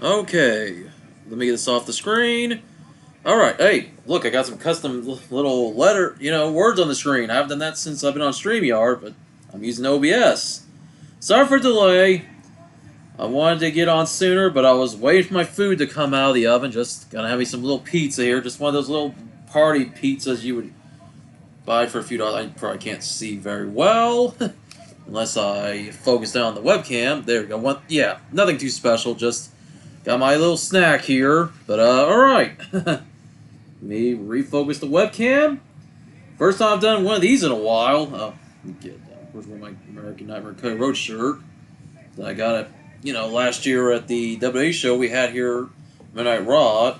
Okay, let me get this off the screen. All right, hey, look, I got some custom little words on the screen. I haven't done that since I've been on StreamYard, but I'm using OBS. Sorry for the delay. I wanted to get on sooner, but I was waiting for my food to come out of the oven. Just gonna have me some little pizza here. Just one of those little party pizzas you would buy for a few dollars. I probably can't see very well. Unless I focus down on the webcam. There we go. Nothing too special. Just got my little snack here. But, alright. Let me refocus the webcam. First time I've done one of these in a while. Where's my American Nightmare Cody Road shirt that I got last year at the WWE show we had here Midnight Raw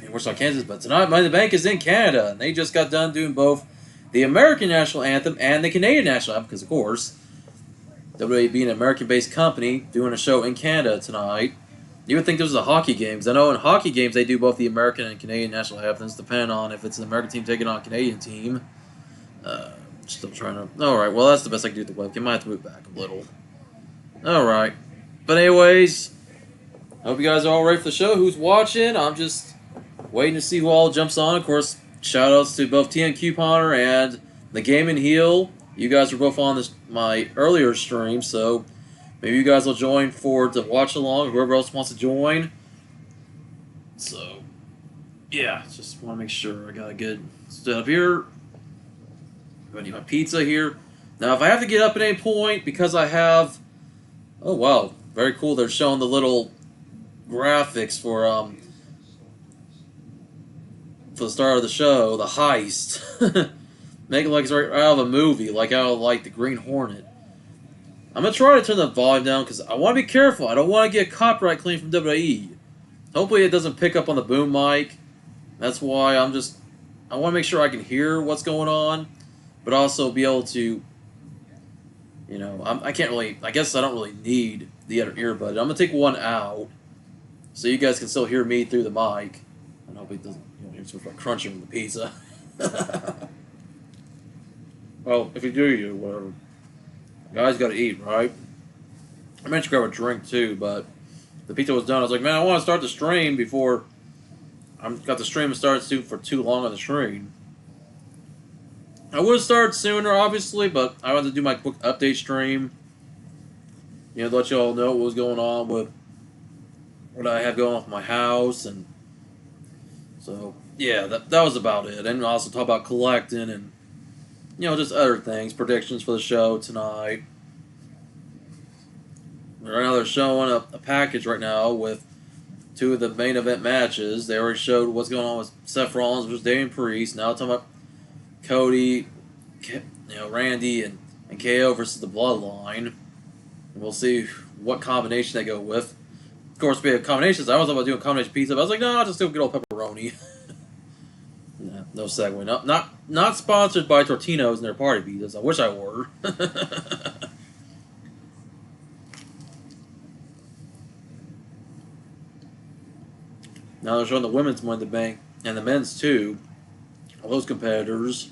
in Wichita, Kansas. But tonight, Money in the Bank is in Canada, and they just got done doing both the American National Anthem and the Canadian National Anthem, because, of course, WWE being an American-based company doing a show in Canada tonight. You would think this was a hockey game, because I know in hockey games they do both the American and Canadian national anthems, depending on if it's an American team taking on a Canadian team. Still trying to... Alright, well, that's the best I can do with the webcam. I might have to move back a little. Alright. But anyways, I hope you guys are all ready for the show. Who's watching? I'm just waiting to see who all jumps on. Of course, shout-outs to both TN Couponer and the Gaming Heel. You guys were both on my earlier stream, so maybe you guys will join to watch along, whoever else wants to join. So, yeah, just want to make sure I got a good setup here. I need my pizza here. Now, if I have to get up at any point, because I have... Oh, wow. Very cool. They're showing the little graphics for the start of the show, the heist. Make it like it's right out of a movie, like out of like the Green Hornet. I'm going to try to turn the volume down because I want to be careful. I don't want to get copyright claim from WWE. Hopefully it doesn't pick up on the boom mic. That's why I want to make sure I can hear what's going on, but also be able to, I guess I don't really need the other earbud. I'm going to take one out so you guys can still hear me through the mic. And hope it doesn't, hear sort of crunching with the pizza. Well, if you do, whatever. You guys gotta eat, right? I meant to grab a drink too, but the pizza was done. I was like, man, I want to start the stream before I've got the stream started for too long on the screen. I would have started sooner, obviously, but I wanted to do my quick update stream. Let you all know what was going on with what I have going on with my house, and so yeah, that was about it. And also talk about collecting and just other things, predictions for the show tonight. Right now they're showing a package right now with two of the main event matches. They already showed what's going on with Seth Rollins versus Damian Priest. Now talking about Cody, Randy, and KO versus the Bloodline. And we'll see what combination they go with. Of course, we have combinations. I was about doing combination pizza, but I was like, no, I'll just do good old pepperoni. No segue. Not sponsored by Tortino's and their party pizzas. I wish I were. Now they're showing the women's Money in the Bank and the men's too. All those competitors.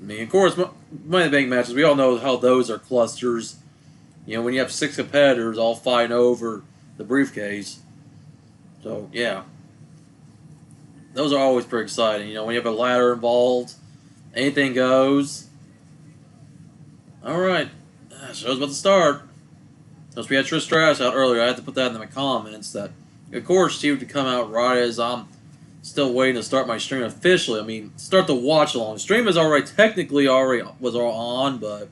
I mean, of course, Money in the Bank matches, we all know how those are clusters. When you have 6 competitors all fighting over the briefcase. So, yeah. Those are always pretty exciting. When you have a ladder involved, anything goes. Alright. Show's about to start. Since we had Trish Stratus out earlier, I had to put that in my comments that, of course, she would come out right as I'm still waiting to start my stream officially. I mean, start the watch along. The stream is technically already was all on, but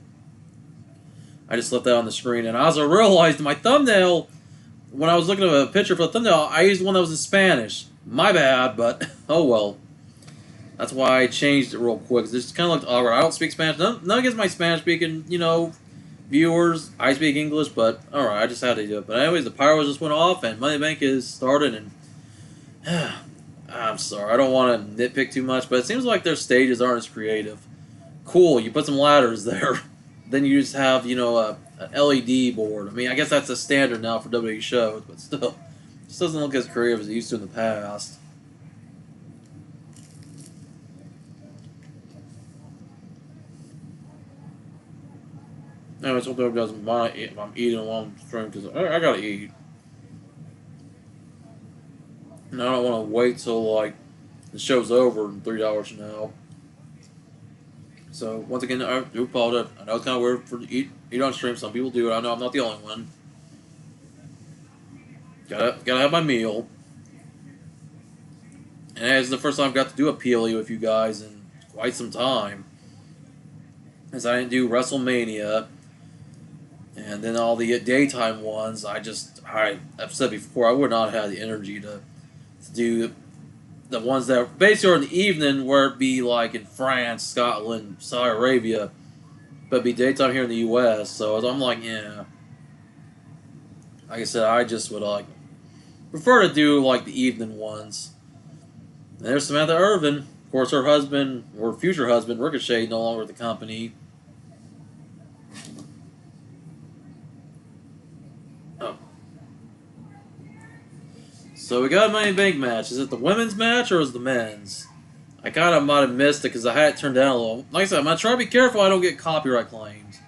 I just left that on the screen. And I also realized my thumbnail, when I was looking at a picture for the thumbnail, I used one that was in Spanish. My bad, but oh well. That's why I changed it real quick. It just kind of looked awkward. I don't speak Spanish. None against my Spanish-speaking, viewers. I speak English, but alright, I just had to do it. But anyways, the pyros just went off, and Money in the Bank is started, and I'm sorry, I don't want to nitpick too much, but it seems like their stages aren't as creative. Cool, you put some ladders there. Then you just have, an LED board. I mean, I guess that's a standard now for WWE shows, but still, it just doesn't look as creative as it used to in the past. Anyway, something doesn't mind if I'm eating while I'm streaming because I gotta eat. And I don't want to wait till like the show's over in 3 hours from now. So once again, I do apologize. I know it's kind of weird for eat on stream. Some people do it. I know I'm not the only one. Gotta have my meal. And it's the first time I've got to do a PLE with you guys in quite some time. As I didn't do WrestleMania, and then all the daytime ones. I've said before, I would not have the energy to do the ones that basically are in the evening, where it be like in France, Scotland, Saudi Arabia, but be daytime here in the U.S. So I'm like, yeah. Like I said, I just would prefer to do like the evening ones. And there's Samantha Irvin. Of course, her husband, or future husband, Ricochet, no longer with the company. Oh. So we got a Money in the Bank match. Is it the women's match or is it the men's? I kind of might have missed it because I had it turned down a little. Like I said, I'm going to try to be careful I don't get copyright claims.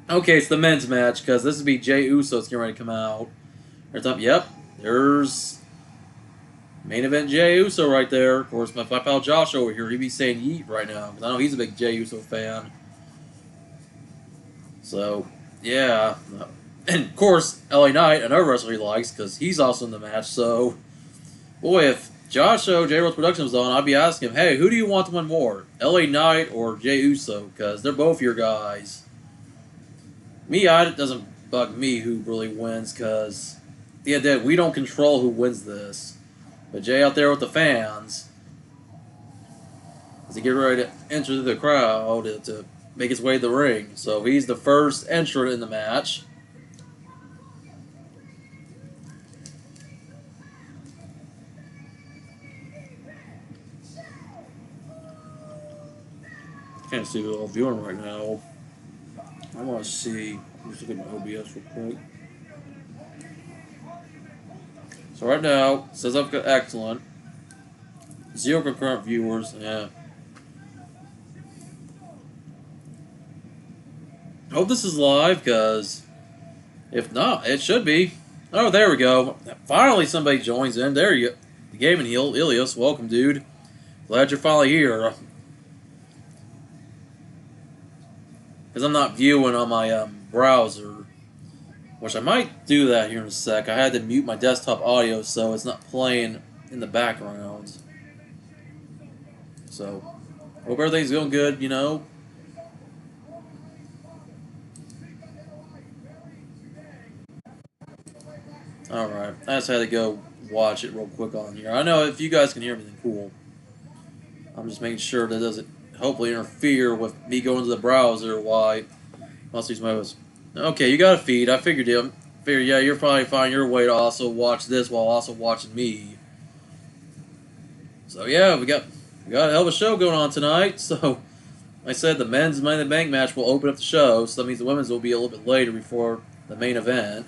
Okay, it's the men's match because this would be Jey Uso that's getting ready to come out. Yep, there's main event Jey Uso right there. Of course, my pal Josh over here, he'd be saying yeet right now because I know he's a big Jey Uso fan. So, yeah. And of course, LA Knight, another wrestler he likes because he's also in the match. So, boy, if Josh Show, J Rose Productions was on, I'd be asking him, hey, who do you want to win more? LA Knight or Jey Uso? Because they're both your guys. It doesn't bug me who really wins because we don't control who wins this. But Jay out there with the fans, as he get ready to enter the crowd to make his way to the ring. So he's the first entrant in the match. Can't see what I'm viewing right now. I want to see. Let's look at my OBS real quick. So right now, it says I've got excellent. 0 concurrent viewers. Yeah. Hope this is live, because if not, it should be. Oh, there we go. Finally, somebody joins in. There you go. The Gaming Heel, Ilias. Welcome, dude. Glad you're finally here. Because I'm not viewing on my browser, which I might do that here in a sec. I had to mute my desktop audio so it's not playing in the background. So, hope everything's going good, you know. Alright, I just had to go watch it real quick on here. I know if you guys can hear me, then cool. I'm just making sure that doesn't hopefully interfere with me going to the browser while I must use my voice. Okay, you got a feed. I figured it. Yeah, you're probably finding your way to also watch this while also watching me. So yeah, we got a hell of a show going on tonight. So, like I said, the men's Money in the Bank match will open up the show. So that means the women's will be a little bit later before the main event.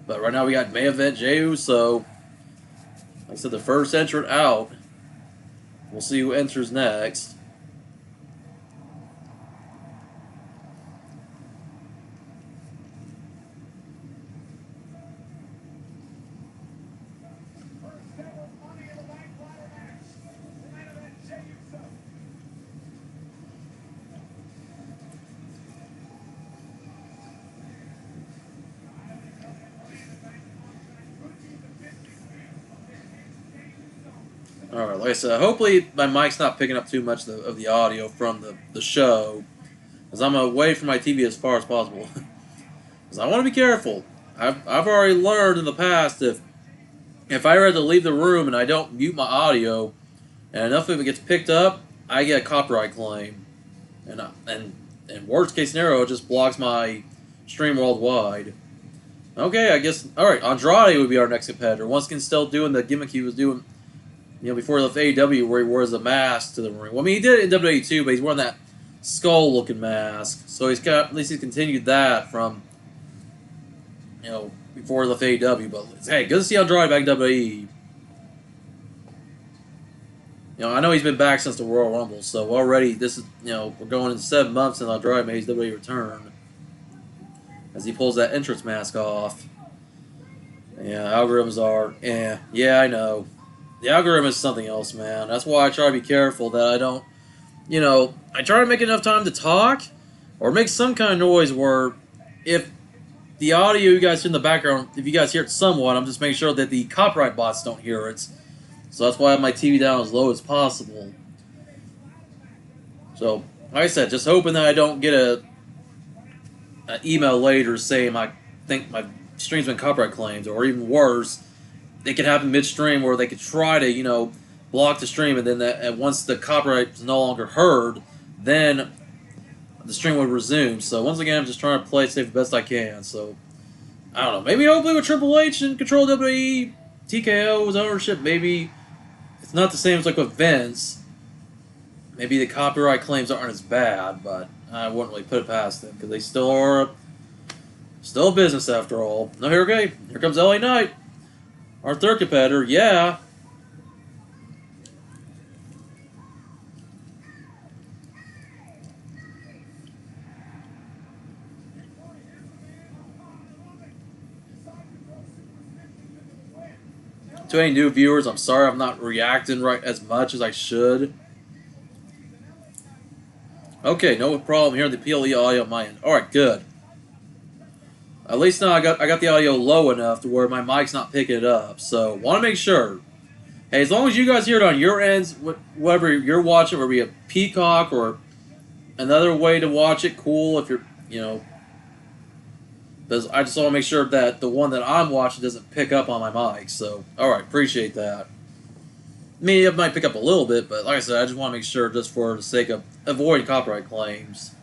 But right now we got main event Jey Uso. Like I said, the first entrant out. We'll see who enters next. Alright, like I said, hopefully my mic's not picking up too much of the audio from the show, because I'm away from my TV as far as possible. Because I want to be careful. I've already learned in the past if I ever have to leave the room and I don't mute my audio, and enough of it gets picked up, I get a copyright claim. And worst case scenario, it just blocks my stream worldwide. Okay, I guess, alright, Andrade would be our next competitor. Once again, still doing the gimmick he was doing, you know, before he left AEW, where he wears a mask to the ring. Well, I mean, he did it in WWE too, but he's wearing that skull-looking mask. So at least he's continued that from, you know, before he left AEW. But hey, good to see Andrade back in WWE. I know he's been back since the Royal Rumble, so already this is, we're going in 7 months and Andrade made his WWE return as he pulls that entrance mask off. Yeah, algorithms are, yeah, I know. The algorithm is something else, man. That's why I try to be careful that I don't, I try to make enough time to talk or make some kind of noise where if the audio you guys hear in the background, if you guys hear it somewhat, I'm just making sure that the copyright bots don't hear it. So that's why I have my TV down as low as possible. So, like I said, just hoping that I don't get an email later saying I think my stream's been copyright claimed, or even worse, it could happen midstream where they could try to, block the stream, and then and once the copyright is no longer heard, then the stream would resume. So once again, I'm just trying to play it safe the best I can. So I don't know. Maybe hopefully with Triple H and control WWE, TKO's ownership, maybe it's not the same as like with Vince. Maybe the copyright claims aren't as bad, but I wouldn't really put it past them because they still are still a business after all. No, here comes LA Knight, our third competitor. Yeah. To any new viewers, I'm sorry I'm not reacting right as much as I should. Okay, no problem hearing the PLE audio on my end. Alright, good. At least now I got the audio low enough to where my mic's not picking it up. So want to make sure. Hey, as long as you guys hear it on your ends, whatever you're watching, whether it be a Peacock or another way to watch it, cool. If you're, because I just want to make sure that the one that I'm watching doesn't pick up on my mic. So, alright, appreciate that. I mean, it might pick up a little bit, but like I said, I just want to make sure just for the sake of avoiding copyright claims.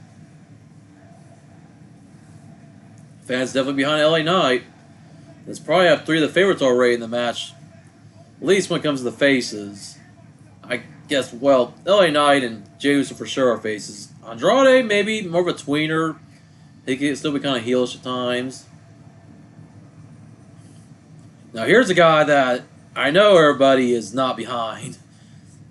Fans definitely behind LA Knight. Let's probably have 3 of the favorites already in the match. At least when it comes to the faces. I guess, well, LA Knight and Jey Uso for sure are faces. Andrade, maybe more of a tweener. He can still be kind of heelish at times. Now here's a guy that I know everybody is not behind.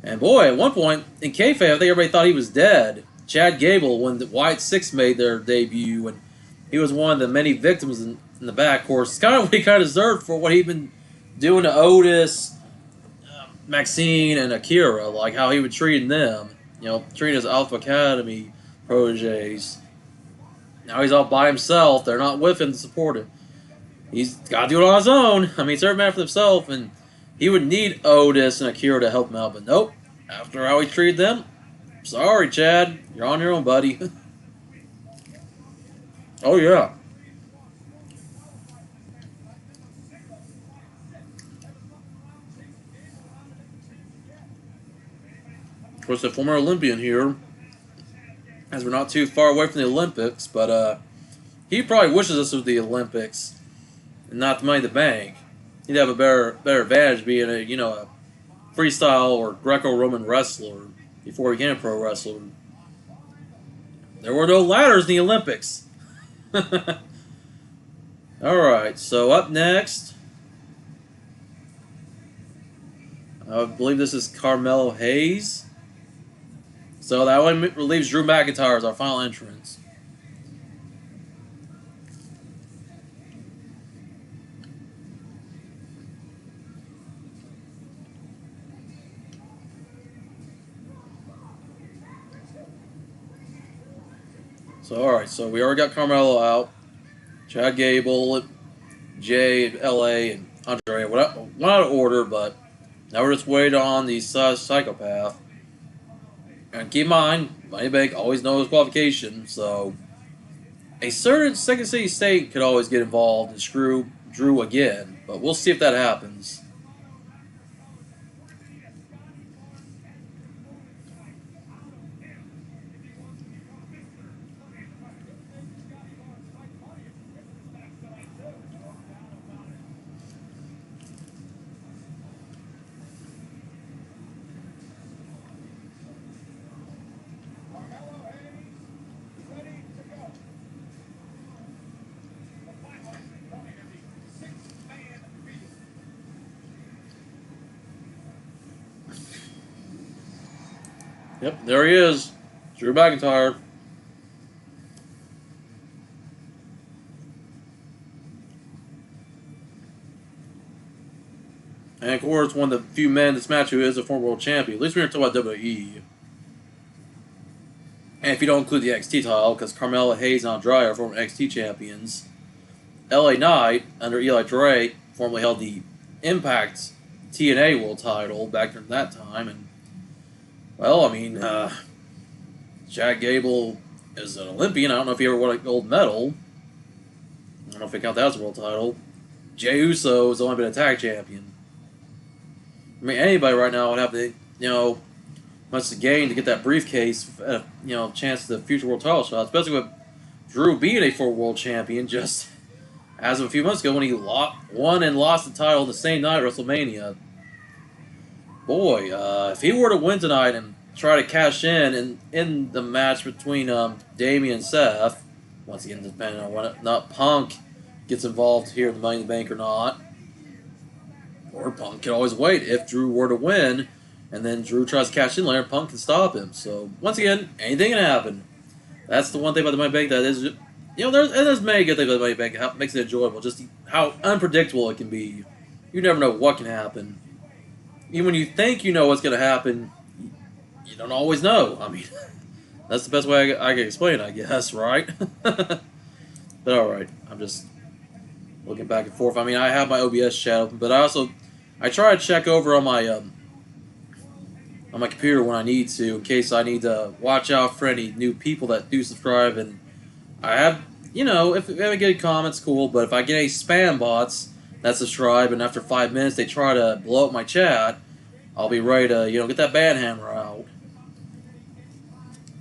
And boy, at one point, in kayfabe, I think everybody thought he was dead. Chad Gable, when the White Six made their debut, and he was one of the many victims in the back. Of course, it's kind of what he kind of deserved for what he'd been doing to Otis, Maxine, and Akira, like how he would treat them. Treating his Alpha Academy proteges. Now he's all by himself. They're not with him to support him. He's got to do it on his own. I mean, he's every man for himself, and he would need Otis and Akira to help him out, but nope. After how he treated them, sorry, Chad. You're on your own, buddy. Oh, yeah. Of course, the former Olympian here, as we're not too far away from the Olympics, but he probably wishes this was the Olympics and not the Money in the Bank. He'd have a better advantage being a freestyle or Greco-Roman wrestler before he became a pro wrestler. There were no ladders in the Olympics. Alright, so up next, I believe this is Carmelo Hayes. So that one leaves Drew McIntyre as our final entrance. So, alright, so we already got Carmelo out. Chad Gable, Jay, LA, and Andre. Not out of order, but now we're just waiting on the psychopath. And keep in mind, Money Bank always knows qualification, so a certain Second City State could always get involved and screw Drew again, but we'll see if that happens. Yep, there he is. Drew McIntyre. And of course, one of the few men in this match who is a former world champion. At least we're talking about WWE. And if you don't include the XT title, because Carmella Hayes and Andrade are former XT champions, LA Knight, under Eli Drake, formerly held the Impact TNA World title back during that time. And, well, I mean, Jack Gable is an Olympian. I don't know if he ever won a gold medal. I don't know if they count that as a world title. Jey Uso has only been a tag champion. I mean, anybody right now would have the, much to gain to get that briefcase, chance to the future world title shot, especially with Drew being a former world champion just as of a few months ago when he won and lost the title the same night at WrestleMania. Boy, if he were to win tonight and try to cash in the match between Damian and Seth, once again, depending on whether not Punk gets involved here in the Money in the Bank or not, or Punk can always wait if Drew were to win, and then Drew tries to cash in later, Punk can stop him. So, once again, anything can happen. That's the one thing about the Money in the Bank that is, there's many good things about the Money in the Bank, how makes it enjoyable, just how unpredictable it can be. You never know what can happen. Even when you think you know what's going to happen, you don't always know. I mean, that's the best way I can explain it, I guess, right? But alright, I'm just looking back and forth. I mean, I have my OBS chat open, but I try to check over on my computer when I need to, in case I need to watch out for any new people that do subscribe. And I have, if we have good comments, cool, but if I get any spam bots that subscribe and after 5 minutes they try to blow up my chat, I'll be ready to, get that bad hammer out.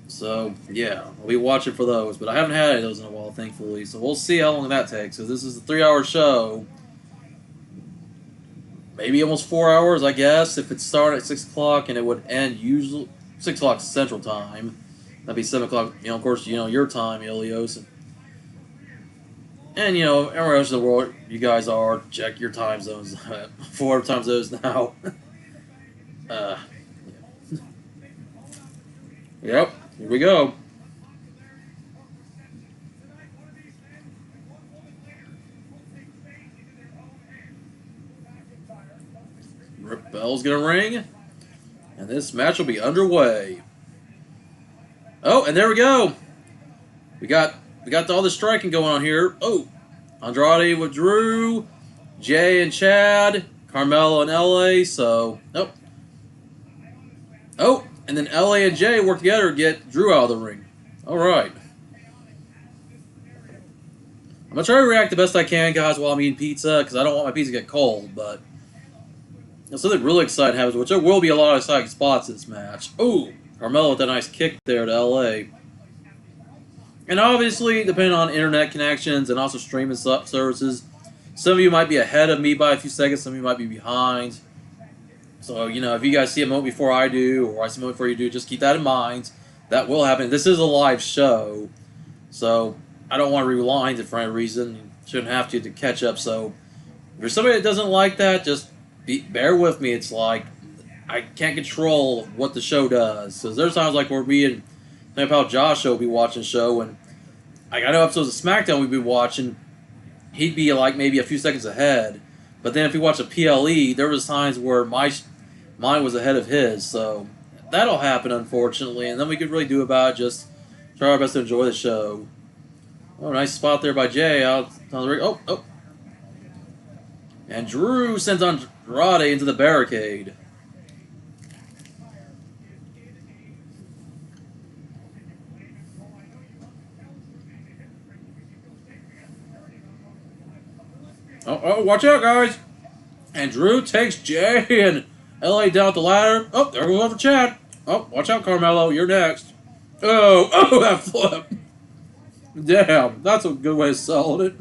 So, yeah, I'll be watching for those. But I haven't had any of those in a while, thankfully. So we'll see how long that takes. So this is a 3-hour show. Maybe almost 4 hours, I guess, if it started at 6 o'clock and it would end usually 6 o'clock Central Time. That'd be 7 o'clock, of course, your time, Ilios. And, everywhere else in the world, you guys are. Check your time zones. 4 time zones now. Yep, here we go. Bell's gonna ring, and this match will be underway. Oh, and there we go. We got all the striking going on here. Oh, Andrade with Drew, Jay and Chad, Carmelo and LA. So, oh, and then LA and Jay work together to get Drew out of the ring. All right. I'm gonna try to react the best I can, guys, while I'm eating pizza, because I don't want my pizza to get cold, but something really exciting happens, which there will be a lot of exciting spots in this match. Ooh, Carmelo with a nice kick there to LA. And obviously, depending on internet connections and also streaming services, some of you might be ahead of me by a few seconds, some of you might be behind. So, if you guys see a moment before I do, or I see a moment before you do, just keep that in mind. That will happen. This is a live show, so I don't want to rewind it for any reason. You shouldn't have to catch up. So, if you're somebody that doesn't like that, just bear with me. It's like I can't control what the show does. So there's times like where me and my pal Josh will be watching the show, and I know episodes of SmackDown we'd be watching. He'd be like maybe a few seconds ahead, but then if we watch a PLE, there was times where mine was ahead of his. So that'll happen, unfortunately, and then we could really do about it. Just try our best to enjoy the show. Oh, nice spot there by Jay out on the ring. Oh. And Drew sends Andrade into the barricade. Oh, watch out, guys. And Drew takes Jay and LA down the ladder. Oh, there goes over Chad. Oh, watch out, Carmelo. You're next. Oh, that flip. Damn, that's a good way of selling it.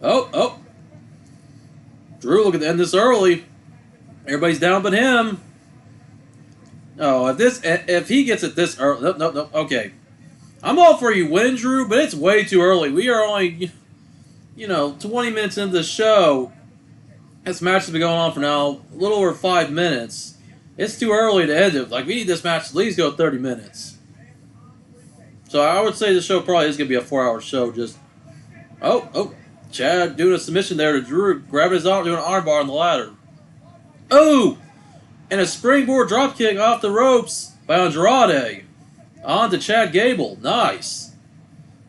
Oh. Drew looking to end this early. Everybody's down but him. Oh, if he gets it this early, no, okay. I'm all for you win, Drew, but it's way too early. We are only, 20 minutes into the show. This match has been going on for now a little over 5 minutes. It's too early to end it. Like, we need this match to at least go 30 minutes. So I would say the show probably is going to be a 4-hour show. Just, oh, Chad doing a submission there to Drew, grabbing his arm, doing an armbar on the ladder. Oh! And a springboard dropkick off the ropes by Andrade. On to Chad Gable. Nice.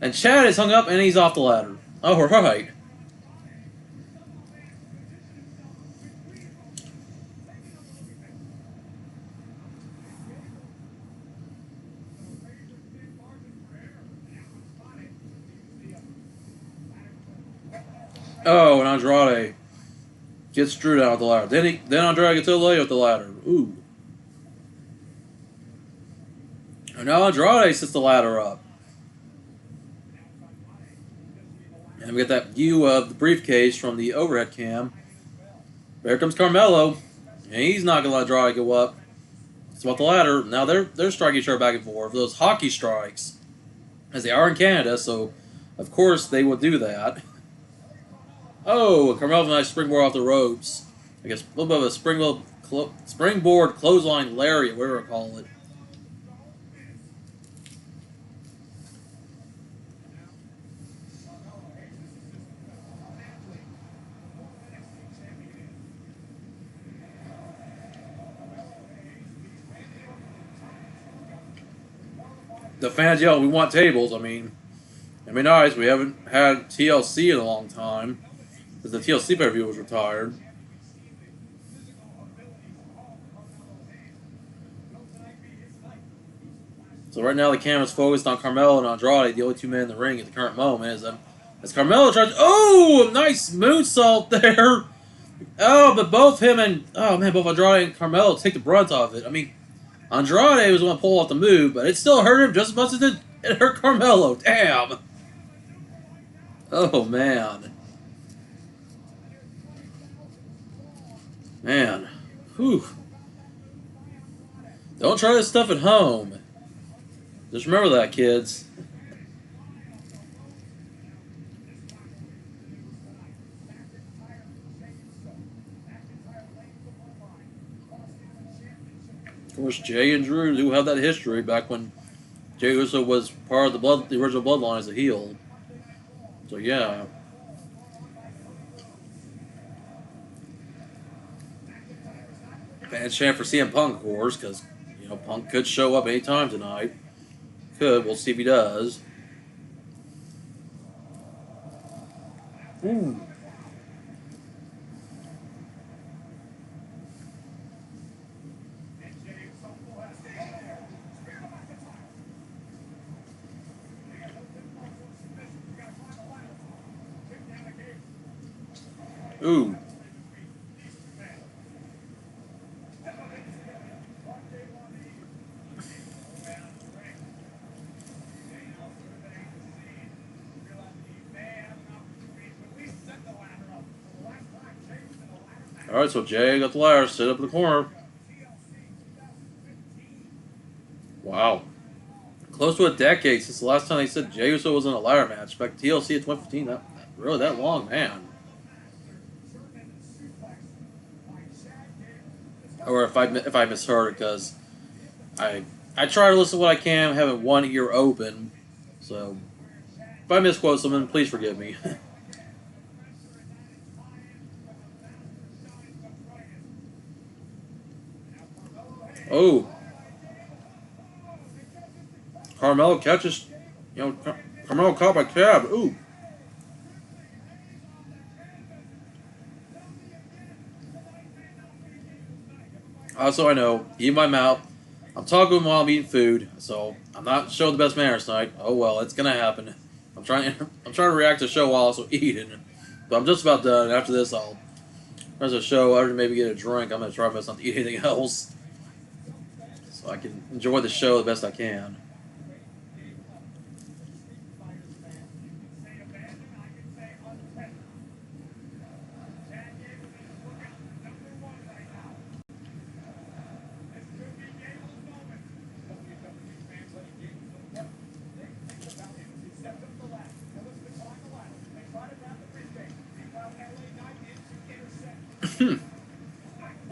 And Chad is hung up and he's off the ladder. All right. Oh, and Andrade gets Drew down with the ladder. Then Andrade gets Olay with the ladder. Ooh. And now Andrade sets the ladder up. And we get that view of the briefcase from the overhead cam. There comes Carmelo. And he's not going to let Andrade go up. It's about the ladder. Now they're striking each other back and forth. Those hockey strikes. As they are in Canada, so of course they will do that. Oh, Carmelo's nice springboard off the ropes. I guess a little bit of a springboard clothesline lariat, whatever I call it. The fans yell, "We want tables." I mean, nice. We haven't had TLC in a long time because the TLC pay-per-view was retired. So right now the camera's focused on Carmelo and Andrade, the only two men in the ring at the current moment. As Carmelo tries, oh, nice moonsault there. Oh, but both him and both Andrade and Carmelo take the brunt of it. I mean, Andrade was the one to pull off the move, but it still hurt him just as much as it hurt Carmelo. Damn. Oh, man. Man. Whew. Don't try this stuff at home. Just remember that, kids. Of course, Jay and Drew do have that history back when Jey Uso was part of the original Bloodline as a heel. So yeah. Fans chant for CM Punk, of course, because Punk could show up anytime tonight. Could. We'll see if he does. Ooh. Ooh. Alright, so Jay got the ladder, sit up in the corner. Wow. Close to a decade since the last time they said Jey Uso was in a ladder match. Back TLC at 2015. Really that long, man. Or if I misheard, because I try to listen to what I can, having one ear open. So if I misquote someone, please forgive me. Oh. Carmelo catches, Carmelo caught by Cab. Ooh. Also, I know, eat my mouth. I'm talking while I'm eating food, so I'm not showing the best manners tonight. Oh well, it's gonna happen. I'm trying to react to the show while also eating. But I'm just about done. After this, there's a show. I'll maybe get a drink. I'm gonna try my best not to eat anything else, so I can enjoy the show the best I can.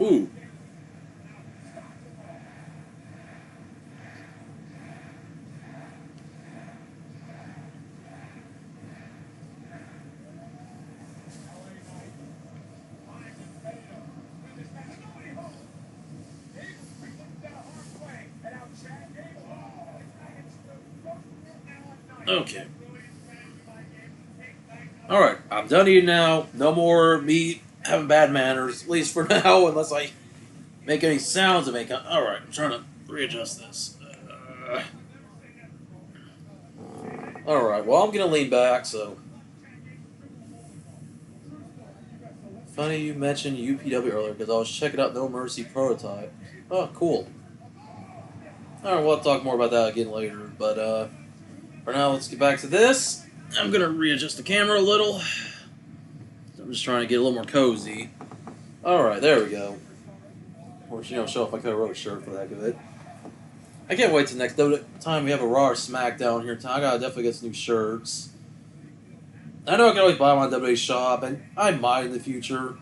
Ooh. Okay. Alright, I'm done eating now. No more me having bad manners, at least for now, unless I make any sounds to make. Alright, I'm trying to readjust this. Alright, well, I'm going to lean back, so. Funny you mentioned UPW earlier, because I was checking out No Mercy Prototype. Oh, cool. Alright, we'll talk more about that again later, but for now, let's get back to this. I'm going to readjust the camera a little. I'm just trying to get a little more cozy. Alright, there we go. Or, show off my Cody Rhodes shirt for the heck of it. I can't wait till next time we have a Raw or SmackDown here. I gotta definitely get some new shirts. I know I can always buy them on WWE shop, and I might in the future.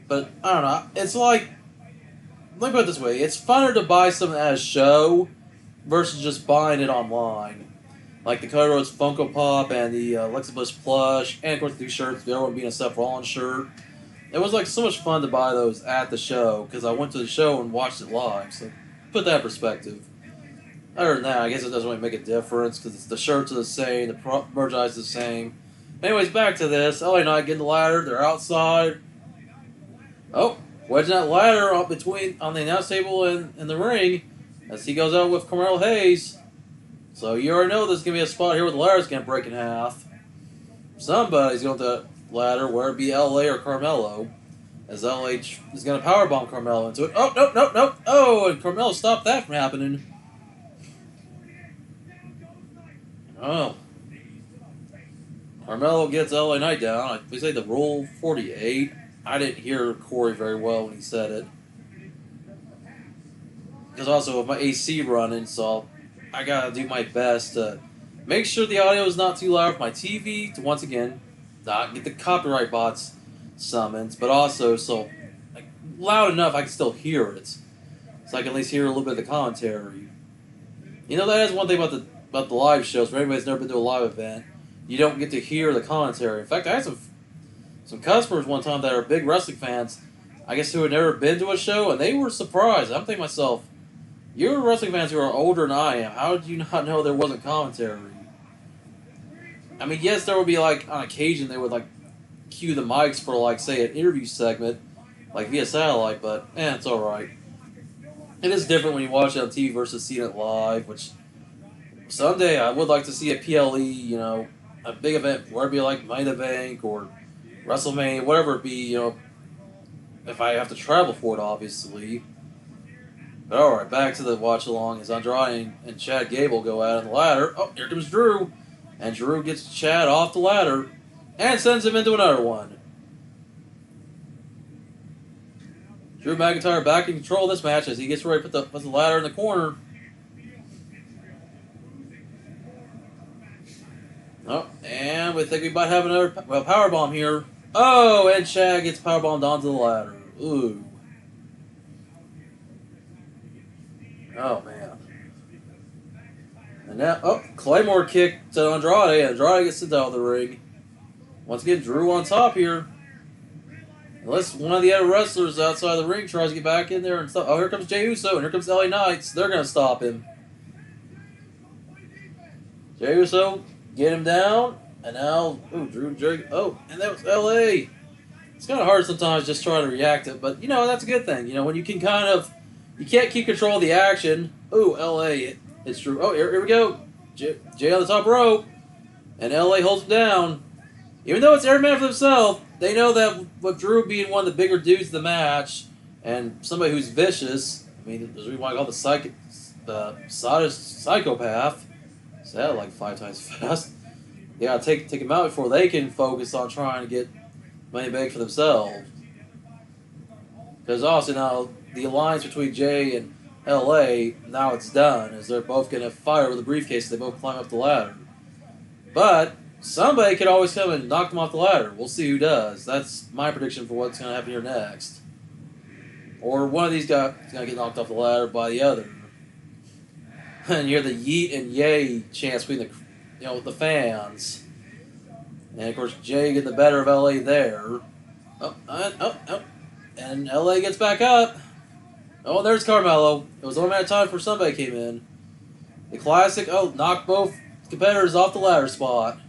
But, I don't know. It's like, let me put it this way. It's funner to buy something at a show versus just buying it online. Like the Cody Rhodes Funko Pop and the Alexa Bliss plush, and of course the new shirts, the other one being a Seth Rollins shirt. It was like so much fun to buy those at the show because I went to the show and watched it live. So put that in perspective. Other than that, I guess it doesn't really make a difference because the shirts are the same, the merchandise is the same. Anyways, back to this. LA Knight getting the ladder. They're outside. Oh, wedging that ladder on the announce table and the ring as he goes out with Carmelo Hayes. So you already know there's going to be a spot here where the ladder's going to break in half. Somebody's going to ladder, whether it be LA or Carmelo, as LA is going to powerbomb Carmelo into it. Oh, no. Oh, and Carmelo stopped that from happening. Oh. Carmelo gets LA Knight down. We say the Rule 48. I didn't hear Corey very well when he said it. Because also with my AC running, so I gotta do my best to make sure the audio is not too loud for my TV to once again not get the copyright bots summons, but also so like, loud enough I can still hear it, so I can at least hear a little bit of the commentary. You know, that is one thing about the live shows. For anybody that's never been to a live event, you don't get to hear the commentary. In fact, I had some customers one time that are big wrestling fans, I guess, who had never been to a show, and they were surprised. I'm thinking to myself, you're wrestling fans who are older than I am. How did you not know there wasn't commentary? I mean, yes, there would be, like, on occasion, they would, like, cue the mics for, like, say, an interview segment, like, via satellite, but, it's alright. It is different when you watch it on TV versus seeing it live, which someday I would like to see a PLE, a big event, whether it be, like, Money in the Bank or WrestleMania, whatever it be, if I have to travel for it, obviously. But alright, back to the watch-along as Andrade and Chad Gable go out on the ladder. Oh, here comes Drew. And Drew gets Chad off the ladder and sends him into another one. Drew McIntyre back in control of this match as he gets ready to put the ladder in the corner. Oh, and we think we might have another powerbomb here. Oh, and Chad gets powerbombed onto the ladder. Ooh. Oh, man. And now, Claymore kick to Andrade. Andrade gets sent out of the ring. Once again, Drew on top here. Unless one of the other wrestlers outside the ring tries to get back in there and stop. Oh, here comes Jey Uso, and here comes LA Knights. They're going to stop him. Jey Uso, get him down. And now, Drew, and that was LA. It's kind of hard sometimes just trying to react to it, but, that's a good thing. When you can you can't keep control of the action. Ooh, LA, it's Drew. Oh, here we go. Jay on the top rope. And LA holds him down. Even though it's every man for himself, they know that with Drew being one of the bigger dudes in the match, and somebody who's vicious, I mean, there's a reason why I call the psychopath. Say that like 5 times fast. They gotta take him out before they can focus on trying to get money back for themselves. Because also now, the alliance between Jay and LA, now it's done, as they're both going to fight over the briefcase. They both climb up the ladder. But somebody could always come and knock them off the ladder. We'll see who does. That's my prediction for what's going to happen here next. Or one of these guys is going to get knocked off the ladder by the other. And you hear the yeet and yay chants between the fans. And of course, Jay getting the better of LA there. And LA gets back up. Oh, there's Carmelo. It was only a matter of time before somebody came in. The classic, knock both competitors off the ladder spot.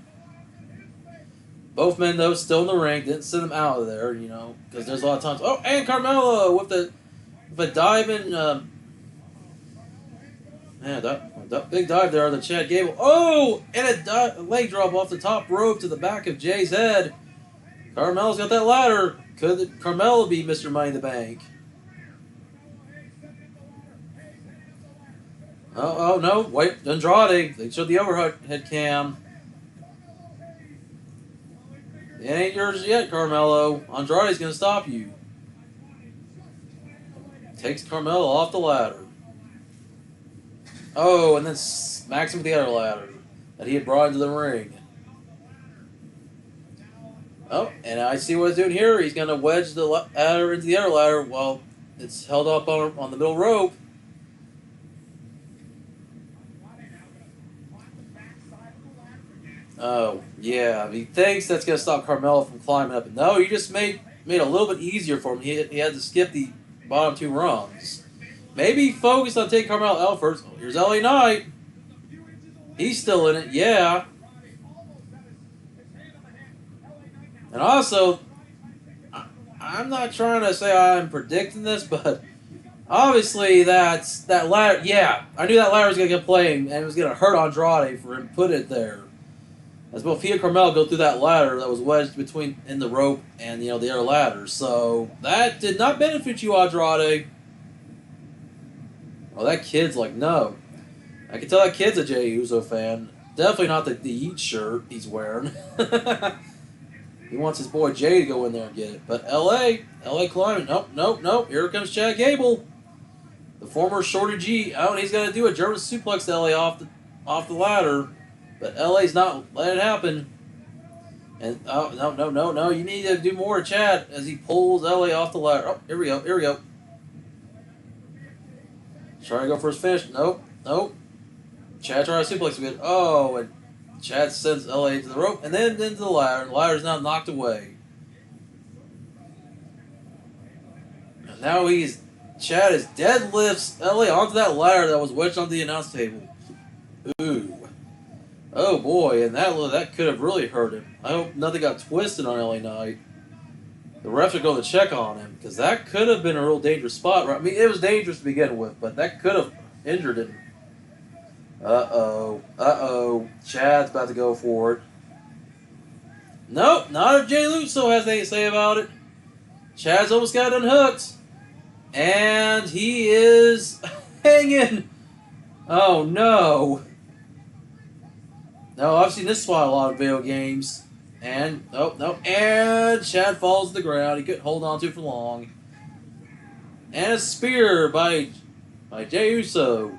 Both men, though, still in the ring. Didn't send them out of there, you know, because there's a lot of times. Oh, and Carmelo with the diving. Man, that big dive there on the Chad Gable. Oh, and a leg drop off the top rope to the back of Jay's head. Carmelo's got that ladder. Could Carmelo be Mr. Money in the Bank? Oh no! Wait, Andrade. They showed the overhead cam. It ain't yours yet, Carmelo. Andrade's gonna stop you. Takes Carmelo off the ladder. Oh, and then smacks him with the other ladder that he had brought into the ring. Oh, and I see what he's doing here. He's gonna wedge the ladder into the other ladder while it's held up on the middle rope. Oh, yeah. He thinks that's going to stop Carmelo from climbing up. No, you just made a little bit easier for him. He had to skip the bottom two rungs. Maybe focus on taking Carmelo out first. Oh, here's LA Knight. He's still in it, yeah. And also, I'm not trying to say I'm predicting this, but obviously that ladder, yeah. I knew that ladder was going to get playing, and it was going to hurt Andrade for him to put it there. As both he and Carmelo go through that ladder that was wedged in the rope and the other ladder. So that did not benefit you, Andrade. Oh, that kid's like, no. I can tell that kid's a Jey Uso fan. Definitely not the Yeet shirt he's wearing. He wants his boy Jay to go in there and get it. But LA climbing. Nope. Here comes Chad Gable. The former Shorty G. Oh, and he's going to do a German suplex to LA off the ladder. But LA's not letting it happen. And oh no! You need to do more, Chad, as he pulls LA off the ladder. Oh, here we go. Trying to go for his finish. Nope. Chad trying to suplex him. Oh, and Chad sends LA into the rope and then into the ladder. The ladder's now knocked away. And now Chad deadlifts LA onto that ladder that was wedged onto the announce table. Ooh. Oh boy, and that could have really hurt him. I hope nothing got twisted on LA Knight. The refs are going to check on him, because that could have been a real dangerous spot. Right? I mean, it was dangerous to begin with, but that could have injured him. Uh-oh. Chad's about to go for it. Nope, not if Jey Uso has anything to say about it. Chad's almost got unhooked. And he is hanging. Oh, no. No, I've seen this spot a lot of video games. And, no. And Chad falls to the ground. He couldn't hold on to it for long. And a spear by Jey Uso.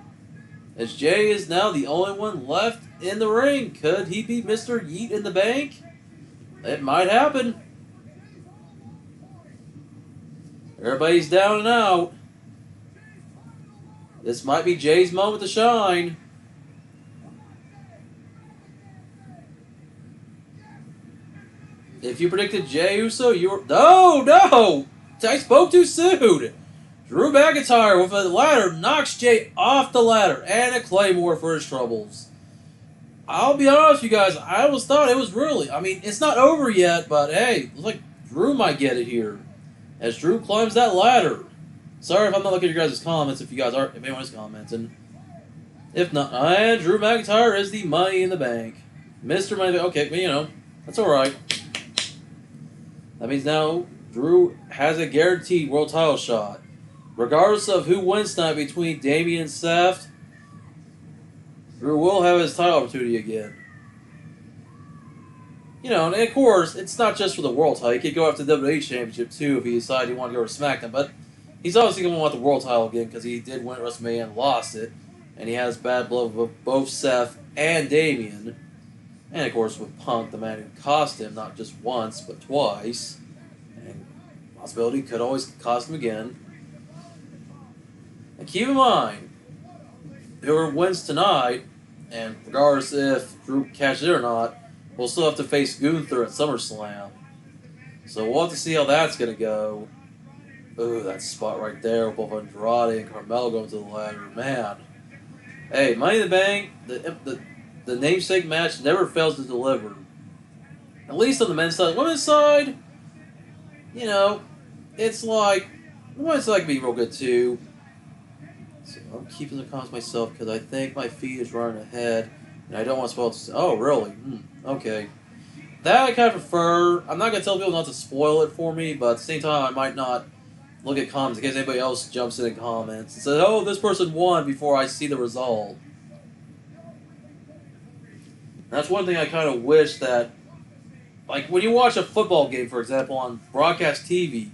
As Jay is now the only one left in the ring. Could he be Mr. Yeet in the Bank? It might happen. Everybody's down and out. This might be Jay's moment to shine. If you predicted Jey Uso, you were... No! I spoke too soon. Drew McIntyre with a ladder knocks Jay off the ladder and a Claymore for his troubles. I'll be honest with you guys, I always thought it was really... I mean, it's not over yet, but hey, looks like Drew might get it here. As Drew climbs that ladder. Sorry if I'm not looking at your guys' comments if anyone is commenting. If not, and Drew McIntyre is the Money in the Bank. Mr. Money in the Bank. Okay, but you know, that's alright. That means now Drew has a guaranteed world title shot. Regardless of who wins tonight between Damian and Seth, Drew will have his title opportunity again. You know, and of course, it's not just for the world title. He could go after the WWE Championship too if he decided he wanted to go to SmackDown. But he's obviously going to want the world title again because he did win at WrestleMania and lost it. And he has bad blood with both Seth and Damian. And of course with Punk, the man who cost him not just once, but twice. And possibility could always cost him again. And keep in mind, whoever wins tonight, and regardless if Drew catches it or not, we'll still have to face Gunther at SummerSlam. So we'll have to see how that's going to go. Ooh, that spot right there with both Andrade and Carmelo going to the ladder. Man. Hey, Money in the Bank, the the namesake match never fails to deliver. At least on the men's side. Women's side, you know, it's like the women's side can be real good too. So I'm keeping the comments myself because I think my feed is running ahead, and I don't want to spoil it. Oh, really? Okay. That I kind of prefer. I'm not gonna tell people not to spoil it for me, but at the same time, I might not look at comments in case anybody else jumps in and comments and says, "Oh, this person won," before I see the result. That's one thing I kind of wish that, like when you watch a football game, for example, on broadcast TV,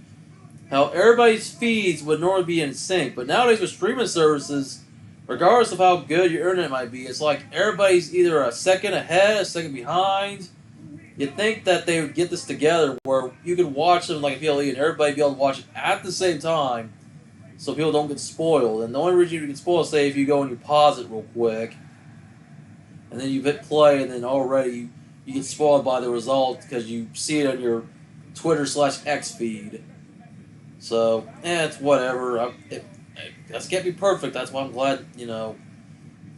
how everybody's feeds would normally be in sync, but nowadays with streaming services, regardless of how good your internet might be, it's like everybody's either a second ahead, a second behind. You'd think that they would get this together where you could watch them like a PLE and everybody be able to watch it at the same time so people don't get spoiled. And the only reason you get spoiled is, say, if you go and you pause it real quick and then you hit play and then already you get spoiled by the result because you see it on your Twitter/X feed. So, it's whatever. It can't be perfect. That's why I'm glad,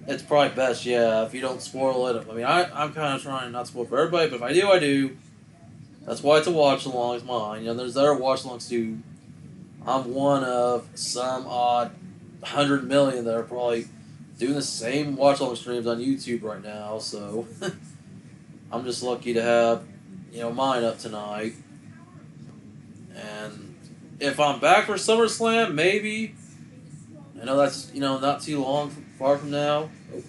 it's probably best, if you don't spoil it. I mean, I'm kind of trying not to spoil for everybody, but if I do, I do. That's why it's a watch-along. It's mine. There's other watch-alongs too. I'm one of some odd 100 million that are probably doing the same watch-along streams on YouTube right now, so I'm just lucky to have, mine up tonight. And if I'm back for SummerSlam, maybe. I know that's, not too far from now. Oh,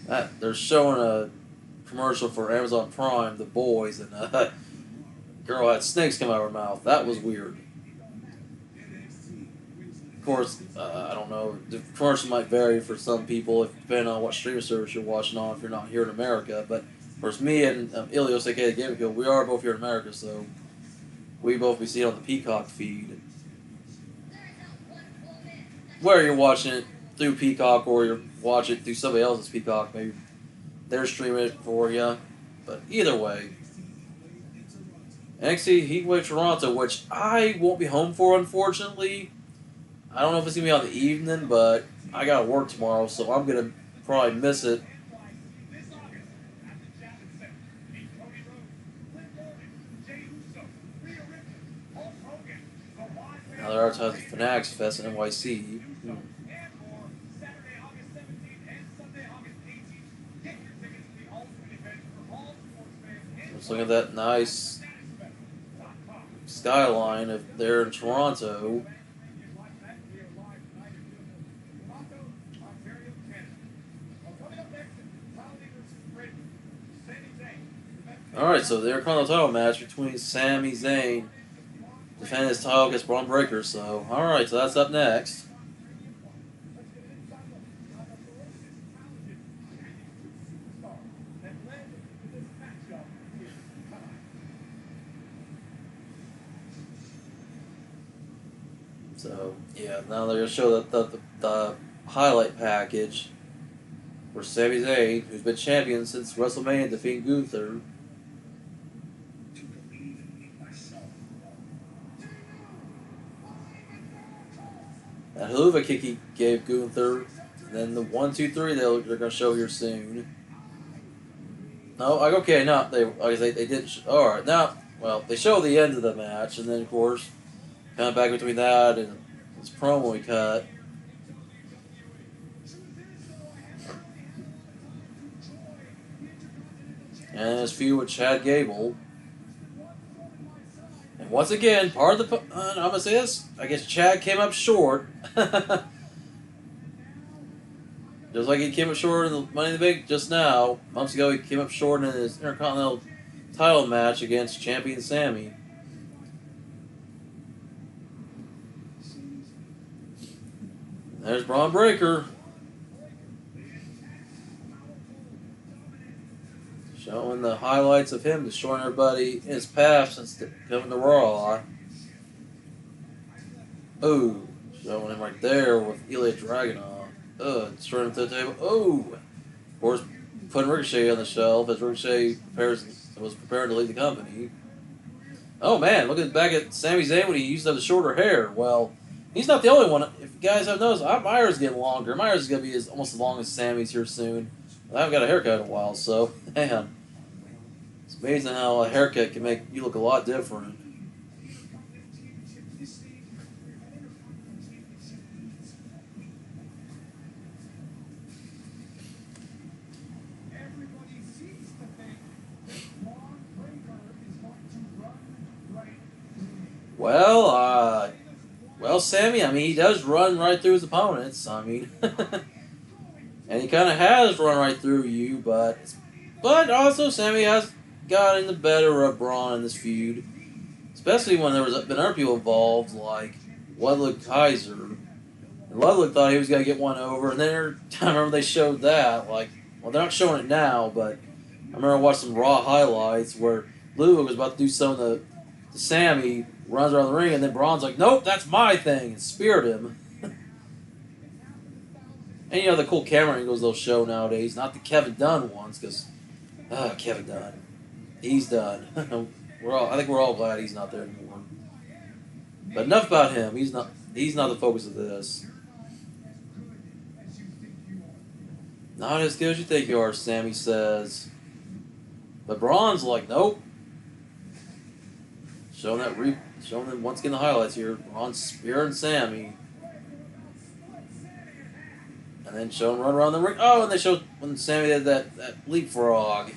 God. They're showing a commercial for Amazon Prime, The Boys, and a girl had snakes come out of her mouth. That was weird. Of course, I don't know. The commercial might vary for some people, depending on what streaming service you're watching on if you're not here in America. But, of course, me and Ilios, aka the Gaming Guild, we are both here in America, so we both be seeing on the Peacock feed. Whether you're watching it through Peacock or you're watching it through somebody else's Peacock, maybe they're streaming it for you. But either way, NXT Heatwave Toronto, which I won't be home for, unfortunately. I don't know if it's going to be on the evening, but I got to work tomorrow, so I'm going to probably miss it. Now they're advertising Fanatics Fest in NYC. Just look at that nice skyline of there in Toronto. Alright, so the Intercontinental title match between Sami Zayn defending his title against Braun Breaker. So, alright, so that's up next. So, yeah, now they're going to show the highlight package for Sami Zayn, who's been champion since WrestleMania, defeating Gunther. That Hoover kick he gave Gunther, and then the 1, 2, 3 they're going to show here soon. No, okay, no, they didn't. All right, now, well, they show the end of the match, and then of course, kind of back between that and this promo he cut. And his feud with Chad Gable. And once again, part of the... I'm going to say this. I guess Chad came up short. Just like he came up short in the Money in the Bank just now. Months ago, he came up short in his Intercontinental title match against champion Sami. There's Braun Breaker. Showing the highlights of him, destroying everybody in his path since coming to Raw. Oh, showing him right there with Ilya Dragunov. Destroying him to the table. Oh, of course, putting Ricochet on the shelf as Ricochet was preparing to leave the company. Oh man, look back at Sami Zayn when he used to have the shorter hair. Well, he's not the only one. If you guys have noticed, my hair is getting longer. My hair is going to be almost as long as Sami's here soon. I haven't got a haircut in a while, so man, it's amazing how a haircut can make you look a lot different. Well, well, Sammy, I mean, he does run right through his opponents. I mean, and he kind of has run right through you, but also Sammy has gotten the better of Braun in this feud, especially when there was been other people involved like Ludwig Kaiser. And Ludwig thought he was gonna get one over, and then I remember they showed that. Like, well, they're not showing it now, but I remember I watched some Raw highlights where Ludwig was about to do some to Sammy, runs around the ring, and then Braun's like, "Nope, that's my thing," and speared him. And you know the cool camera angles they'll show nowadays, not the Kevin Dunn ones, because Kevin Dunn, he's done. I think we're all glad he's not there anymore. But enough about him. He's not the focus of this. Not as good as you think you are, Sammy says. But Braun's like, nope. Showing them once again the highlights here. Braun spearing Sammy. And then show him run around the ring. Oh, and they showed when Sammy did that leapfrog.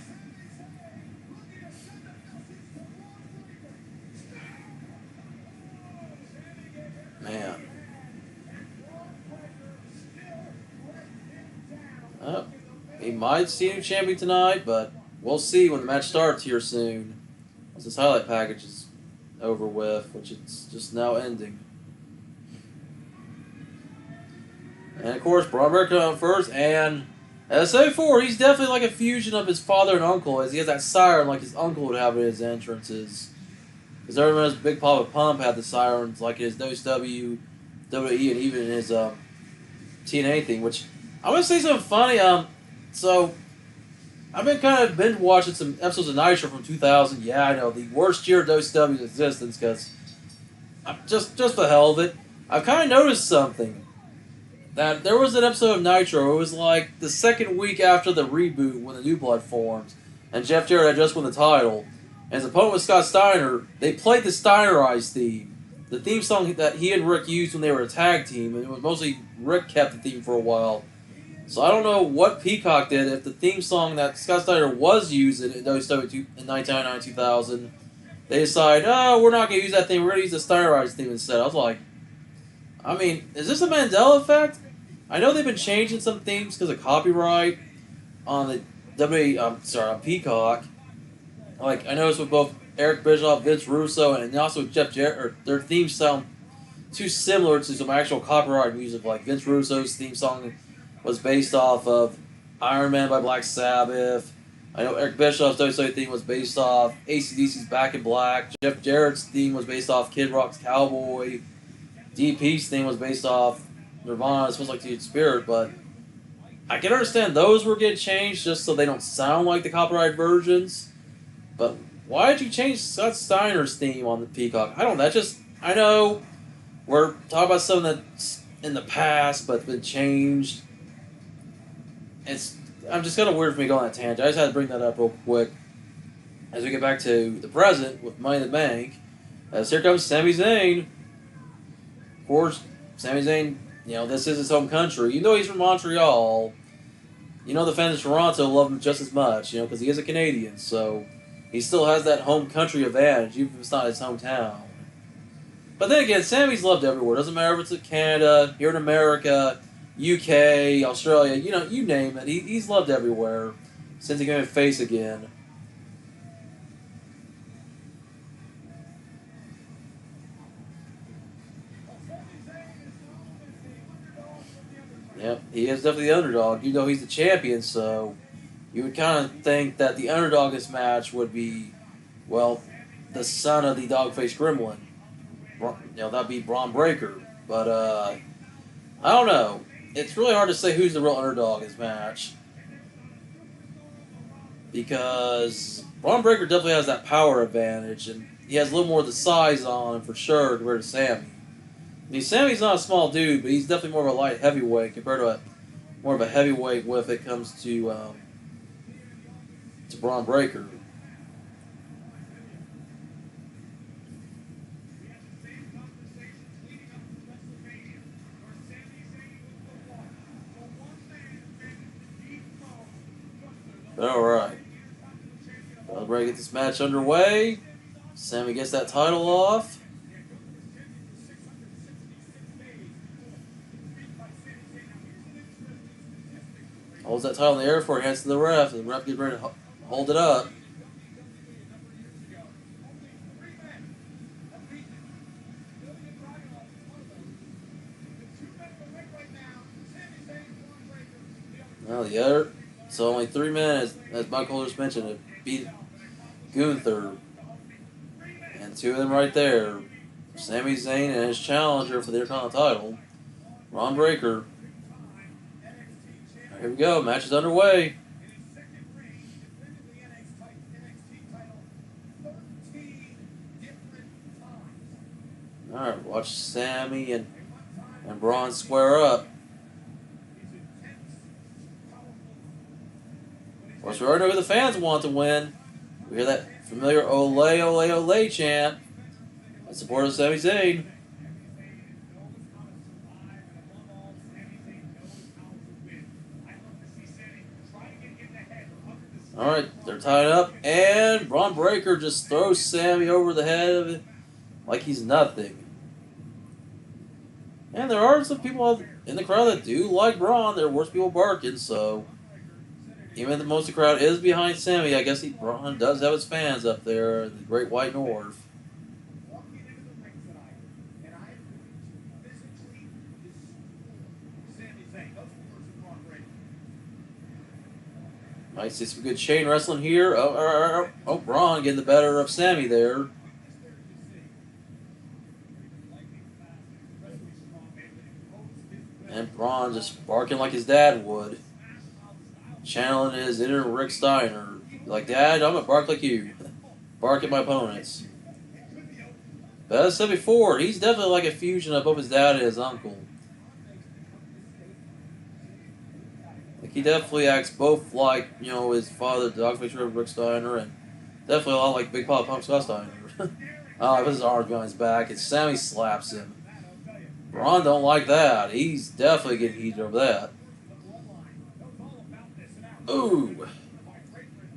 Man. Oh, he might see a new champion tonight, but we'll see when the match starts here soon. Once this highlight package is over with, which it's just now ending. And of course, Braun Breaker coming out first, and as I said before, he's definitely like a fusion of his father and uncle, as he has that siren like his uncle would have in his entrances. Because everyone knows Big Papa Pump had the sirens like his WCW, WWE, and even in his TNA thing, which I want to say something funny. So I've been kind of binge watching some episodes of Nitro from 2000. Yeah, I know, the worst year of WCW's existence, because just the hell of it. I've kind of noticed something. That there was an episode of Nitro, it was like the second week after the reboot when the New Blood formed, and Jeff Jarrett had just won the title, and his opponent was Scott Steiner. They played the Steinerized theme, the theme song that he and Rick used when they were a tag team, and it was mostly Rick kept the theme for a while. So I don't know what Peacock did, if the theme song that Scott Steiner was using in WCW in 1999-2000, they decided, oh, we're not going to use that theme, we're going to use the Steinerized theme instead. I was like, I mean, is this a Mandela effect? I know they've been changing some themes because of copyright on the on Peacock. Like, I noticed with both Eric Bischoff, Vince Russo, and also Jeff Jarrett, their themes sound too similar to some actual copyright music. Like Vince Russo's theme song was based off of Iron Man by Black Sabbath. I know Eric Bischoff's WCW theme was based off AC/DC's Back in Black. Jeff Jarrett's theme was based off Kid Rock's Cowboy. DP's theme was based off Nirvana, It Smells Like Teen Spirit, but I can understand those were getting changed just so they don't sound like the copyright versions. But why did you change Scott Steiner's theme on the Peacock? I don't know. I know we're talking about something that's in the past but been changed. I'm just kind of weird for me to go on that tangent. I just had to bring that up real quick as we get back to the present with Money in the Bank. As here comes Sami Zayn. Of course, Sami Zayn, this is his home country. Even though he's from Montreal, the fans of Toronto love him just as much, because he is a Canadian. So he still has that home country advantage, even if it's not his hometown. But then again, Sami's loved everywhere. Doesn't matter if it's in Canada, here in America, UK, Australia, you name it. He's loved everywhere since he came in face again. Yep, he is definitely the underdog, even though he's the champion, so you would kind of think that the underdog in this match would be, well, the son of the dog-faced gremlin. That'd be Braun Breaker. But, I don't know. It's really hard to say who's the real underdog in this match. Because Braun Breaker definitely has that power advantage, and he has a little more of the size on him for sure compared to Sami. I mean, Sami's not a small dude, but he's definitely more of a light heavyweight compared to more of a heavyweight when it comes to to Braun Breaker. All right. Ready to get this match underway. Sammy gets that title off. Holds that title in the air before he hands to the ref. The ref gets ready to hold it up. Well, the other, so only 3 minutes, as Michael just mentioned, to beat Gunther. And 2 of them right there. Sami Zayn and his challenger for the Intercontinental title, Braun Breaker. Here we go, match is underway. Alright, watch Sami and Braun square up. Of course, we already know who the fans want to win. We hear that familiar Ole, Ole, Ole chant in support of Sami Zayn. Alright, they're tied up, and Braun Breaker just throws Sami over the head of it like he's nothing. And there are some people in the crowd that do like Braun. There are worse people barking, so even if most of the crowd is behind Sami, I guess Braun does have his fans up there in the Great White North. Might see some good chain wrestling here. Oh, Braun getting the better of Sami there. And Braun just barking like his dad would. Channeling his inner Rick Steiner. Like, Dad, I'm going to bark like you. Bark at my opponents. But as I said before, he's definitely like a fusion of both his dad and his uncle. Like, he definitely acts both like, you know, his father, Dr. Rick Steiner, and definitely a lot like Big Papa Pump Scott Steiner. With his arms behind his back, and Sami slaps him. Braun don't like that. He's definitely getting heated over that. Ooh.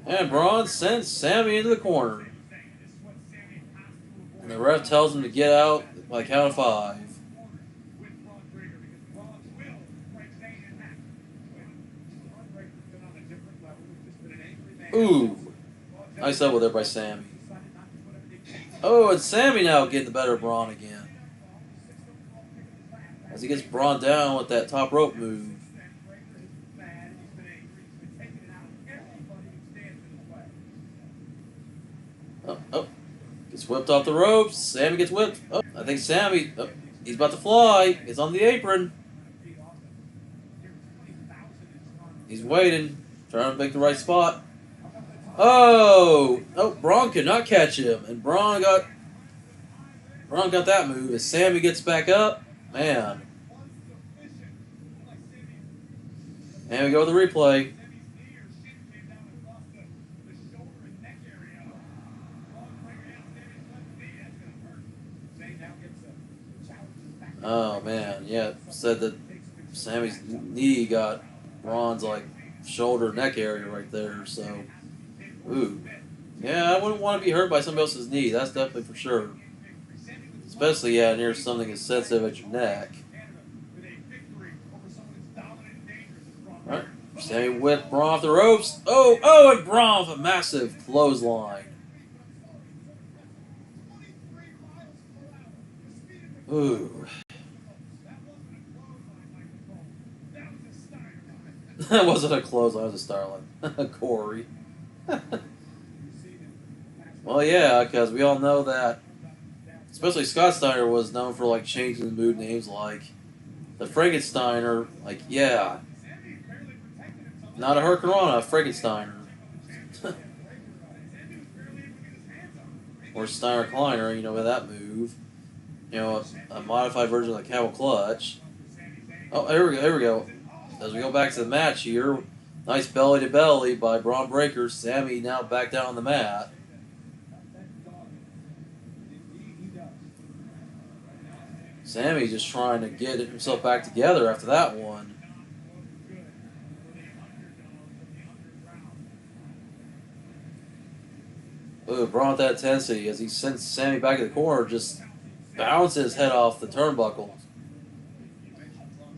And Braun sends Sami into the corner. And the ref tells him to get out by count of 5. Ooh. Nice elbow there by Sami. Oh, and Sami now getting the better of Braun again. As he gets Braun down with that top rope move. Oh. Gets whipped off the ropes. Sami gets whipped. Oh, I think Sami, he's about to fly. It's on the apron. He's waiting, trying to make the right spot. Oh, Braun could not catch him, and Braun got that move. As Sami gets back up, man. And we go to the replay. Oh man, yeah, said that Sami's knee got Braun's like shoulder neck area right there, so ooh. Yeah, I wouldn't want to be hurt by somebody else's knee, that's definitely for sure. Especially near something as sensitive as your neck. Alright. Sami whipped Braun off the ropes. Oh, and Braun with a massive clothesline. Ooh. That wasn't a clothesline, it was a Starling. Corey. Well, yeah, because we all know that, especially Scott Steiner was known for like changing the mood names like the Frankensteiner, like, yeah. Not a Hurricanrana, a Frankensteiner. Or Steiner Kleiner, you know, with that move. You know, a modified version of the Camel Clutch. Oh, here we go. As we go back to the match here, Nice belly to belly by Braun Breaker. Sammy now back down on the mat. Sammy just trying to get himself back together after that one. Ooh, Braun with that intensity as he sends Sammy back in the corner, just bounces his head off the turnbuckle.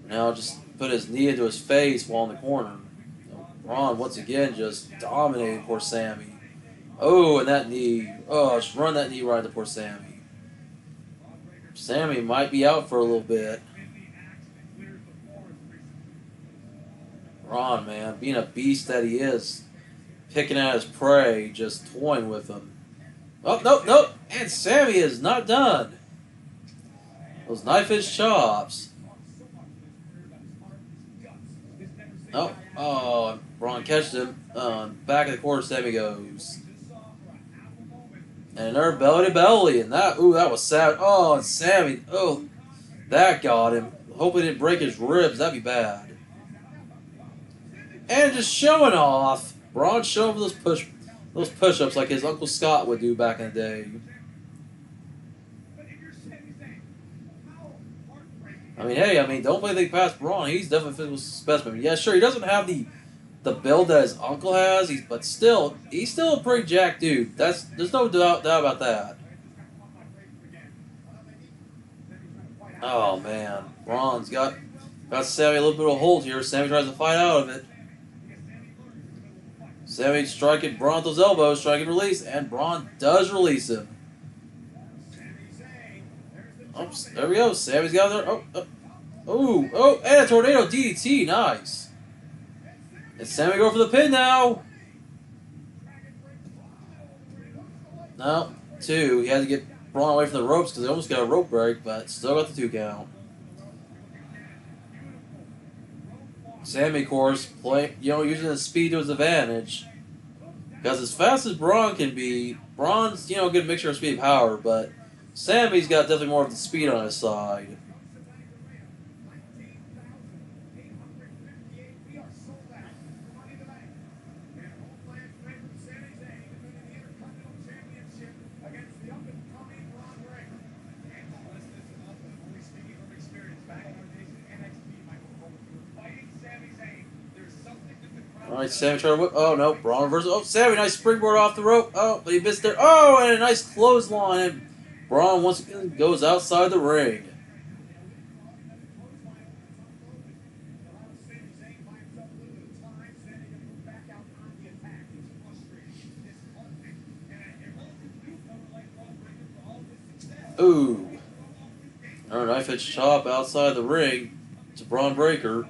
Now just put his knee into his face while in the corner. Braun once again just dominating poor Sammy. Oh, and that knee. Oh, just run that knee right into poor Sammy. Sammy might be out for a little bit. Braun, man, being a beast that he is, picking at his prey, just toying with him. Oh, nope, nope. And Sammy is not done. Those knife-edge chops. Oh, Braun catches him. Back of the corner, Sammy goes. And another belly to belly, and that was sad. Oh, and Sammy, that got him. Hope he didn't break his ribs. That'd be bad. And just showing off. Braun showing those push-ups like his Uncle Scott would do back in the day. I mean, hey, don't play anything past Braun. He's definitely a physical specimen. Yeah, sure, he doesn't have the build that his uncle has, but still, he's still a pretty jacked dude. There's no doubt about that. Oh man, Braun's got Sammy a little bit of a hold here. Sammy tries to fight out of it. Sammy striking Braun with those elbows, striking release, and Braun does release him. Oops, there we go. Sammy's got there. And a tornado DDT, nice. And Sammy go for the pin now. No, 2. He had to get Braun away from the ropes because they almost got a rope break, but still got the 2 count. Sammy, of course, using his speed to his advantage. Because as fast as Braun can be, Braun's, a good mixture of speed and power, but Sammy's got definitely more of the speed on his side. Alright, Sammy trying to whip. Oh, no. Braun reverses. Oh, Sammy, nice springboard off the rope. Oh, but he missed there. Oh, and a nice clothesline. And Braun once again goes outside the ring. Ooh. Another knife-edge chop outside the ring to Braun Breaker.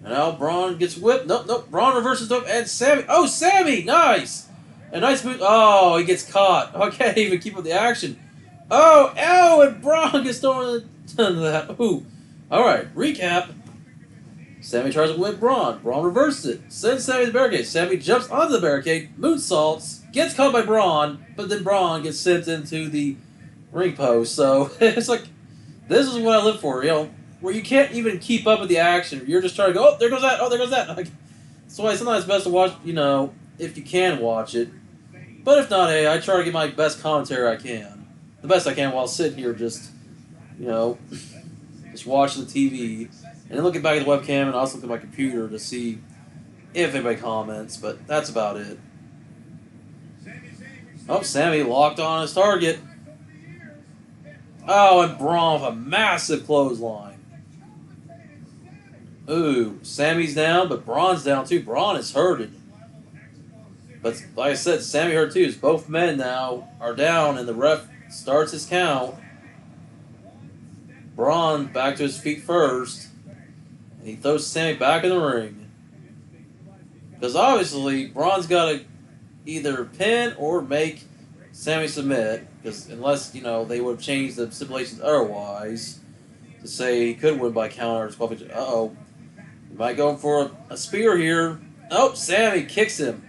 And now Braun gets whipped. Nope. Braun reverses up, and Sammy. Oh, Sammy! Nice! A nice move. Oh, he gets caught. I can't even keep up the action. Oh, and Braun gets thrown into that. Ooh. Alright, recap. Sammy tries to whip Braun. Braun reverses it. Sends Sammy to the barricade. Sammy jumps onto the barricade, moonsaults, gets caught by Braun, but then Braun gets sent into the ring post. So, it's like, this is what I live for, where you can't even keep up with the action. You're just trying to go, there goes that, there goes that. Like, that's why sometimes it's best to watch, if you can watch it. But if not, hey, I try to get my best commentary I can. The best I can while sitting here just, just watching the TV. And then looking back at the webcam and also look at my computer to see if anybody comments. But that's about it. Oh, Sammy locked on his target. Oh, and Braun with a massive clothesline. Ooh, Sammy's down, but Braun's down too. Braun is hurted. But like I said, Sammy hurt too. As both men now are down, and the ref starts his count. Braun back to his feet first. And he throws Sammy back in the ring. Because obviously, Braun's got to either pin or make Sammy submit. Because unless, they would have changed the stipulations otherwise. To say he could win by counter. Uh-oh. He might go for a spear here. Oh, Sammy kicks him.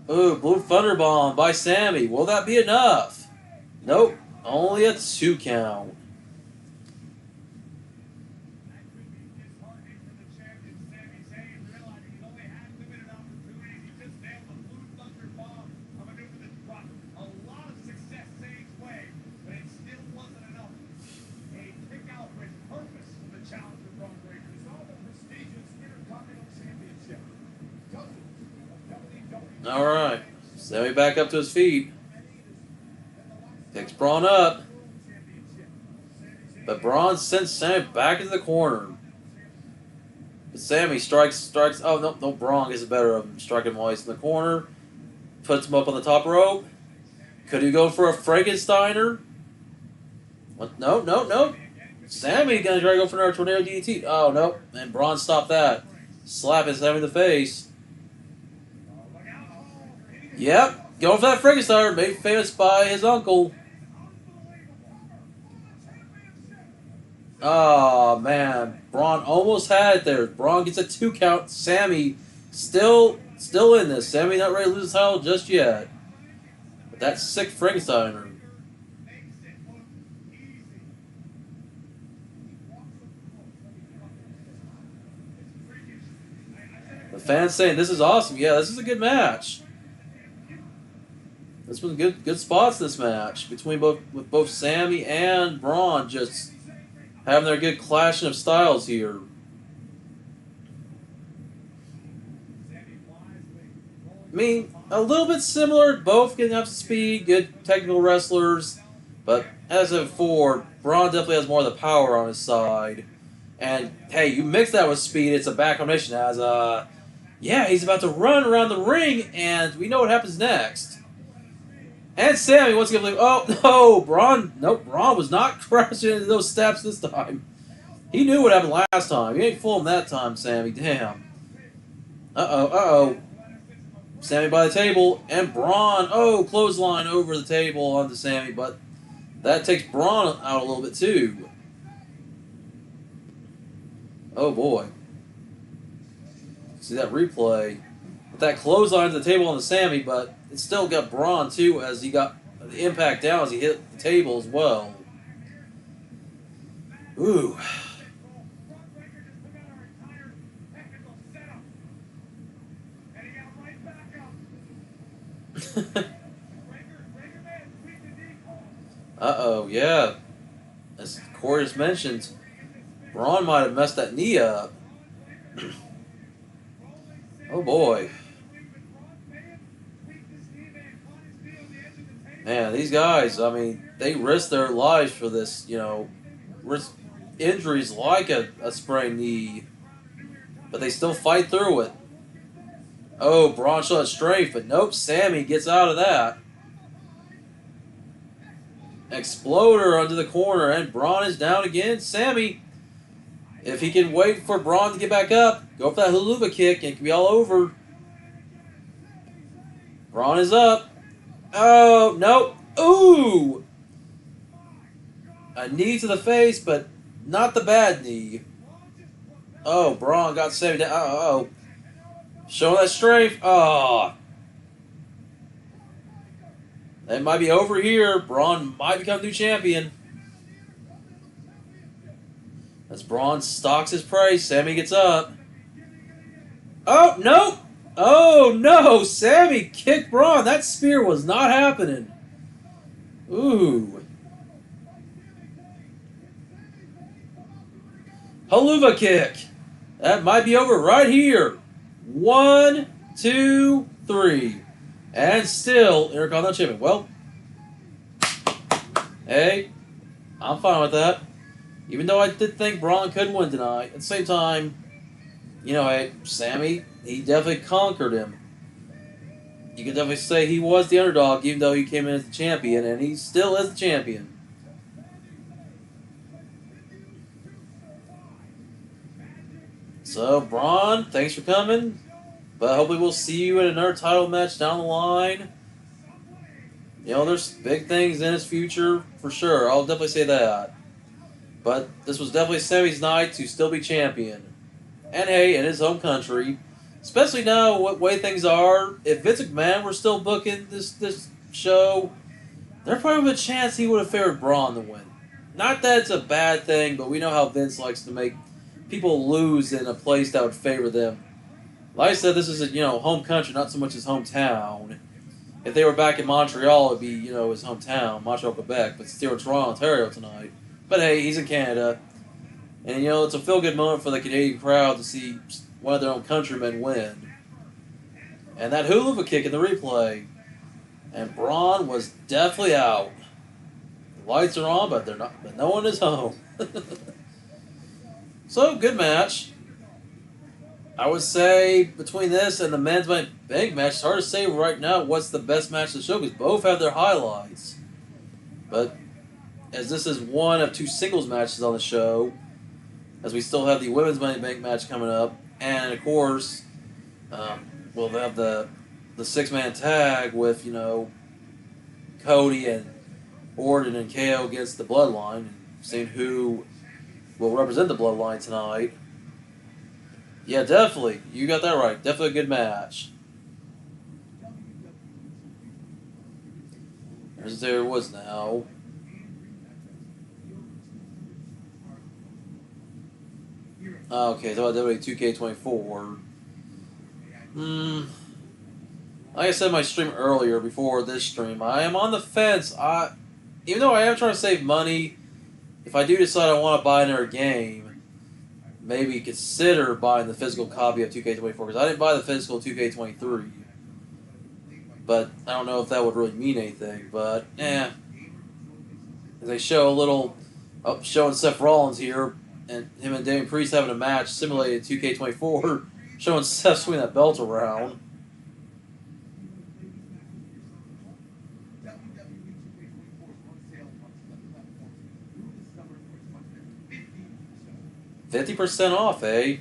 Ooh, Blue Thunder Bomb by Sammy. Will that be enough? Nope. Only a 2 count. All right. Sammy back up to his feet. Picks Braun up. But Braun sends Sammy back into the corner. But Sammy strikes. Oh, no, Braun gets the better of him. Striking him while he's in the corner. Puts him up on the top rope. Could he go for a Frankensteiner? What? No. Sammy gonna try to go for another tornado DDT. Oh, no. And Braun stopped that. Slapping Sammy in the face. Yep. Going for that Frankensteiner. Made famous by his uncle. Oh, man. Braun almost had it there. Braun gets a 2 count. Sammy still in this. Sammy not ready to lose his title just yet. But that sick Frankensteiner. The fans saying this is awesome. Yeah, this is a good match. This was good spots in this match between both Sammy and Braun, just having their good clashing of styles here. I mean, a little bit similar, both getting up to speed, good technical wrestlers, but as of before, Braun definitely has more of the power on his side. And hey, you mix that with speed, it's a back combination. As yeah, he's about to run around the ring, and we know what happens next. And Sammy wants to give a oh no, Braun was not crashing into those steps this time. He knew what happened last time. You ain't fooling that time, Sammy. Damn. Uh-oh. Sammy by the table, and Braun, clothesline over the table onto Sammy, but that takes Braun out a little bit too. Oh boy. See that replay. With that clothesline to the table on the Sammy, but it still got Braun too as he got the impact down as he hit the table as well. Ooh. Uh-oh, yeah. As Corey just mentioned, Braun might have messed that knee up. Oh boy. Man, these guys, I mean, they risk their lives for this, risk injuries like a sprained knee, but they still fight through it. Oh, Braun showed strength, but nope, Sammy gets out of that. Exploder under the corner, and Braun is down again. Sammy, if he can wait for Braun to get back up, go for that haluva kick, and it can be all over. Braun is up. Oh, no. Ooh! A knee to the face, but not the bad knee. Oh, Braun got Sammy down. Uh-oh. Showing that strength. Oh. It might be over here. Braun might become new champion. As Braun stalks his prey, Sammy gets up. Oh, no! Oh, no! Sammy kicked Braun. That spear was not happening. Ooh. Haluva kick. That might be over right here. 1, 2, 3. And still, Intercontinental Champion. Well, hey, I'm fine with that. Even though I did think Braun couldn't win tonight, at the same time, hey, Sammy, he definitely conquered him. You can definitely say he was the underdog, even though he came in as the champion, and he still is the champion. So, Braun, thanks for coming. But hopefully we'll see you in another title match down the line. There's big things in his future, for sure. I'll definitely say that. But this was definitely Sammy's night to still be champion. And hey, in his home country, especially now what way things are, if Vince McMahon were still booking this show, there's probably a chance he would have favored Braun to win. Not that it's a bad thing, but we know how Vince likes to make people lose in a place that would favor them. Like I said, this is home country, not so much his hometown. If they were back in Montreal, it'd be, his hometown, Montreal, Quebec, but still in Toronto, Ontario tonight. But hey, he's in Canada. And, it's a feel-good moment for the Canadian crowd to see one of their own countrymen win. And that hula kick in the replay. And Braun was definitely out. The lights are on, but they're not. But no one is home. So good match. I would say between this and the men's bank match, it's hard to say right now what's the best match of the show because both have their highlights. But as this is one of two singles matches on the show, as we still have the women's Money Bank match coming up, and of course, we'll have the 6-man tag with Cody and Orton and KO against the Bloodline, and seeing who will represent the Bloodline tonight. Yeah, definitely. You got that right. Definitely a good match. As there was now. Okay, so about WWE 2K24. Like I said in my stream earlier, before this stream, I am on the fence. Even though I am trying to save money, if I do decide I want to buy another game, maybe consider buying the physical copy of 2K24, because I didn't buy the physical 2K23. But I don't know if that would really mean anything, but They show a little, showing Seth Rollins here, and him and Damian Priest having a match simulated 2K24, showing Seth swinging that belt around. $50% off, eh?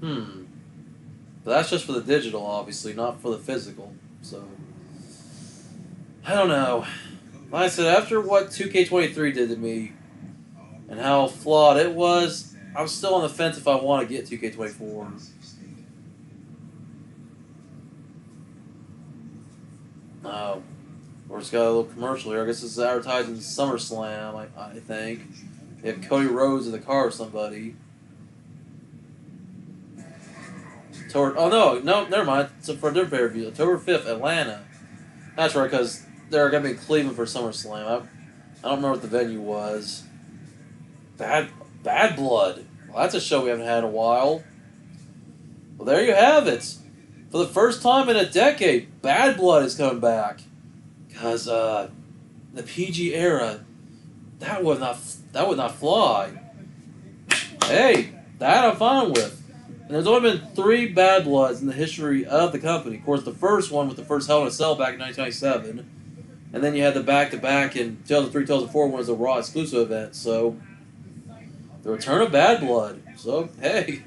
But that's just for the digital, obviously, not for the physical. So, I don't know. Like I said, after what 2K23 did to me, and how flawed it was, I'm still on the fence if I want to get 2K24. Oh, or it's got a little commercial here. I guess it's advertising SummerSlam, I think. They have Cody Rhodes in the car with somebody. No, never mind. It's for a different pay-per-view. October 5th, Atlanta. That's right, because they're going to be in Cleveland for SummerSlam. I don't remember what the venue was. Bad Blood. Well, that's a show we haven't had in a while. Well, there you have it. For the first time in a decade, Bad Blood is coming back. Because the PG era, that would not fly. Hey, that I'm fine with. And there's only been 3 Bad Bloods in the history of the company. Of course, the first one with the first Hell in a Cell back in 1997. And then you had the back-to-back in 2003, 2004 when it was a Raw exclusive event. So, the return of Bad Blood. So, hey.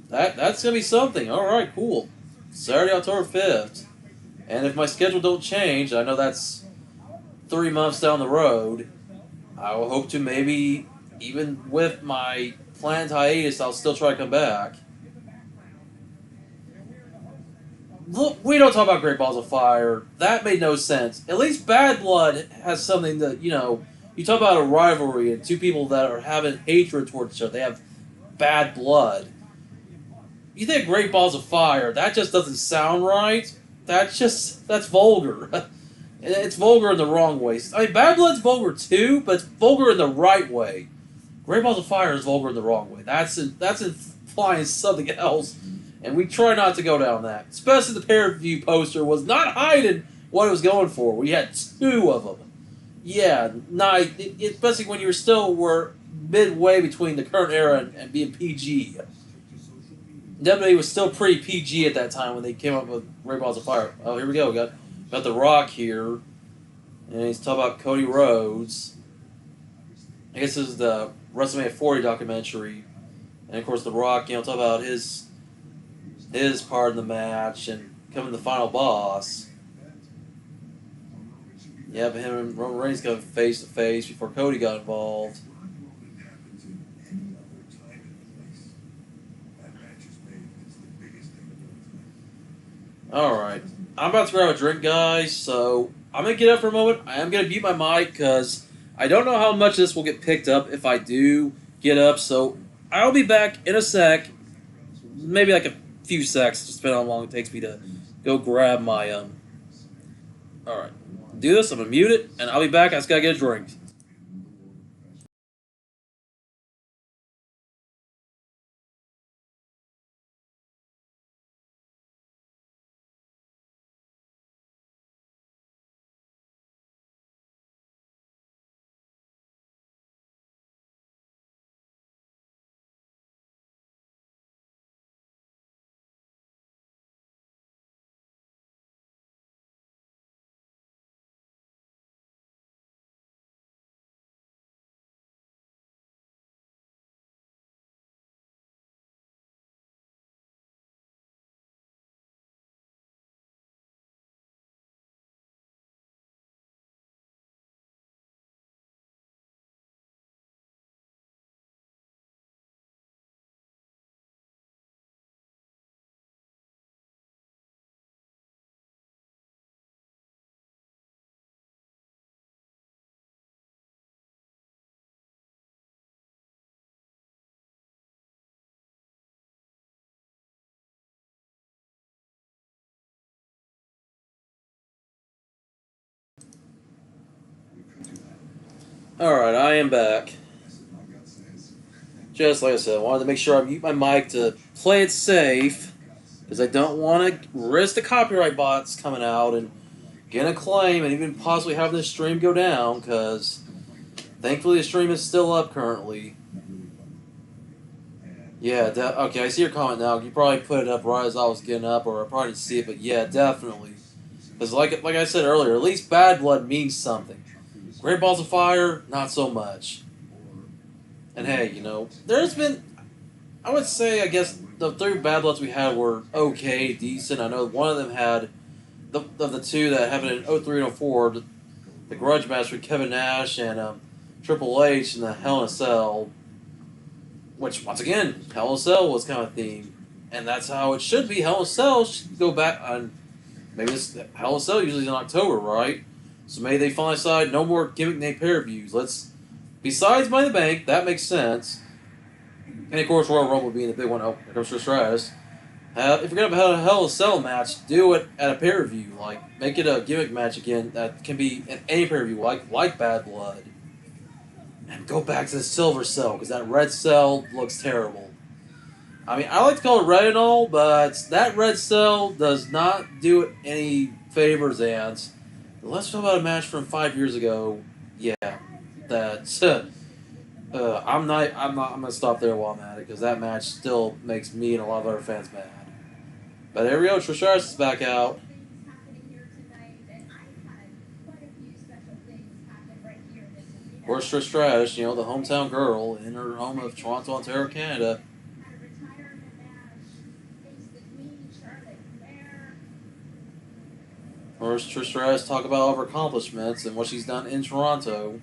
That's going to be something. All right, cool. Saturday, October 5th. And if my schedule don't change, I know that's 3 months down the road, I will hope to maybe, even with my planned hiatus, I'll still try to come back. Look, we don't talk about Great Balls of Fire. That made no sense. At least Bad Blood has something that, you talk about a rivalry and 2 people that are having hatred towards each other. They have bad blood. You think Great Balls of Fire, that just doesn't sound right. That's vulgar. It's vulgar in the wrong way. I mean, Bad Blood's vulgar too, but it's vulgar in the right way. Great Balls of Fire is vulgar in the wrong way. That's implying something else, and we try not to go down that. Especially the pay-per-view poster was not hiding what it was going for. We had 2 of them. Yeah, especially when you were midway between the current era and being PG. WWE was still pretty PG at that time when they came up with Great Balls of Fire. Oh, here we go. We got The Rock here. And he's talking about Cody Rhodes. I guess this is the WrestleMania 40 documentary. And, of course, The Rock, talk about his part in the match and becoming the final boss. Yeah, but him and Roman Reigns got face-to-face before Cody got involved. Alright, I'm about to grab a drink, guys, so I'm going to get up for a moment. I am going to mute my mic because I don't know how much this will get picked up if I do get up, so I'll be back in a sec, maybe like a few secs, just depending on how long it takes me to go grab my, Alright, do this, I'm going to mute it, and I'll be back. I just got to get a drink. Alright, I am back. Just like I said, I wanted to make sure I mute my mic to play it safe, because I don't want to risk the copyright bots coming out and getting a claim and even possibly having the stream go down, because thankfully the stream is still up currently. Yeah, okay, I see your comment now. You probably put it up right as I was getting up, or I probably didn't see it, but yeah, definitely. Because like I said earlier, at least Bad Blood means something. Great Balls of Fire, not so much. And hey, there's been, I would say, I guess, the three Bad Bloods we had were okay, decent. I know one of them had, of the two that happened in 03 and 04, the grudge match with Kevin Nash and Triple H in the Hell in a Cell, which, once again, Hell in a Cell was kind of a theme. And that's how it should be. Hell in a Cell should go back on, maybe this Hell in a Cell usually is in October, right? So maybe they finally decide no more gimmick name pay-per-views. Besides Money in the Bank, that makes sense. And of course, Royal Rumble being the big one. Oh, here comes Trish Stratus. If you're going to have a Hell in a Cell match, do it at a pay-per-view. Make it a gimmick match again that can be in any pay-per-view, like Bad Blood. And go back to the Silver Cell, because that Red Cell looks terrible. I mean, I like to call it red and all, but that Red Cell does not do it any favors, and let's talk about a match from 5 years ago. Yeah, that's... I'm gonna stop there while I'm at it, because that match still makes me and a lot of other fans mad. But there we go, Trish Stratus is back out. Of course, Trish Stratus, the hometown girl in her home of Toronto, Ontario, Canada. Of course, Trish Stratus talk about all of her accomplishments and what she's done in Toronto.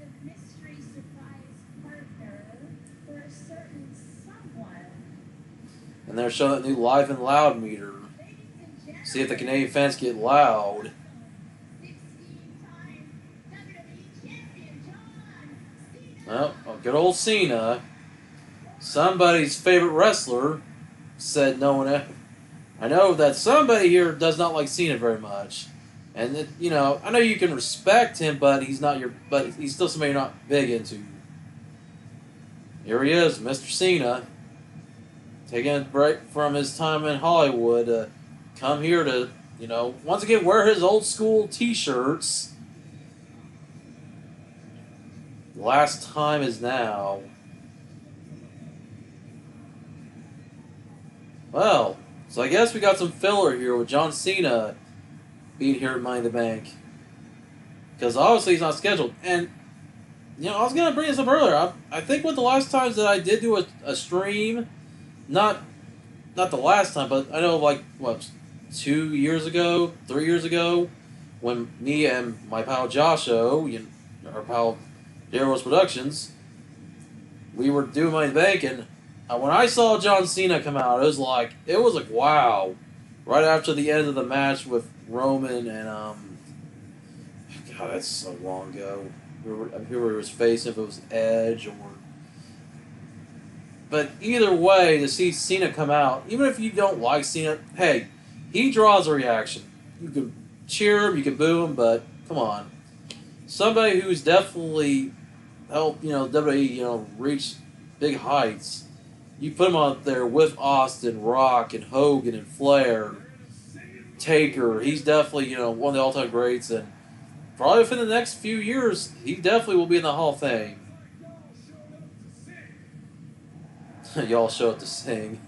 And they're showing that new Live and Loud meter. See if the Canadian fans get loud. Well, good old Cena, somebody's favorite wrestler, said no one ever. I know that somebody here does not like Cena very much. And, I know you can respect him, but he's still somebody you're not big into. Here he is, Mr. Cena, taking a break from his time in Hollywood to come here to, once again wear his old school t-shirts. Last time is now. Well, so I guess we got some filler here with John Cena being here at Money in the Bank. Because obviously he's not scheduled. And, I was going to bring this up earlier. I think one of the last times that I did do a stream, not the last time, but I know 2 years ago, 3 years ago, when me and my pal Josho, our pal Daryl's Productions, we were doing Money in the Bank, and when I saw John Cena come out, it was like wow. Right after the end of the match with Roman and God, that's so long ago. Whoever he was facing, if it was Edge or. But either way, to see Cena come out, even if you don't like Cena, hey, he draws a reaction. You can cheer him, you can boo him, but come on, somebody who's definitely helped WWE reach big heights. You put him out there with Austin, Rock, and Hogan, and Flair, Taker. He's definitely, one of the all-time greats, and probably within the next few years, he definitely will be in the Hall of Fame. Y'all show up to sing.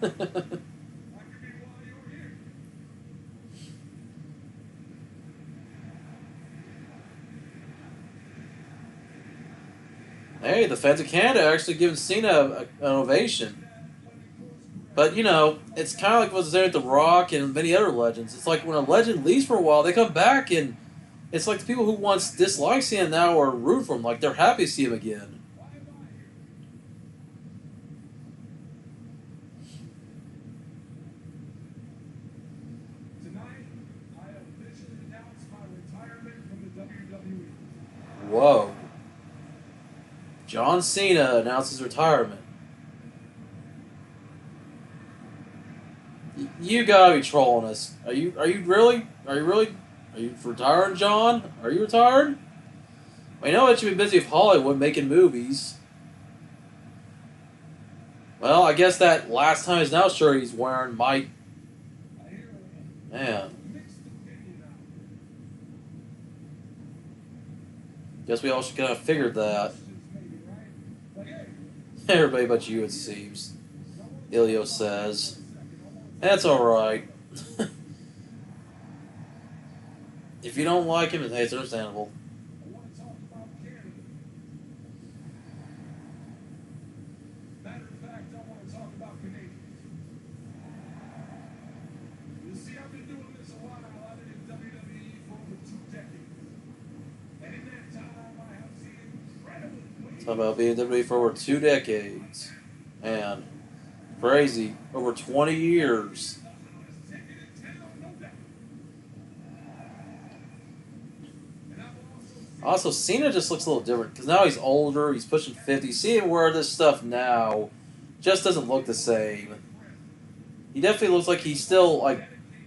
Hey, the fans of Canada actually giving Cena an ovation. But, it's kind of like what's there at The Rock and many other legends. It's like when a legend leaves for a while, they come back, and it's like the people who once disliked Cena now are root for him. Like, they're happy to see him again. Tonight, I officially announce my retirement from the WWE. Whoa. John Cena announces retirement. You gotta be trolling us. Are you really? Are you retiring, John? Are you retired? I know that you've been busy with Hollywood making movies. Well, I guess that last time is now shirt he's wearing might. Man, guess we all should kind of figured that. Everybody but you, it seems. Ilio says. That's alright. If you don't like him, hey, it's understandable. Talk about being WWE for over 2 decades. Man, crazy. Over 20 years. Also, Cena just looks a little different because now he's older. He's pushing 50. Seeing where this stuff now just doesn't look the same. He definitely looks like he's still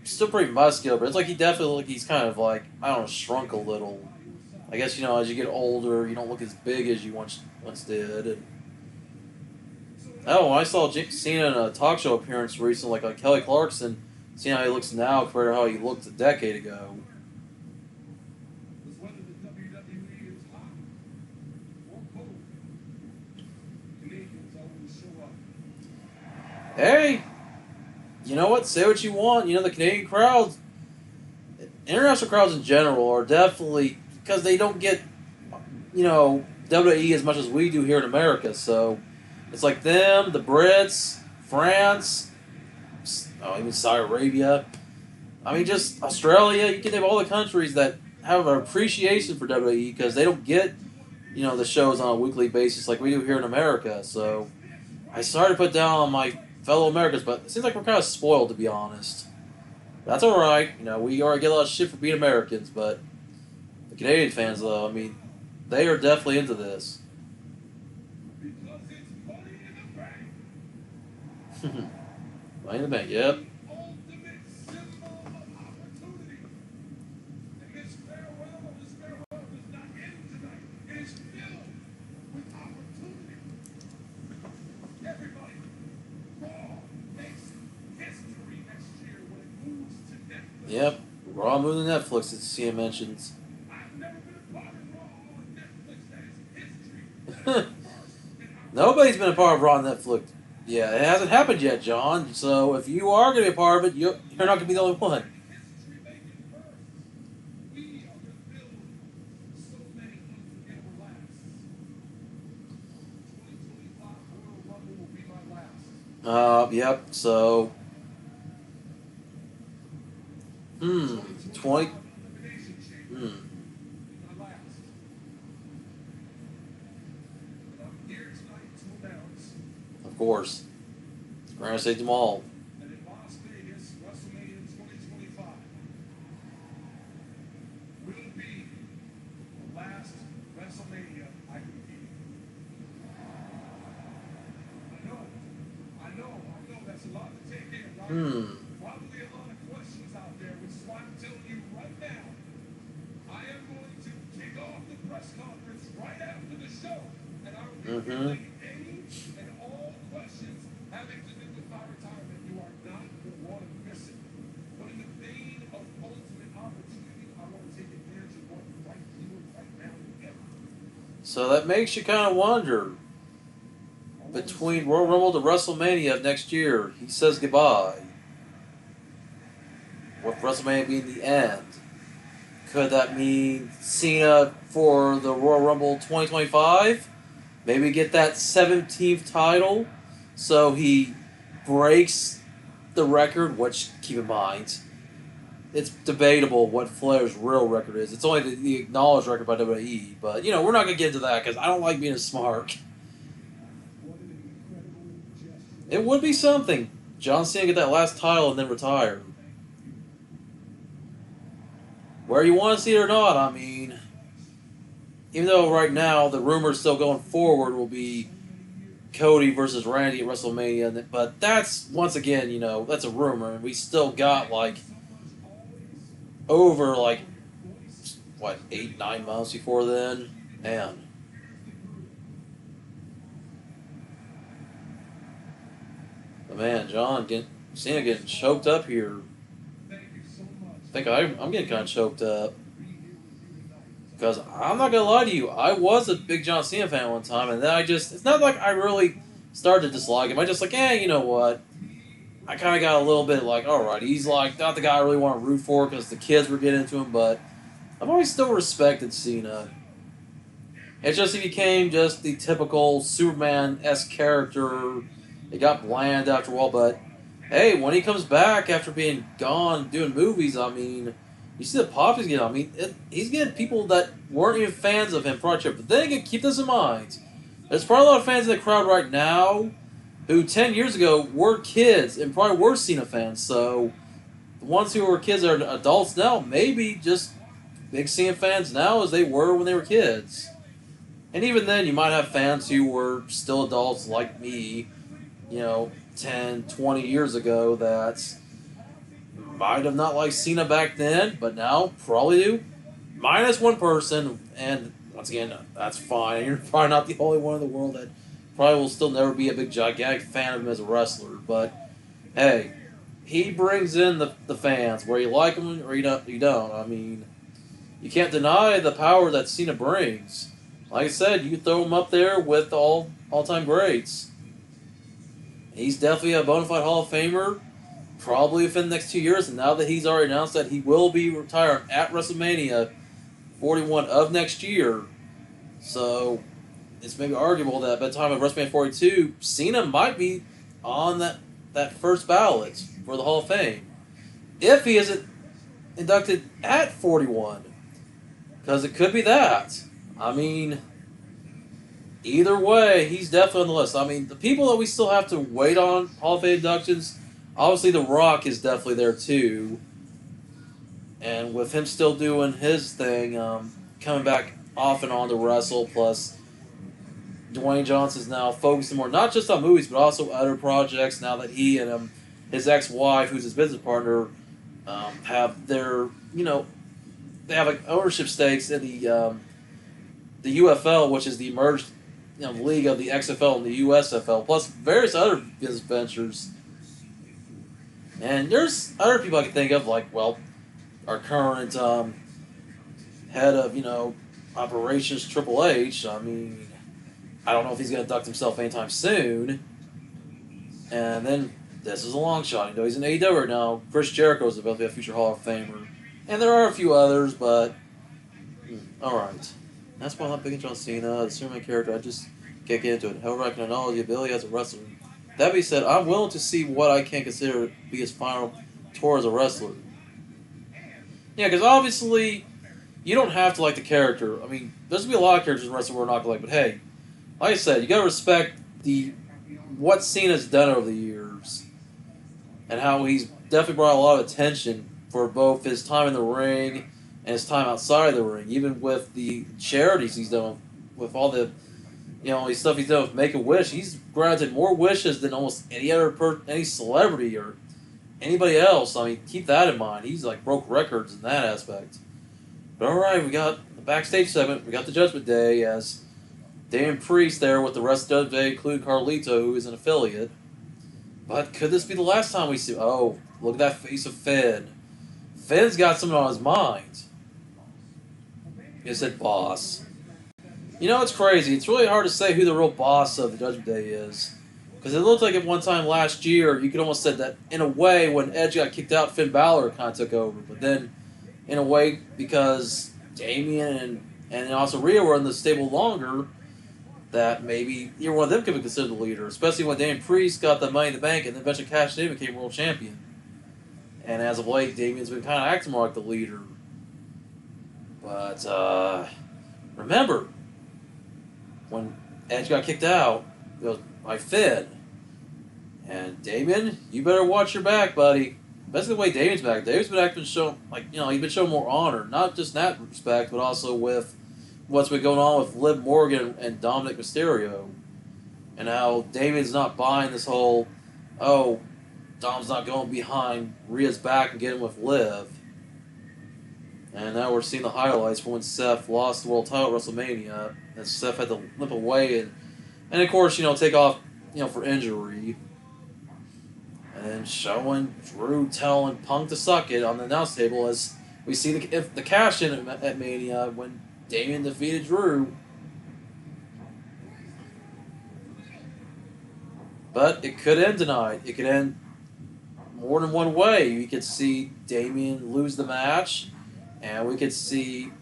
still pretty muscular, but it's like he definitely looks like he's kind of like, I don't know, shrunk a little. I guess, you know, as you get older, you don't look as big as you once did. And, oh, I saw Cena in a talk show appearance recently, like Kelly Clarkson, seeing how he looks now compared to how he looked a decade ago. Hey, you know what? Say what you want. You know, the Canadian crowds, international crowds in general, are definitely, because they don't get, you know, WWE as much as we do here in America. So it's like them, the Brits, France, even Saudi Arabia. I mean, just Australia. You can name all the countries that have an appreciation for WWE because they don't get, you know, the shows on a weekly basis like we do here in America. So I started to put down on my fellow Americans, but it seems like we're kind of spoiled, to be honest. That's all right. You know, we already get a lot of shit for being Americans, but the Canadian fans, though, I mean, they are definitely into this. Money in the Bank, yep. Yep. Raw moving to Netflix, as CM mentions. Nobody's been a part of Raw on Netflix. Yeah, it hasn't happened yet, John. So if you are going to be a part of it, you're not going to be the only one. Yep, so... 20... Of course. We're going to save them all. Probably a lot of questions out there, which is why I'm telling you right now, I am going to kick off the press conference right after the show, and I will be relaying any and all questions having to do with my retirement. You are not going to want to miss it. But in the vein of ultimate opportunity, I want to take advantage of what right here, right now, together. So that makes you kind of wonder. Between Royal Rumble to WrestleMania of next year, he says goodbye. With WrestleMania being the end, could that mean Cena for the Royal Rumble 2025? Maybe get that 17th title so he breaks the record, which, keep in mind, it's debatable what Flair's real record is. It's only the acknowledged record by WWE, but, you know, we're not going to get into that because I don't like being a smart. It would be something. John Cena get that last title and then retire. Where you want to see it or not, I mean, even though right now the rumors still going forward will be Cody versus Randy at WrestleMania, but that's, once again, you know, that's a rumor, and we still got, like, over, like, what, 8-9 months before then? Man. But man, Cena getting choked up here. I think I'm getting kind of choked up. Because I'm not going to lie to you, I was a big John Cena fan one time, and then it's not like I really started to dislike him. I just like, you know what? I kind of got a little bit like, alright, he's like, not the guy I really want to root for because the kids were getting into him, but I've always still respected Cena. It's just he became just the typical Superman-esque character. It got bland after a while, but hey, when he comes back after being gone doing movies, I mean, you see the pop he's getting. I mean, he's getting people that weren't even fans of him prior to it. But then again, keep this in mind. There's probably a lot of fans in the crowd right now who 10 years ago were kids and probably were Cena fans. So the ones who were kids are adults now, maybe just big Cena fans now as they were when they were kids. And even then, you might have fans who were still adults like me, 10, 20 years ago that might have not liked Cena back then, but now probably do. Minus one person, and once again, that's fine. You're probably not the only one in the world that probably will still never be a big, gigantic fan of him as a wrestler. But hey, he brings in the fans, where you like him or you don't. I mean, you can't deny the power that Cena brings. Like I said, you throw him up there with all-time greats. He's definitely a bona fide Hall of Famer, probably within the next 2 years. And now that he's already announced that he will be retiring at WrestleMania 41 of next year, so it's maybe arguable that by the time of WrestleMania 42, Cena might be on that first ballot for the Hall of Fame. If he isn't inducted at 41. Because it could be that. I mean, either way, he's definitely on the list. I mean, the people that we still have to wait on Hall of Fame inductions, obviously The Rock is definitely there too. And with him still doing his thing, coming back off and on to wrestle, plus Dwayne Johnson's now focusing more not just on movies, but also other projects now that he and his ex-wife, who's his business partner, have their, they have like ownership stakes in the UFL, which is the merged league of the XFL and the USFL, plus various other business ventures. And there's other people I can think of, like, well, our current head of, operations, Triple H. I mean, I don't know if he's going to induct himself anytime soon. And then, this is a long shot. He's in AEW right now. Chris Jericho is about to be a future Hall of Famer. And there are a few others, but alright. That's why I'm not big into John Cena, the Superman character. I just can't get into it. However, I can acknowledge the ability as a wrestler. That being said, I'm willing to see what I can consider to be his final tour as a wrestler. Yeah, because obviously, you don't have to like the character. I mean, there's going to be a lot of characters in wrestling we're not going to like, but hey, like I said, you got to respect what Cena's done over the years and how he's definitely brought a lot of attention for both his time in the ring and his time outside of the ring, even with the charities he's done, with all the stuff he's done with Make-A-Wish. He's granted more wishes than almost any celebrity or anybody else. I mean, keep that in mind. He's like broke records in that aspect. But alright, we got the backstage segment. We got the Judgment Day as Damian Priest there with the rest of the Judgment Day, including Carlito, who is an affiliate. But could this be the last time we see... Oh, look at that face of Finn. Finn's got something on his mind. He said boss. It's crazy. It's really hard to say who the real boss of the Judgment Day is. Because it looked like at one time last year, you could almost said that, in a way, when Edge got kicked out, Finn Balor kind of took over. But then, in a way, because Damian and also Rhea were in the stable longer, that maybe either one of them could be considered the leader. Especially when Damian Priest got the Money in the Bank and then eventually cashed in and became world champion. And as of late, Damian's been kind of acting more like the leader. But, remember, when Edge got kicked out, it was by Finn. And Damian, you better watch your back, buddy. Especially the way Damian's back. Damian's been acting he's been showing more honor. Not just in that respect, but also with what's been going on with Liv Morgan and Dominic Mysterio. And how Damian's not buying this whole, Dom's not going behind Rhea's back and getting with Liv. And now we're seeing the highlights from when Seth lost the world title at WrestleMania, and Seth had to limp away and of course, take off, for injury. And then showing Drew telling Punk to suck it on the announce table as we see the cash in at Mania when Damien defeated Drew. But it could end tonight. It could end more than one way. You could see Damien lose the match, and we could see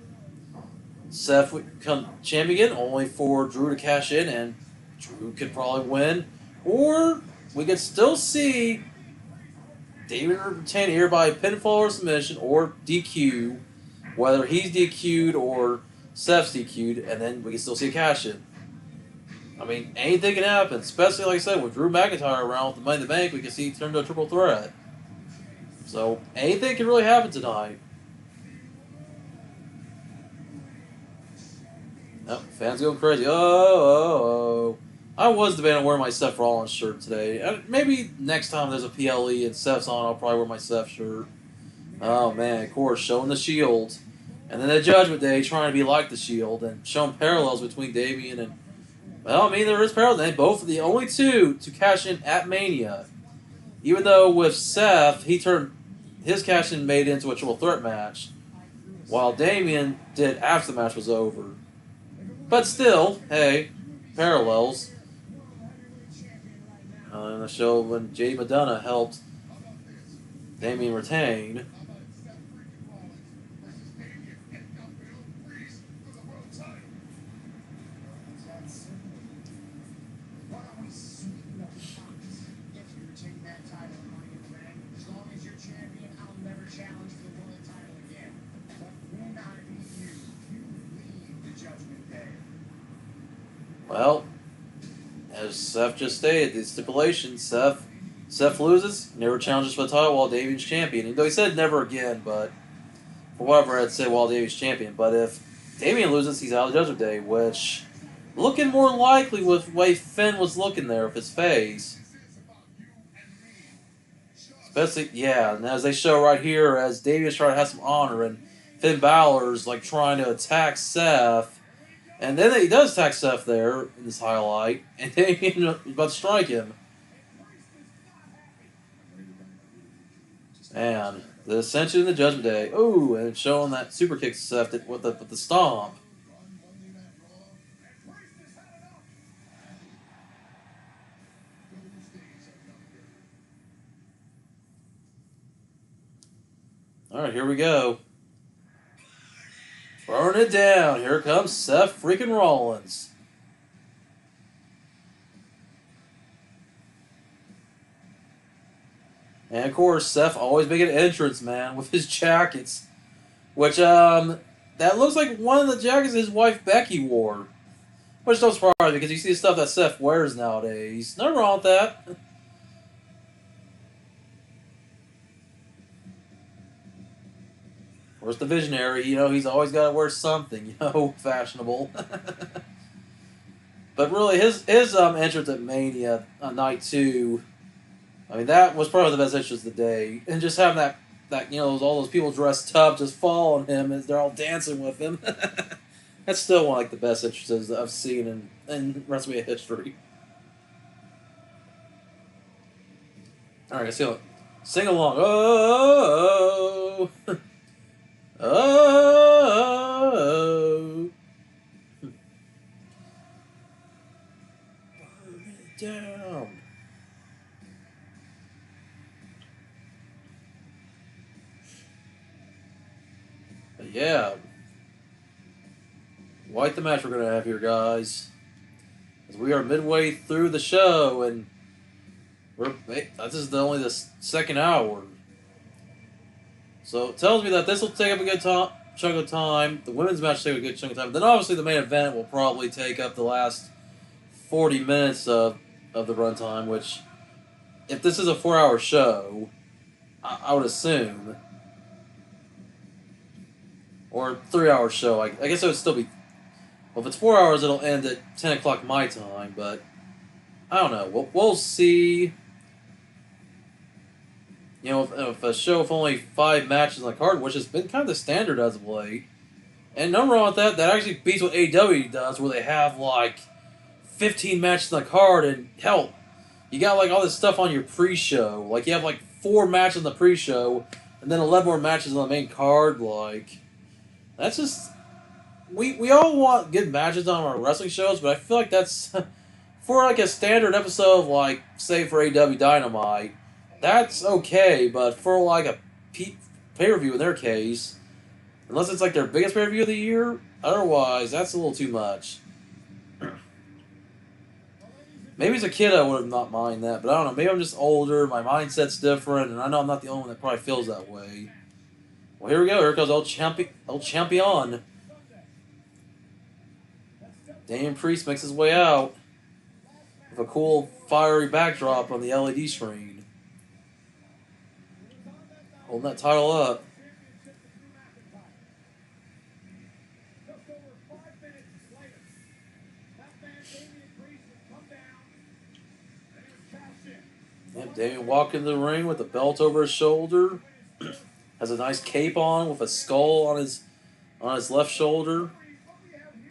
Seth become champion only for Drew to cash in, and Drew could probably win. Or we could still see Damien retain here by pinfall or submission or DQ, whether he's DQ'd or Seth's DQ'd, and then we can still see a cash in. I mean, anything can happen, especially like I said, with Drew McIntyre around with the Money in the Bank, we can see it turn into a triple threat. So anything can really happen tonight. Yep, fans going crazy. Oh. I was debating on wearing my Seth Rollins shirt today. Maybe next time there's a PLE and Seth's on, I'll probably wear my Seth shirt. Oh man, of course, showing the Shield. And then at Judgment Day, trying to be like the Shield and showing parallels between Damien and... Well, I mean, there is parallels. They both are the only two to cash in at Mania. Even though with Seth, he turned his cash in made it into a triple threat match, while Damien did after the match was over. But still, hey, parallels. In the show when Jay Madonna helped Damien retain. Well, as Seth just stated, the stipulation, Seth loses, never challenges for the title while Damien's champion. Though he said never again, but for whatever I'd say while Damien's champion. But if Damien loses, he's out of Judgment Day, which looking more likely with the way Finn was looking there with his face. Especially, yeah, and as they show right here, as Damien's trying to have some honor, and Finn Balor's like trying to attack Seth. And then he does attack Seth there in this highlight, and Damien was about to strike him. And the Ascension in the Judgment Day. Ooh, and showing that super kick to Seth with the stomp. Alright, here we go. Burn it down. Here comes Seth freaking Rollins. And of course, Seth always making an entrance, man, with his jackets. Which, that looks like one of the jackets his wife Becky wore. Which don't surprise me, because you see the stuff that Seth wears nowadays. Nothing wrong with that. Of course, the Visionary, he's always got to wear something, fashionable. But really, his entrance at Mania on night 2, I mean, that was probably the best entrance of the day. And just having that all those people dressed up just following him as they're all dancing with him. That's still one of the best entrances that I've seen in WrestleMania history. All right, let's sing along. Oh. Oh, burn it down. But yeah, quite the match we're gonna have here, guys. As we are midway through the show, and this is only the second hour. So it tells me that this will take up a good chunk of time. The women's match will take a good chunk of time. Then obviously the main event will probably take up the last 40 minutes of the runtime, which, if this is a 4-hour show, I would assume, or 3-hour show, I guess it would still be, well, if it's 4 hours, it'll end at 10 o'clock my time, but I don't know. We'll see. You know, if a show with only 5 matches on the card, which has been kind of the standard as of late, and nothing wrong with that. That actually beats what AEW does, where they have like 15 matches on the card, and hell, you got like all this stuff on your pre-show. Like you have like 4 matches on the pre-show, and then 11 more matches on the main card. Like that's just we all want good matches on our wrestling shows, but I feel like that's for like a standard episode of like say for AEW Dynamite, that's okay. But for like a pay-per-view in their case, unless it's like their biggest pay-per-view of the year, otherwise that's a little too much. Maybe as a kid I would have not mind that, but I don't know. Maybe I'm just older, my mindset's different, and I know I'm not the only one that probably feels that way. Well, here we go. Here comes El Champion. Damian Priest makes his way out with a cool, fiery backdrop on the LED screen. Holding that title up. Yep, Damian walking into the ring with a belt over his shoulder. Has a nice cape on with a skull on his left shoulder.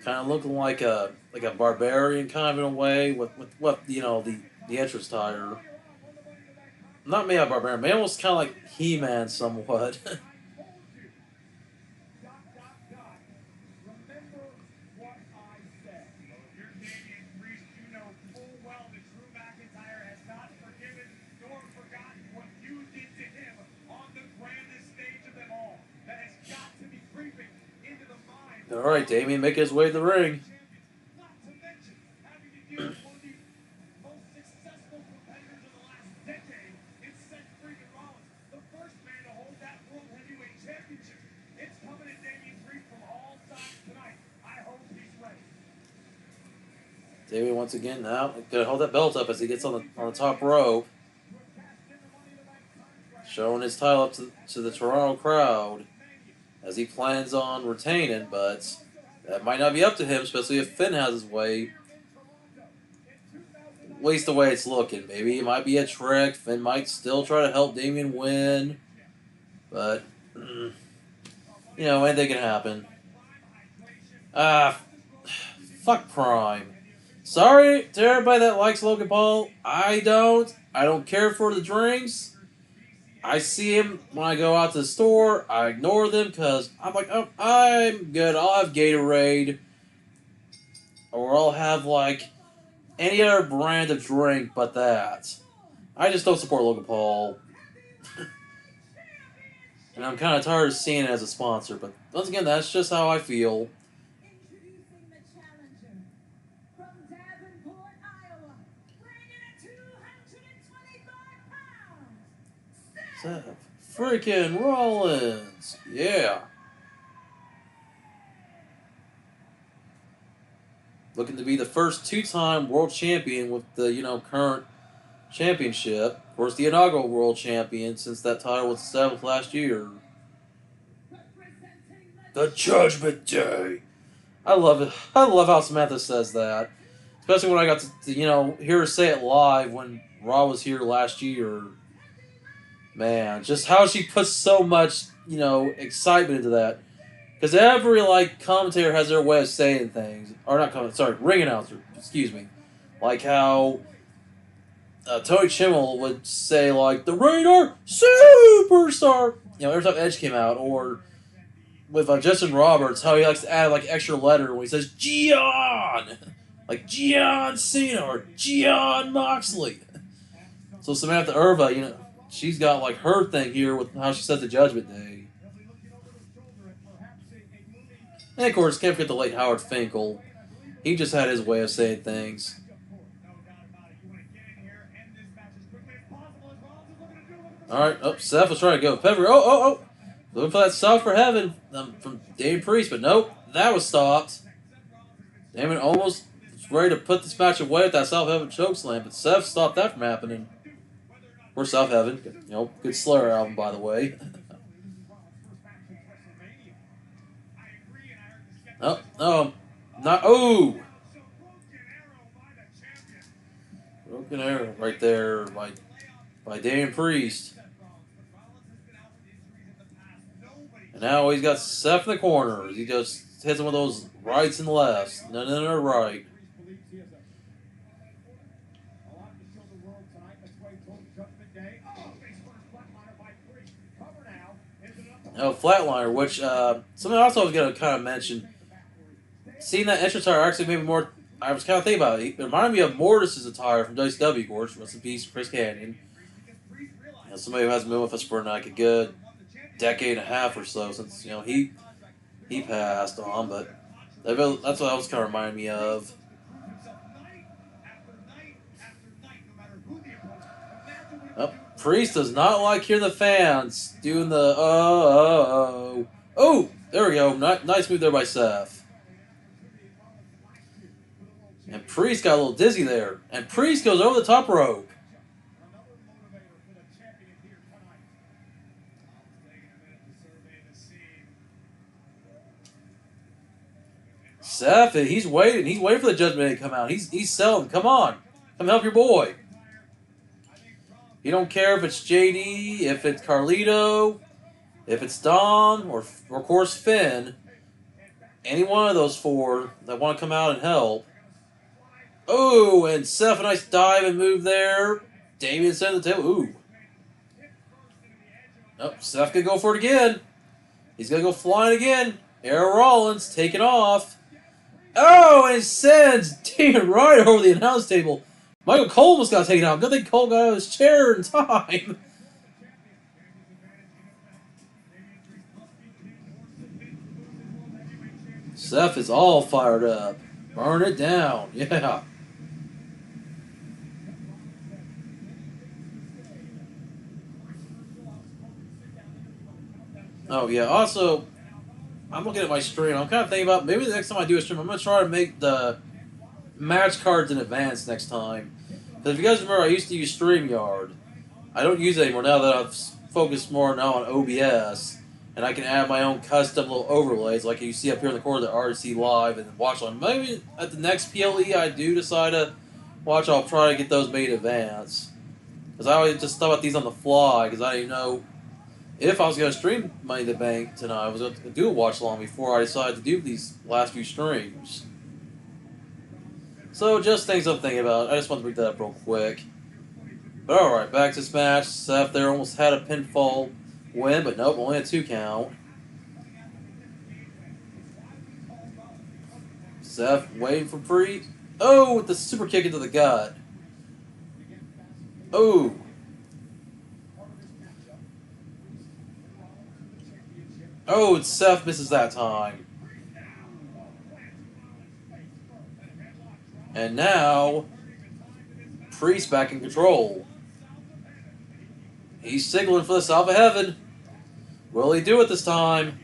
Kind of looking like a barbarian kind of in a way with what you know the entrance tire. Not maybe a barbarian, maybe almost kind of like He-Man somewhat. All right, Damian making his way to the ring. Damian once again now gonna hold that belt up as he gets on the top rope, showing his title up to the Toronto crowd as he plans on retaining, but that might not be up to him, especially if Finn has his way. At least the way it's looking. Maybe it might be a trick. Finn might still try to help Damian win, but you know, anything can happen. Fuck Prime. Sorry to everybody that likes Logan Paul. I don't. I don't care for the drinks. I see him when I go out to the store. I ignore them because I'm like, oh, I'm good. I'll have Gatorade. Or I'll have, like, any other brand of drink but that. I just don't support Logan Paul. And I'm kind of tired of seeing it as a sponsor. But once again, that's just how I feel. Seth freaking Rollins. Yeah. Looking to be the first 2-time world champion with the, current championship. Of course, the inaugural world champion since that title was established last year. The Judgment Day. I love it. I love how Samantha says that. Especially when I got to hear her say it live when Raw was here last year. Man, just how she puts so much, excitement into that. Because every, commentator has their way of saying things. Or not commentator, sorry, ring announcer, excuse me. Like how Tony Chimmel would say, the Radar Superstar. Every time Edge came out. Or with Justin Roberts, how he likes to add, extra letter when he says, Gian! Like Gian Cena or Gian Moxley. So Samantha Irva, she's got, her thing here with how she says the Judgment Day. And, of course, can't forget the late Howard Finkel. He just had his way of saying things. Alright, Seth was trying to go Pepper. Oh. Looking for that stop for heaven from Damian Priest, but nope, that was stopped. Damian almost was ready to put this match away with that South Heaven chokeslam, but Seth stopped that from happening. Or South Heaven. Good Slayer album, by the way. Oh! Broken arrow right there by Damian Priest. And now he's got Seth in the corners. He just hits him with those rights and lefts. No, right. Oh, Flatliner, which something else I was going to kind of mention. Seeing that entrance attire actually made me more. I was kind of thinking about it. It reminded me of Mortis's attire from WCW, of course. Rest in peace, Chris Canyon. Somebody who hasn't been with us for like a good decade and a half or so since he passed on, but that's what that was kind of reminding me of. Oh, Priest does not like hearing the fans doing the oh. There we go. Nice move there by Seth. And Priest got a little dizzy there. And Priest goes over the top rope. Seth, he's waiting. He's waiting for the Judgment Day to come out. He's selling. Come on. Come help your boy. You don't care if it's JD, if it's Carlito, if it's Dom, or of course Finn. Any one of those four that want to come out and help. Oh, and Seth, a nice dive and move there. Damien sent the table. Ooh. Nope, Seth could go for it again. He's going to go flying again. Aaron Rollins taking off. Oh, and he sends Damien right over the announce table. Michael Cole almost got taken out. Good thing Cole got out of his chair in time. Seth is all fired up. Burn it down. Yeah. Oh, yeah. Also, I'm looking at my stream. I'm kind of thinking about maybe the next time I do a stream, I'm going to try to make the match cards in advance next time. Because if you guys remember, I used to use StreamYard. I don't use it anymore now that I've focused more now on OBS. And I can add my own custom little overlays like you see up here in the corner of the RC Live and watch on. Maybe at the next PLE I do decide to watch, I'll try to get those made in advance. Because I always just thought about these on the fly because I didn't know if I was going to stream Money in the Bank tonight. I was going to do a watch along before I decided to do these last few streams. So just things I'm thinking about. I just want to bring that up real quick. But alright, back to this match. Seth there almost had a pinfall win, but nope, only a 2 count. Seth waiting for Priest. Oh, with the super kick into the gut. Oh. Oh, and Seth misses that time. And now, Priest back in control. He's signaling for the South of Heaven. Will he do it this time?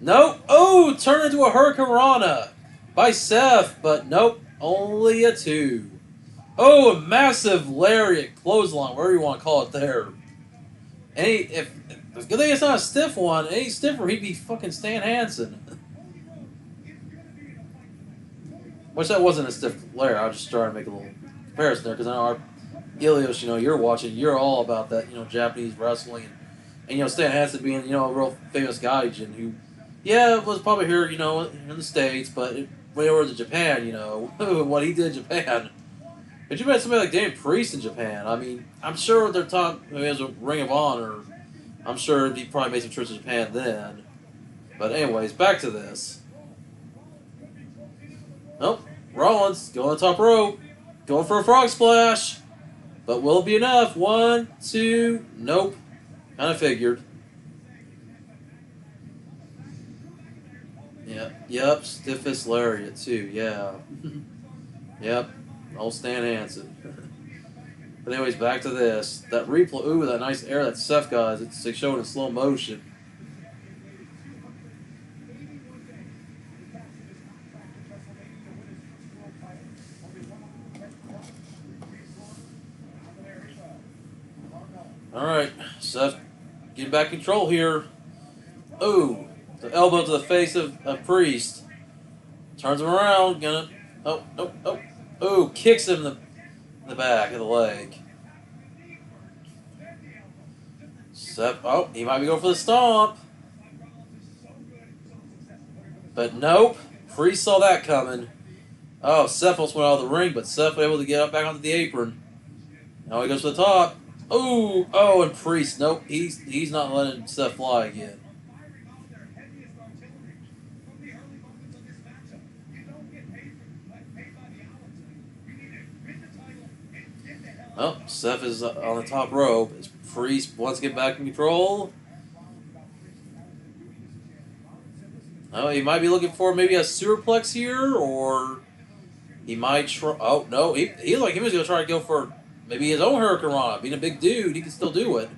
Nope. Oh, turn into a Hurricane Rana by Seth, but nope, only a 2. Oh, a massive lariat clothesline, whatever you want to call it there. If it's good thing it's not a stiff one. Any stiffer, he'd be fucking Stan Hansen. Which that wasn't a stiff lariat. I was just trying to make a little comparison there because I know our Ilios, you're watching, you're all about that, Japanese wrestling, and Stan Hansen being, a real famous gaijin who, was probably here, in the States, but went over to Japan, what he did in Japan. But you met somebody like Damian Priest in Japan. I mean, I'm sure they're talking as a Ring of Honor. I'm sure he probably made some trips to Japan then. But anyways, back to this. Nope, Rollins going on the top rope, going for a frog splash. But will it be enough? 1, 2, nope. Kind of figured. Yep, stiffest lariat too, yeah. Yep, old Stan Hansen. But anyways, back to this. That replay, ooh, that nice air that Seth got, it's showing in slow motion. Alright, Seth getting back control here. Ooh, the elbow to the face of Priest. Turns him around, gonna. Oh, kicks him in the back of the leg. Seth, he might be going for the stomp. But nope. Priest saw that coming. Oh, Seth almost went out of the ring, but Seth was able to get up back onto the apron. Now he goes to the top. Ooh, oh, and Priest. Nope, he's not letting Seth fly again. Oh, Seth is on the top rope. As Priest wants to get back in control. Oh, he might be looking for maybe a superplex here, or he might try. Oh no, he like he was gonna try to go for maybe his own Hurricane Rana. Being a big dude, he can still do it.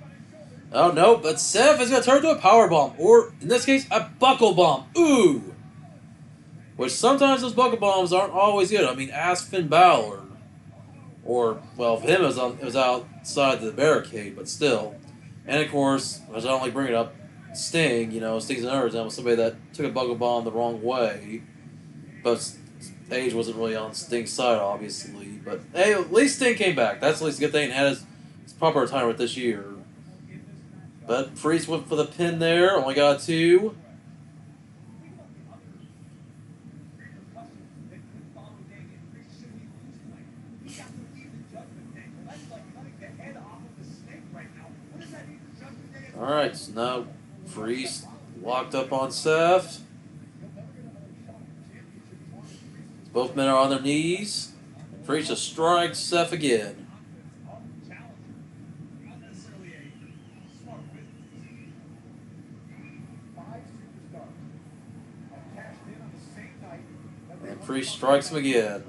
Oh no, but Seth is gonna turn into a power bomb, or in this case, a buckle bomb. Ooh, which sometimes those buckle bombs aren't always good. I mean, ask Finn Balor, or well, for him it was outside the barricade, but still. And of course, as I don't like bringing up, Sting. You know, Sting's another example, somebody that took a buckle bomb the wrong way, but Age wasn't really on Sting's side, obviously. But hey, at least Sting came back. That's at least a good thing, and had his proper retirement this year. But Priest went for the pin there. Only got 2. Alright, so now Priest locked up on Seth. Both men are on their knees. Priest just strikes Seth again. And Priest strikes him again.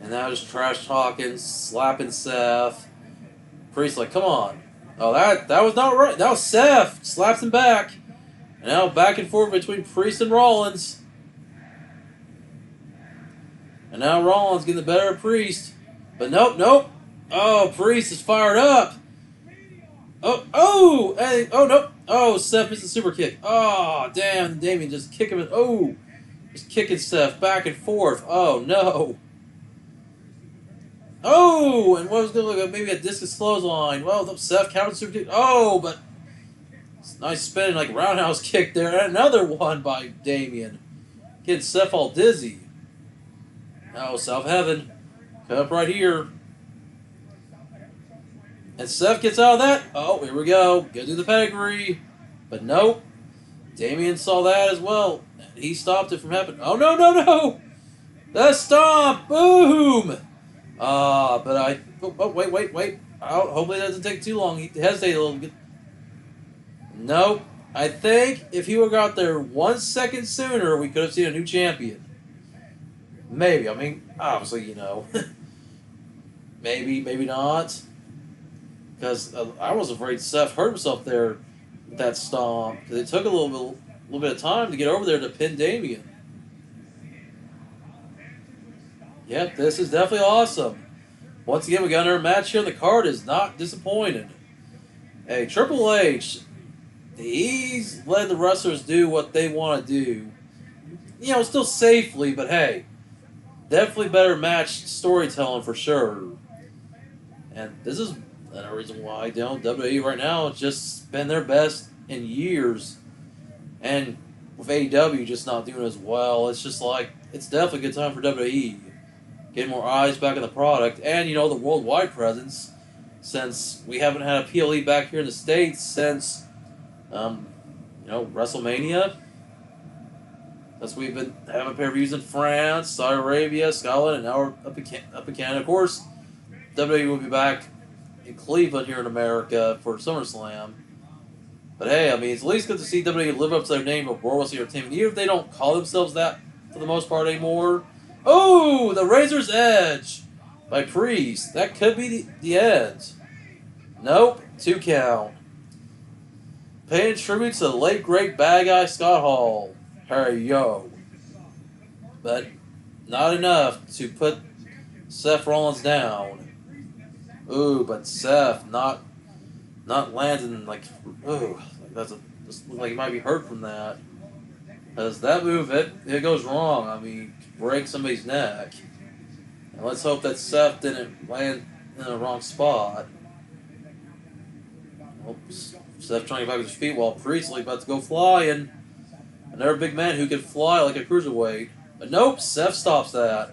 And now just trash talking, slapping Seth. Priest like, come on. Oh, that was not right. That was Seth. Slaps him back. And now back and forth between Priest and Rollins. And now Rollins getting the better of Priest. But nope, nope. Oh, Priest is fired up. Oh, hey, oh, nope. Oh, Seth missed the super kick. Oh, damn, Damien just kick him. Oh, just kicking Seth back and forth. Oh, no. Oh, and what was going to look like maybe a discus clothesline. Well, Seth counted super kick. Oh, but nice spinning like roundhouse kick there. And another one by Damien. Getting Seth all dizzy. Oh, South Heaven. Come up right here. And Seth gets out of that. Oh, here we go. Go do the pedigree. But nope. Damien saw that as well. He stopped it from happening. Oh, no, no, no. The stomp. Boom. But I... Oh, wait. Oh, hopefully it doesn't take too long. He hesitated a little bit. Nope. I think if he would have got there 1 second sooner, we could have seen a new champion. Maybe. I mean, obviously, you know. Maybe not. Because I was afraid Seth hurt himself there with that stomp. Because it took a little bit of time to get over there to pin Damien. Yep, this is definitely awesome. Once again, we got another match here. The card is not disappointed. Hey, Triple H, he's letting the wrestlers do what they want to do. You know, still safely, but hey, definitely better match storytelling for sure. And this is another reason why, you know, WWE right now has just been their best in years. And with AEW just not doing as well, it's just like, it's definitely a good time for WWE. Getting more eyes back on the product, and, you know, the worldwide presence, since we haven't had a PLE back here in the States since, you know, WrestleMania. Since we've been having pay-per-views in France, Saudi Arabia, Scotland, and now we're up in Canada. Of course, WWE will be back in Cleveland here in America for SummerSlam. But hey, I mean, it's at least good to see WWE live up to their name of World Wrestling Entertainment, even if they don't call themselves that for the most part anymore. Oh, the Razor's Edge by Priest. That could be the end. Nope, 2 count. Paying tribute to the late great bad guy Scott Hall. Hey, yo. But not enough to put Seth Rollins down. Ooh, but Seth not landing like, ooh, just look like he might be hurt from that. Because that move, it goes wrong. I mean, break somebody's neck. And let's hope that Seth didn't land in the wrong spot. Oops. Seth trying to get back to his feet while Priestley about to go flying. Another big man who can fly like a cruiserweight. But nope, Seth stops that.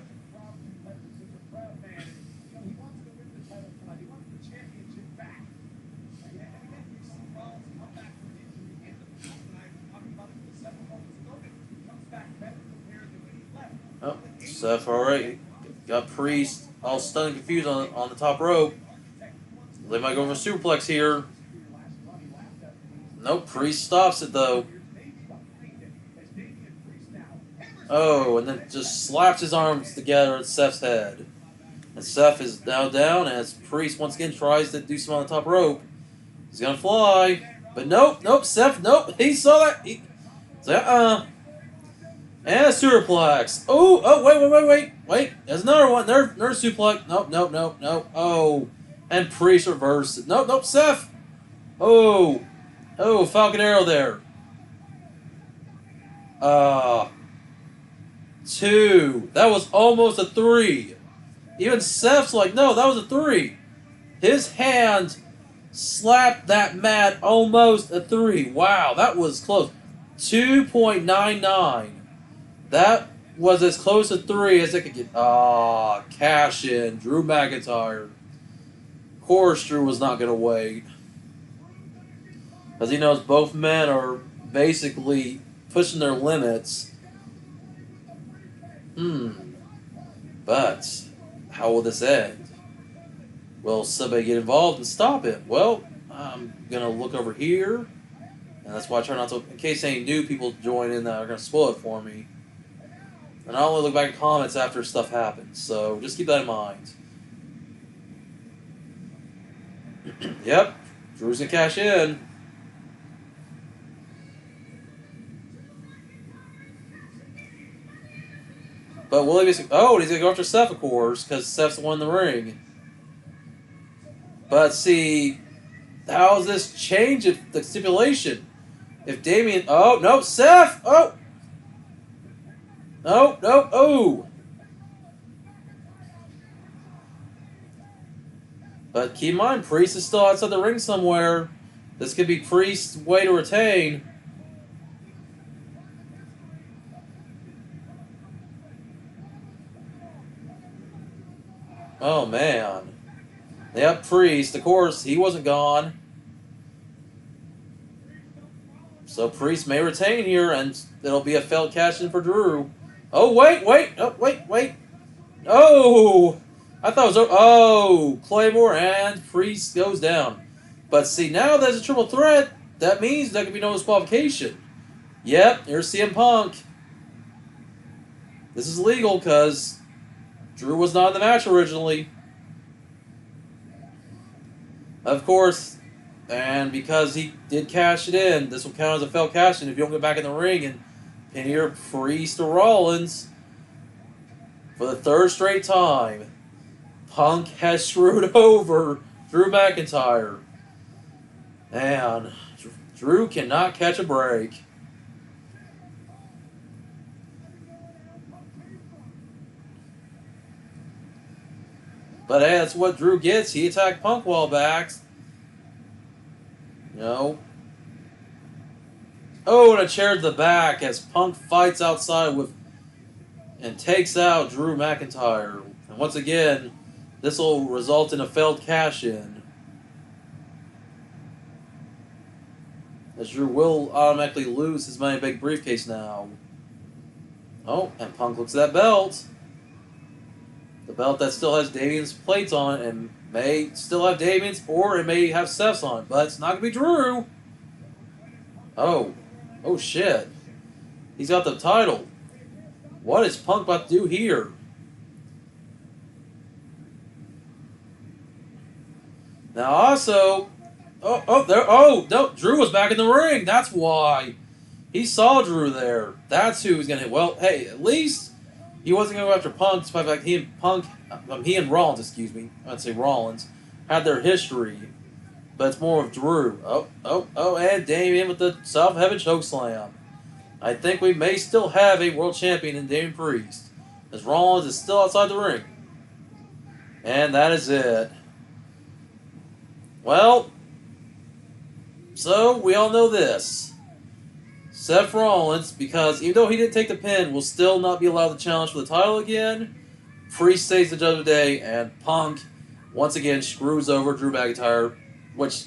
Oh, Seth already got Priest all stunned and confused on the top rope. They might go for a suplex here. Nope, Priest stops it though. Oh, and then just slaps his arms together at Seth's head. And Seth is now down as Priest once again tries to do something on the top rope. He's gonna fly. But nope, Seth, nope, he saw that. He's like, and a superplex. Oh, wait. There's another one. There's suplex. Nope. Oh, and Priest reversed it. Nope, Seth. Oh, Falcon Arrow there. 2. That was almost a 3. Even Seth's like, no, that was a 3. His hand slapped that mat almost a 3. Wow, that was close. 2.99. That was as close to 3 as it could get. Cash in. Drew McIntyre. Of course, Drew was not going to wait. Because he knows both men are basically pushing their limits. But how will this end? Will somebody get involved and stop it? Well, I'm going to look over here. And that's why I try not to, in case any new people join in that are going to spoil it for me. And I only look back at comments after stuff happens, so just keep that in mind. Yep, Drew's going to cash in. But will he be... Oh, he's going to go after Seth, of course, because Seth's the one in the ring. But see, how does this change the stipulation? If Damien... Oh, no, Seth! Oh! No, oh! But keep in mind, Priest is still outside the ring somewhere. This could be Priest's way to retain. Oh, man. Yep, Priest. Of course, he wasn't gone. So Priest may retain here, and it'll be a failed cash-in for Drew. Oh, wait. Oh, wait. Oh! I thought it was... Oh! Claymore and Priest goes down. But see, now there's a triple threat. That means there could be no disqualification. Yep, here's CM Punk. This is legal because Drew was not in the match originally. Of course, and because he did cash it in, this will count as a failed cash-in if you don't get back in the ring and pin your Priest or Rollins. For the 3rd straight time, Punk has screwed over Drew McIntyre. And Drew cannot catch a break. But hey, that's what Drew gets. He attacked Punk a while back. No. Oh, and a chair to the back as Punk fights outside with and takes out Drew McIntyre. And once again, this will result in a failed cash-in. As Drew will automatically lose his Money Bank briefcase now. Oh, and Punk looks at that belt. The belt that still has Damien's plates on it and may still have Damien's, or it may have Seth's on it, but it's not going to be Drew. Oh shit. He's got the title. What is Punk about to do here? Now also, no, Drew was back in the ring. That's why. He saw Drew there. That's who was going to hit. Well, hey, at least he wasn't going to go after Punk, despite the fact he and Rollins, excuse me, I'd say Rollins, had their history. But it's more of Drew. Oh, and Damien with the self-heaven chokeslam. I think we may still have a world champion in Damian Priest, as Rollins is still outside the ring. And that is it. Well, so we all know this. Seth Rollins, because even though he didn't take the pin, will still not be allowed to challenge for the title again. Priest stays the Judgment Day, and Punk once again screws over Drew McIntyre, which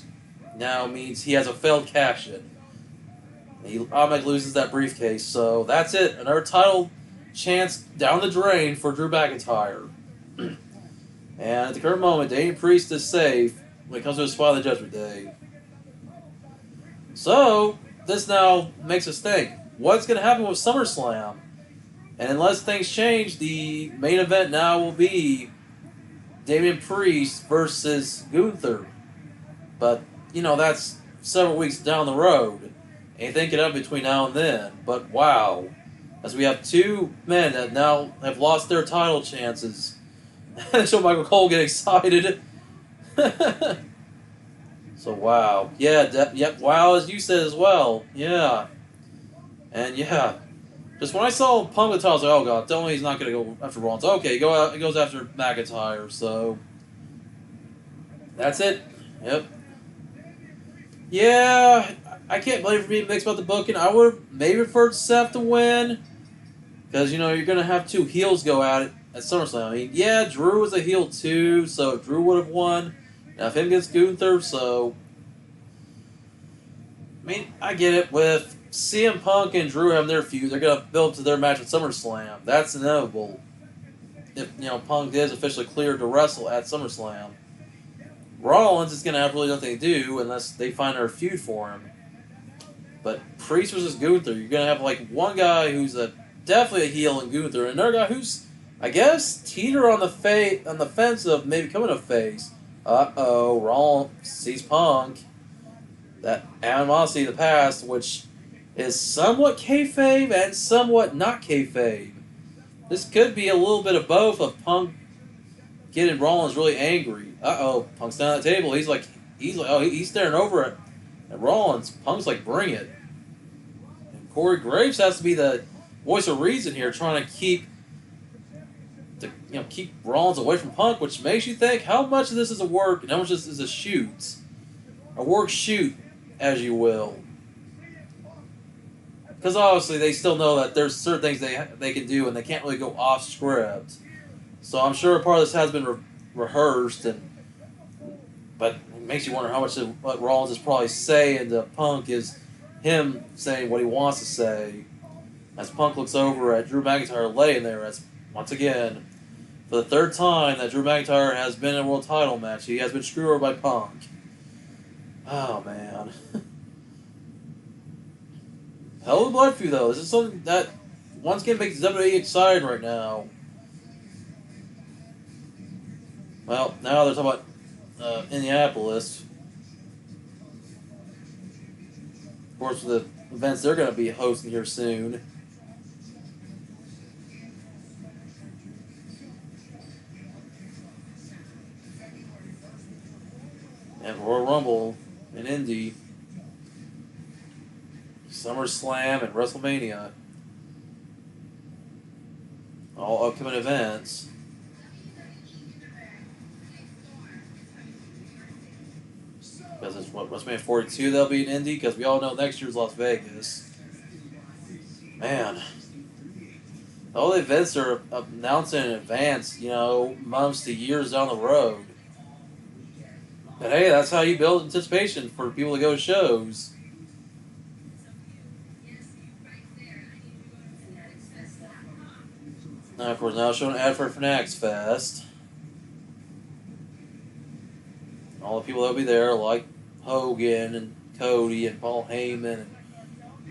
now means he has a failed cash-in. He automatically loses that briefcase, so that's it. Another title chance down the drain for Drew McIntyre. And at the current moment, Damian Priest is safe when it comes to his spot on the Judgment Day. So, this now makes us think, what's going to happen with SummerSlam? And unless things change, the main event now will be Damian Priest versus Gunther. But, that's several weeks down the road. Anything can happen between now and then. But wow. As we have two men that now have lost their title chances. So Michael Cole get excited. So wow. Yeah, yep, wow as you said as well. Yeah. And yeah. Just when I saw Punk with the title, I was like, oh god, tell me he's not going to go after Rollins. Okay, he goes after McIntyre, so that's it. Yep. Yeah, I can't blame for being mixed about the booking. I would have maybe preferred Seth to win. Because, you're going to have two heels go at it at SummerSlam. I mean, yeah, Drew was a heel too, so Drew would have won. Now, if him against Gunther, so... I mean, I get it. With CM Punk and Drew having their feud, they're going to build to their match at SummerSlam. That's inevitable. If, Punk is officially cleared to wrestle at SummerSlam. Rollins is going to have really nothing to do unless they find a feud for him. But Priest versus Gunther, you're going to have, one guy who's definitely a heel in Gunther, and another guy who's, I guess, teeter on the fence of maybe becoming a face. Rollins sees Punk. That animosity in the past, which is somewhat kayfabe and somewhat not kayfabe. This could be a little bit of both of Punk getting Rollins really angry. Punk's down at the table. He's staring over at Rollins. Punk's like, bring it. And Corey Graves has to be the voice of reason here, trying to keep Rollins away from Punk, which makes you think how much of this is a work and how much of this is a shoot. A work shoot, as you will. Because obviously they still know that there's certain things they can do and they can't really go off script. So I'm sure part of this has been rehearsed, but it makes you wonder how much of what Rollins is probably saying to Punk is him saying what he wants to say. As Punk looks over at Drew McIntyre laying there, as once again, for the third time that Drew McIntyre has been in a world title match, he has been screwed over by Punk. Oh man. Hell of a blood feud though. This is something that once again makes WWE excited right now. Well, now they're talking about Indianapolis. Of course, the events they're going to be hosting here soon. And Royal Rumble in Indy. SummerSlam and WrestleMania. All upcoming events. Because it's WrestleMania 42 they'll be in Indy, because we all know next year's Las Vegas. Man. All the events are announced in advance, months to years down the road. But hey, that's how you build anticipation for people to go to shows. Now, of course, now showing an ad for Fanatics Fest. All the people that will be there, like Hogan and Cody and Paul Heyman and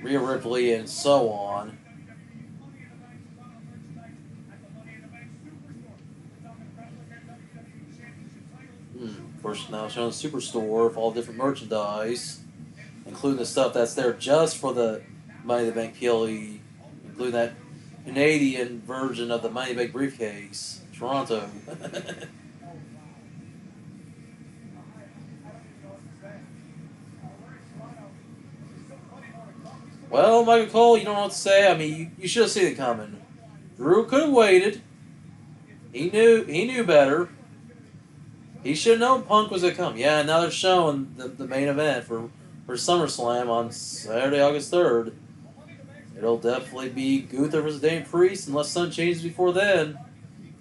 Rhea Ripley and so on. Of course, now showing the Superstore for all different merchandise, including the stuff that's there just for the Money in the Bank PLE, including that Canadian version of the Money in the Bank briefcase, Toronto. Well, Michael Cole, you don't know what to say. I mean, you should have seen it coming. Drew could have waited. He knew better. He should have known Punk was gonna come. Yeah, now they're showing the main event for SummerSlam on Saturday, August 3rd. It'll definitely be Gunther versus Damian Priest, unless something changes before then.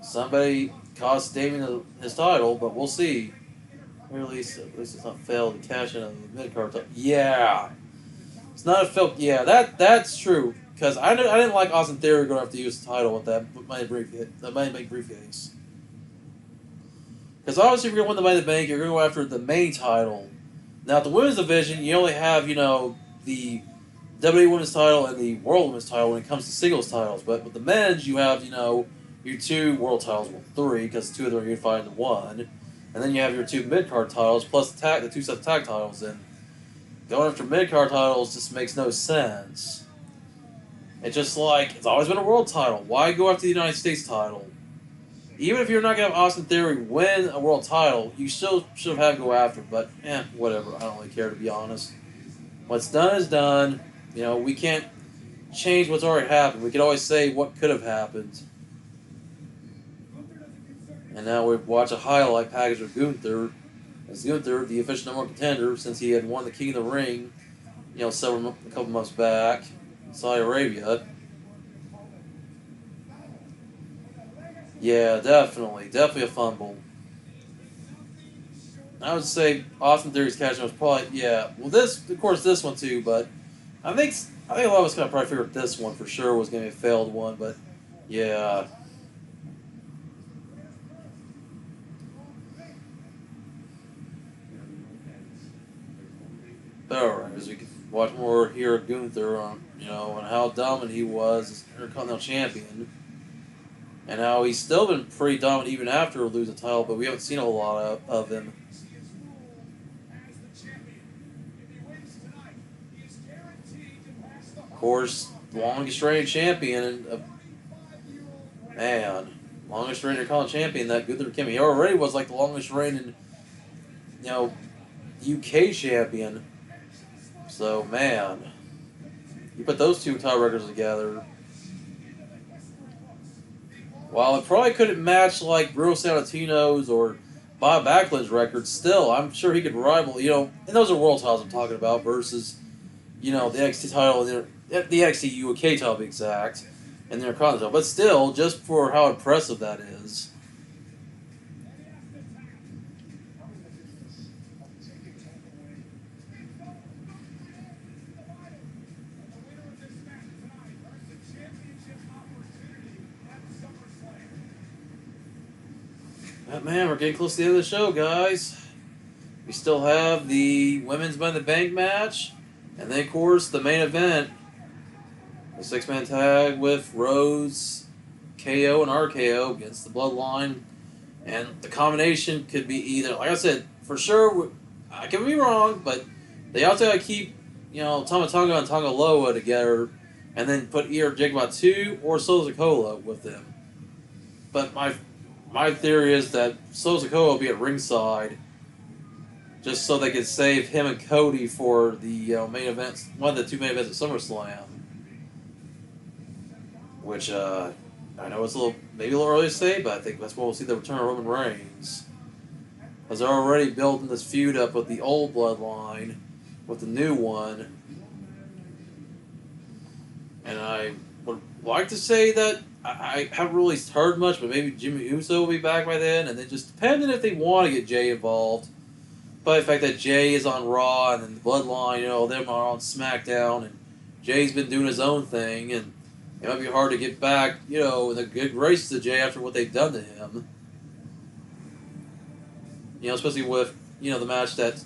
Somebody cost Damian his title, but we'll see. Or at least it's not failed to cash in on the mid card title. Yeah, it's not a fail. Yeah, that's true. Because I didn't like Austin Theory going after the US title with that money bank briefcase. Because obviously, if you're going to win the Money in the Bank, you're going to go after the main title. Now, at the women's division, you only have, the WWE Women's title and the World Women's title when it comes to singles titles. But with the men's, you have, your two world titles, well, three, because two of them are unified into one. And then you have your two mid-card titles, plus the two sets of tag titles. And going after mid-card titles just makes no sense. It's just like, it's always been a world title. Why go after the United States title? Even if you're not going to have Austin Theory win a world title, you still should have had him go after it. But, whatever. I don't really care, to be honest. What's done is done. We can't change what's already happened. We can always say what could have happened. And now we watch a highlight package of Gunther. As Gunther, the official number one contender, since he had won the King of the Ring, a couple months back in Saudi Arabia. Yeah, definitely a fumble. I would say Austin Theory's catch was probably Well, this one too, but I think a lot of us kind of probably figured this one for sure was going to be a failed one, but yeah. All right, as we can watch more here of Gunther on how dominant he was as Intercontinental Champion, and how he's still been pretty dominant even after losing the title, but we haven't seen a lot of him. Of course, longest reigning champion, longest reigning Intercontinental Champion that Gunther became. He already was like the longest reigning, UK champion. So, man, you put those two title records together. While it probably couldn't match like Bruno Sammartino's or Bob Backlund's record, still, I'm sure he could rival, and those are world titles I'm talking about versus, the NXT title, the NXT UK title to be exact, and the Intercontinental. But still, just for how impressive that is. But man, we're getting close to the end of the show, guys. We still have the Women's Money in the Bank match, and then, of course, the main event. The six-man tag with Rose, KO, and RKO against the Bloodline. And the combination could be either, like I said, for sure, I can be wrong, but they also got to keep, Tama Tonga and Tonga Loa together, and then put either Jacob Batu or Sikoa with them. But my theory is that Sikoa will be at ringside, just so they could save him and Cody for the main events, one of the two main events at SummerSlam. Which I know it's maybe a little early to say, but I think that's when we'll see the return of Roman Reigns. Because they're already building this feud up with the old Bloodline, with the new one. And I would like to say that I haven't really heard much, but maybe Jimmy Uso will be back by then, and then just depending if they want to get Jay involved. By the fact that Jay is on Raw, and then the Bloodline, them are on SmackDown, and Jay's been doing his own thing, and it might be hard to get back, in the good graces of Jay after what they've done to him. Especially with, the match that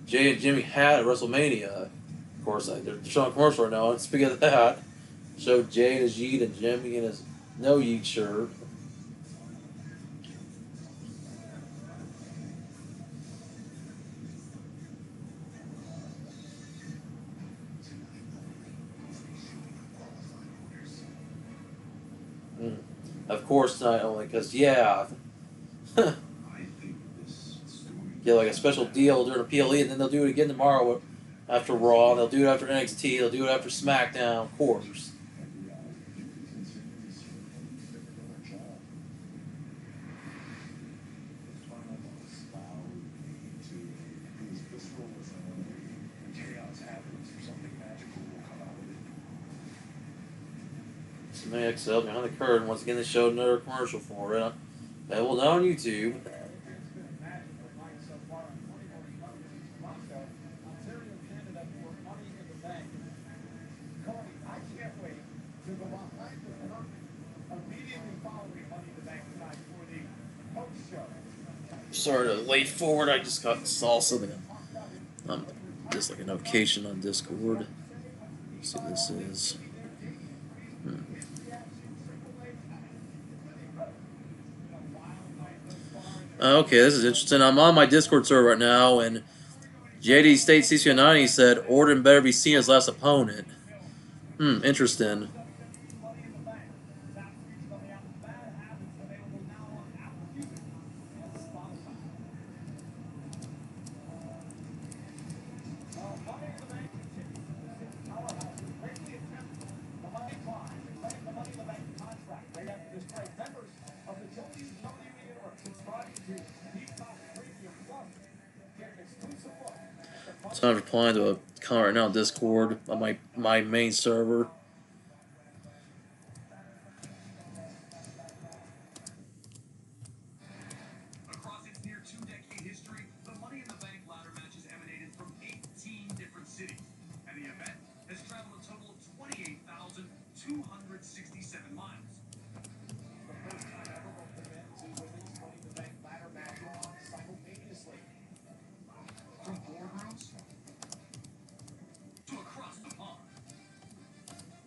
Jay and Jimmy had at WrestleMania. Of course, they're showing a commercial right now, and speaking of that, showed Jay in his yeet and Jimmy in his no yeet shirt. Of course, not only because, get like a special deal during a PLE, and then they'll do it again tomorrow after Raw. They'll do it after NXT. They'll do it after SmackDown, of course. Somebody XL behind the curtain. Once again, they showed another commercial for it. Available now on YouTube. Sorry to late forward. I just saw something. Just like a notification on Discord. Let's see what this is. Okay, this is interesting. I'm on my Discord server right now, and JD State CC90 said Orton better be seen as last opponent. Interesting. So I'm replying to a comment right now on Discord on my main server. Across its near two-decade history, the Money in the Bank ladder matches emanated from 18 different cities, and the event has traveled a total of 28,267 miles. The first time ever both events in women's Money in the Bank ladder match on simultaneously. From boardrooms to across the pond,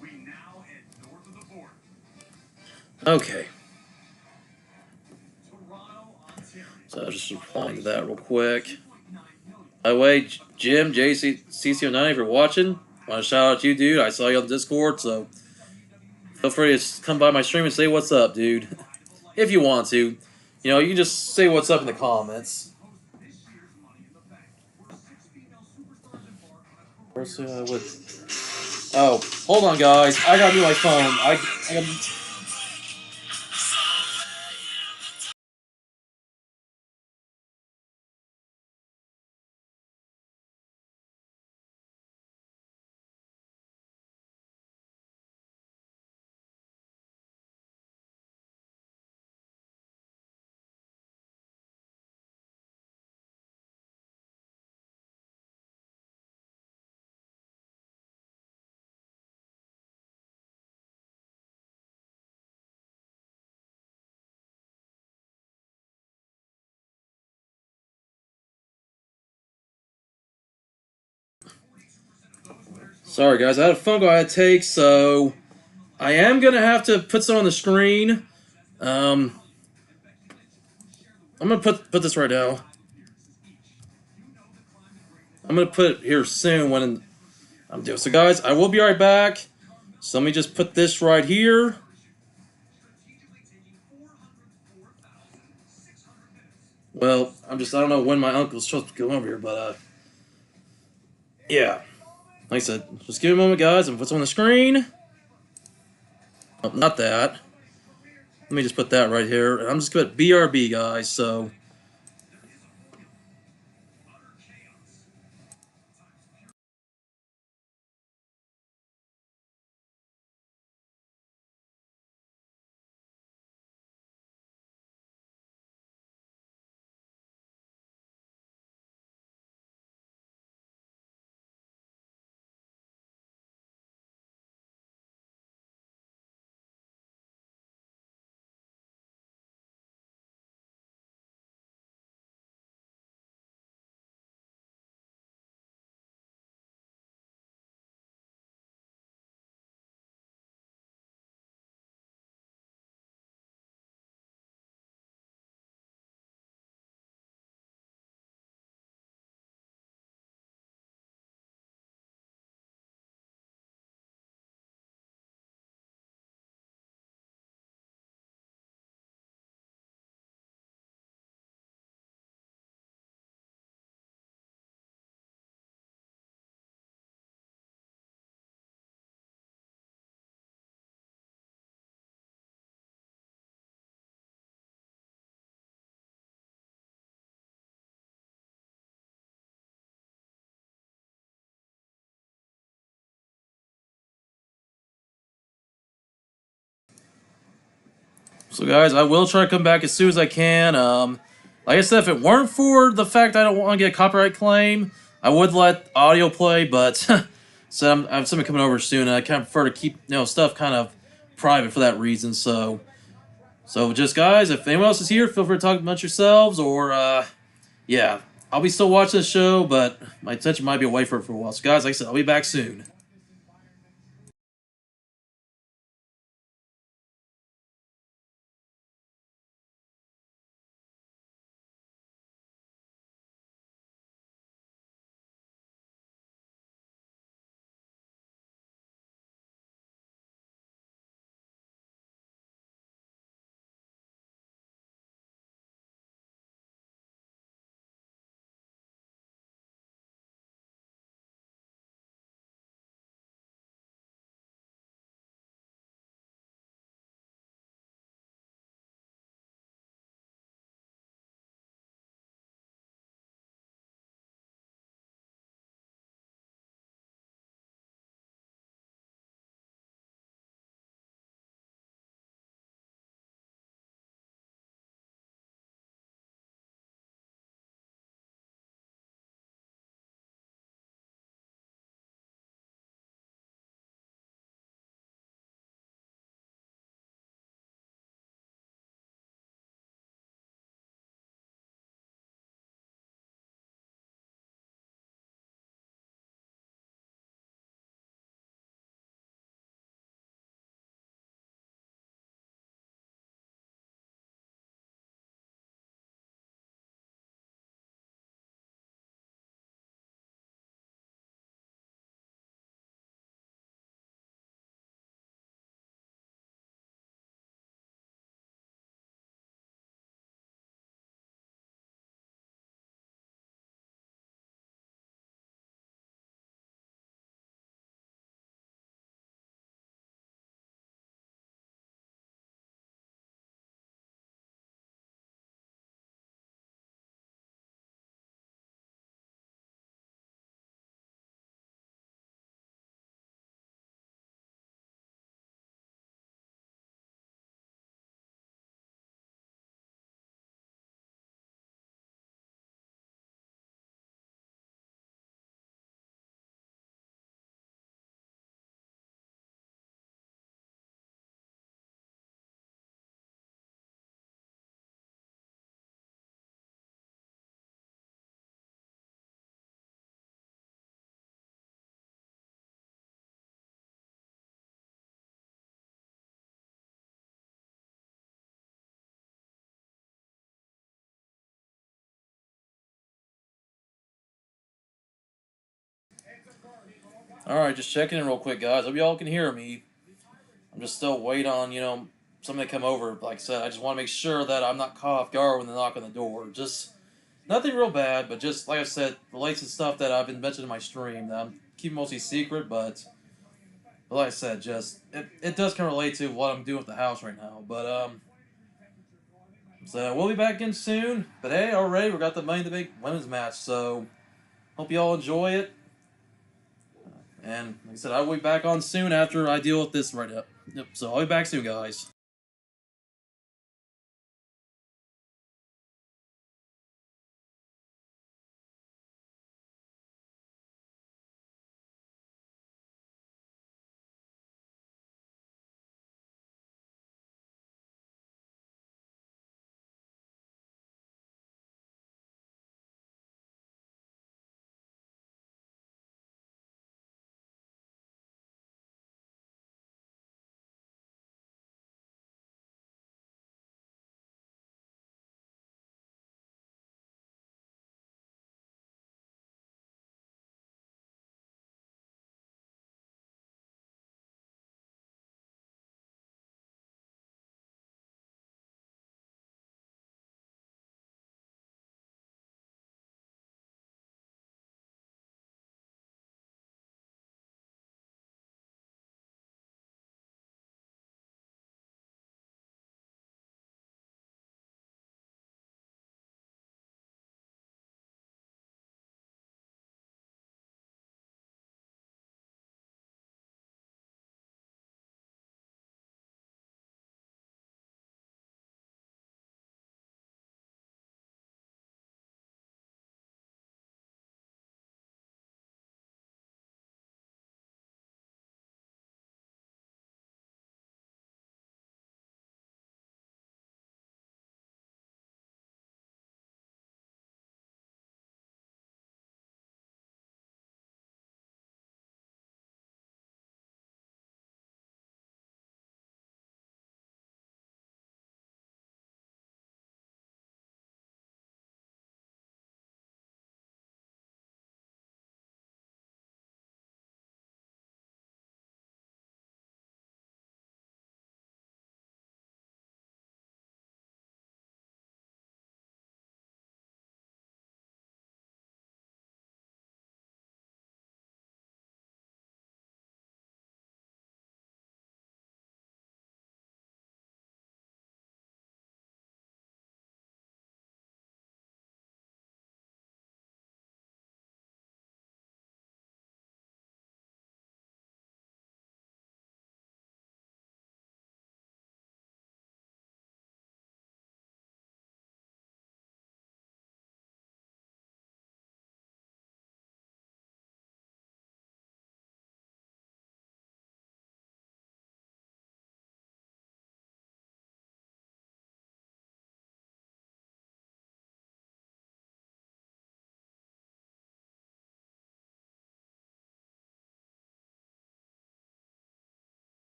we now head north of the border. Okay. Toronto, Ontario. So I was just replying to that real quick. By the way, Jim, JCC90, if you're watching, I want to shout out to you, dude. I saw you on Discord, so feel free to come by my stream and say what's up, dude. If you want to. You know, you can just say what's up in the comments. Oh, hold on, guys. I gotta do my phone. I gotta... Sorry, guys. I had a phone call I had to take, so I am gonna have to put some on the screen. I'm gonna put this right now. I'm gonna put it here soon when I'm doing. So, guys, I will be right back. So let me just put this right here. Well, I don't know when my uncle's supposed to come over here, but yeah. Like I said, just give me a moment, guys. I'm gonna put some on the screen. Oh, not that. Let me just put that right here. And I'm just gonna put BRB, guys. So. So, guys, I will try to come back as soon as I can. Like I said, if it weren't for the fact I don't want to get a copyright claim, I would let audio play. But so I have somebody coming over soon, and I kind of prefer to keep stuff kind of private for that reason. So just guys, if anyone else is here, feel free to talk amongst yourselves. Or yeah, I'll be still watching the show, but my attention might be away from it for a while. So, guys, like I said, I'll be back soon. All right, just checking in real quick, guys. Hope y'all can hear me. I'm just still waiting on somebody to come over. Like I said, I just want to make sure that I'm not caught off guard when they knock on the door. Just nothing real bad, but just like I said, relates to stuff that I've been mentioning in my stream that I'm keeping mostly secret. But like I said, just it does kind of relate to what I'm doing with the house right now. But so we'll be back in soon. But hey, already we got the Money in the Bank women's match. So hope you all enjoy it. And like I said, I will be back on soon after I deal with this right up. Yep. So I'll be back soon, guys.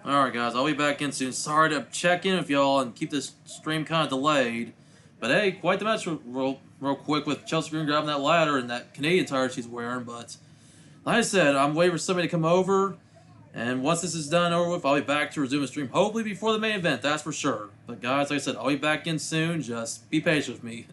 Alright, guys, I'll be back in soon. Sorry to check in with y'all and keep this stream kind of delayed. But hey, quite the match real quick with Chelsea Green grabbing that ladder and that Canadian tire she's wearing. But like I said, I'm waiting for somebody to come over. And once this is done over with, I'll be back to resume the stream. Hopefully before the main event, that's for sure. But guys, like I said, I'll be back in soon. Just be patient with me.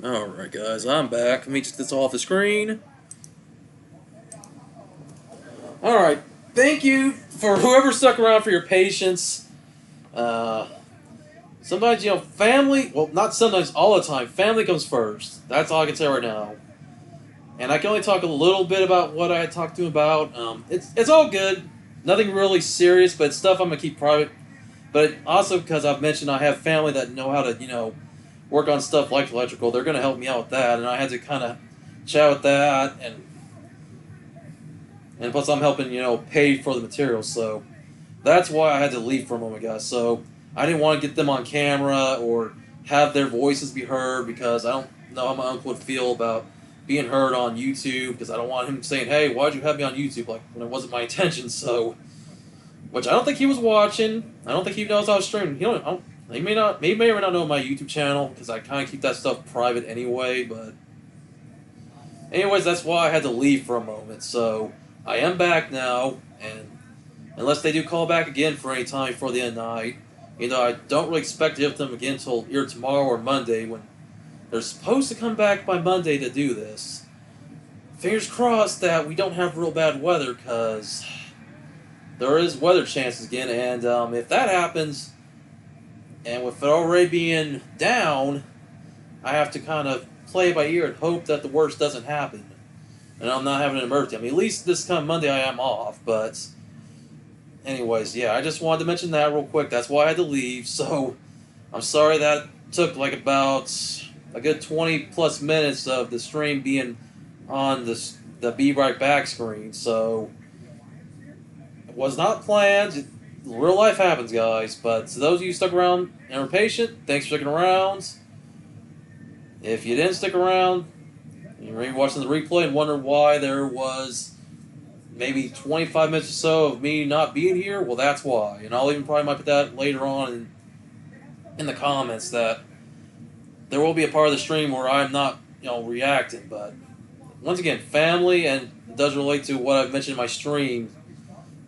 Alright, guys, I'm back. Let me get this off the screen. Alright, thank you for whoever stuck around for your patience. Sometimes, family, well, not sometimes, all the time, family comes first. That's all I can say right now. And I can only talk a little bit about what I had talked to him about. It's all good. Nothing really serious, but stuff I'm going to keep private. But also because I've mentioned I have family that know how to, work on stuff like electrical. They're going to help me out with that, and I had to kind of chat with that, and plus I'm helping, pay for the materials. So that's why I had to leave for a moment, guys. So I didn't want to get them on camera or have their voices be heard because I don't know how my uncle would feel about being heard on YouTube because I don't want him saying, "Hey, why'd you have me on YouTube?" Like when it wasn't my intention. So, which I don't think he was watching. I don't think he knows I was streaming. He may not. He may or may not know my YouTube channel because I kind of keep that stuff private anyway. But, anyways, that's why I had to leave for a moment. So I am back now, and unless they do call back again for any time before the end of the night, I don't really expect to hear from them again until either tomorrow or Monday when they're supposed to come back by Monday to do this. Fingers crossed that we don't have real bad weather because there is weather chances again, and if that happens, and with it already being down, I have to kind of play by ear and hope that the worst doesn't happen. And I'm not having an emergency. I mean, at least this coming Monday I am off, but anyways, yeah, I just wanted to mention that real quick. That's why I had to leave, so I'm sorry that took like about a good 20 plus minutes of the stream being on the Be Right Back screen, so it was not planned. Real life happens, guys, but to those of you who stuck around and were patient, thanks for sticking around. If you didn't stick around, you're maybe watching the replay and wonder why there was maybe 25 minutes or so of me not being here, well, that's why. And I'll even probably might put that later on in the comments that there will be a part of the stream where I'm not, reacting. But once again, family, and it does relate to what I've mentioned in my stream,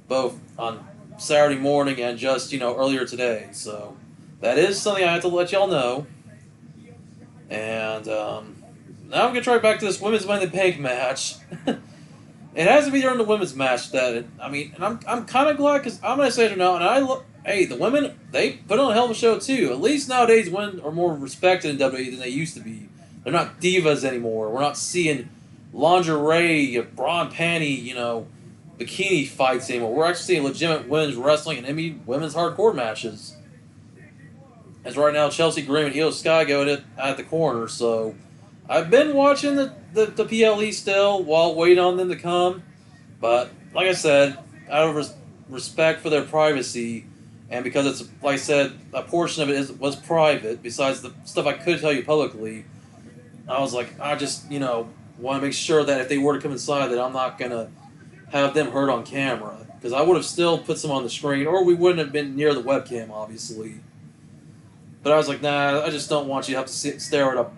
both on Saturday morning and just, earlier today. So that is something I have to let y'all know. And now I'm going to try back to this women's Money in the Bank match. It has to be during the women's match and I'm kind of glad because I'm going to say it now, and hey, the women, they put on a hell of a show too. At least nowadays women are more respected in WWE than they used to be. They're not divas anymore. We're not seeing lingerie, bra and panty, bikini fights anymore. We're actually seeing legitimate women's wrestling and women's hardcore matches. As right now, Chelsea Green and Io Sky go at the corner, so I've been watching the PLE still while waiting on them to come, but like I said, out of respect for their privacy, and because it's, like I said, a portion of it was private, besides the stuff I could tell you publicly, I was like, I just, want to make sure that if they were to come inside that I'm not going to have them heard on camera, because I would have still put some on the screen, or we wouldn't have been near the webcam, obviously. But I was like, nah, I just don't want you to have to stare at a...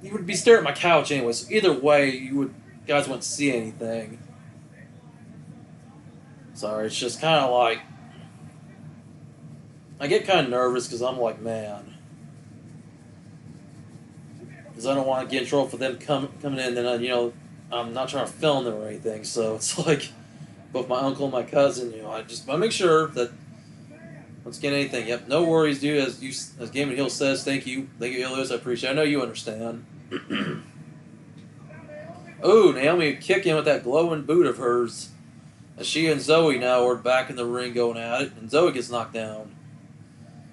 You would be staring at my couch anyway, so either way, guys wouldn't see anything. Sorry, it's just kind of like... I get kind of nervous because I'm like, man... Because I don't want to get in trouble for them coming in, and I'm not trying to film them or anything, so it's like... Both my uncle and my cousin, I just want to make sure that... Let's get anything. Yep, no worries, dude. As Game and Hill says, thank you, Ilias. I appreciate it. I know you understand. Oh, Naomi kicked in with that glowing boot of hers. As she and Zoe now are back in the ring going at it, and Zoe gets knocked down.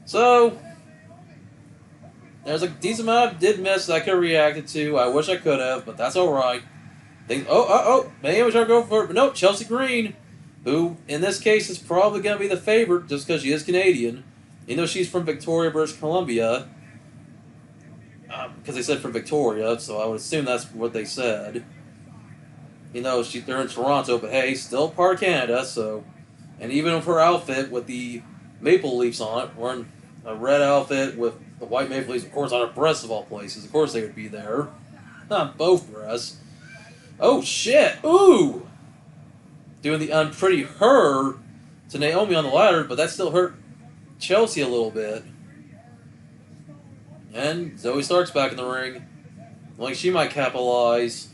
So there's a decent amount I did miss that I could have reacted to. I wish I could have, but that's all right. Naomi was trying to go for it, but no, Chelsea Green, who, in this case, is probably going to be the favorite just because she is Canadian. You know, she's from Victoria, British Columbia. Because they said from Victoria, so I would assume that's what they said. They're in Toronto, but hey, still part of Canada, so... And even with her outfit with the maple leafs on it, wearing a red outfit with the white maple leafs, of course, on her breasts of all places. Of course they would be there. Not both breasts. Oh, shit! Ooh! Doing the unpretty her to Naomi on the ladder, but that still hurt Chelsea a little bit. And Zoe Stark's back in the ring. Like she might capitalize.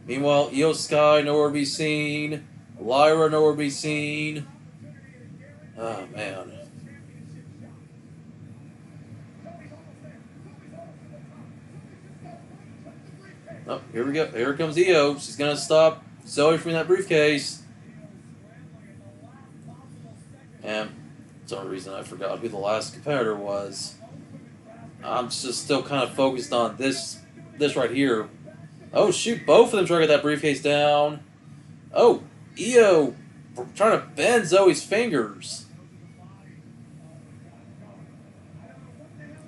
Meanwhile, Io Sky nowhere to be seen. Lyra nowhere to be seen. Oh man. Oh, here we go. Here comes Io. She's gonna stop Zoe from that briefcase. And for some reason I forgot who the last competitor was. I'm just still kind of focused on this right here. Oh shoot, both of them trying to get that briefcase down. Oh, Io trying to bend Zoe's fingers.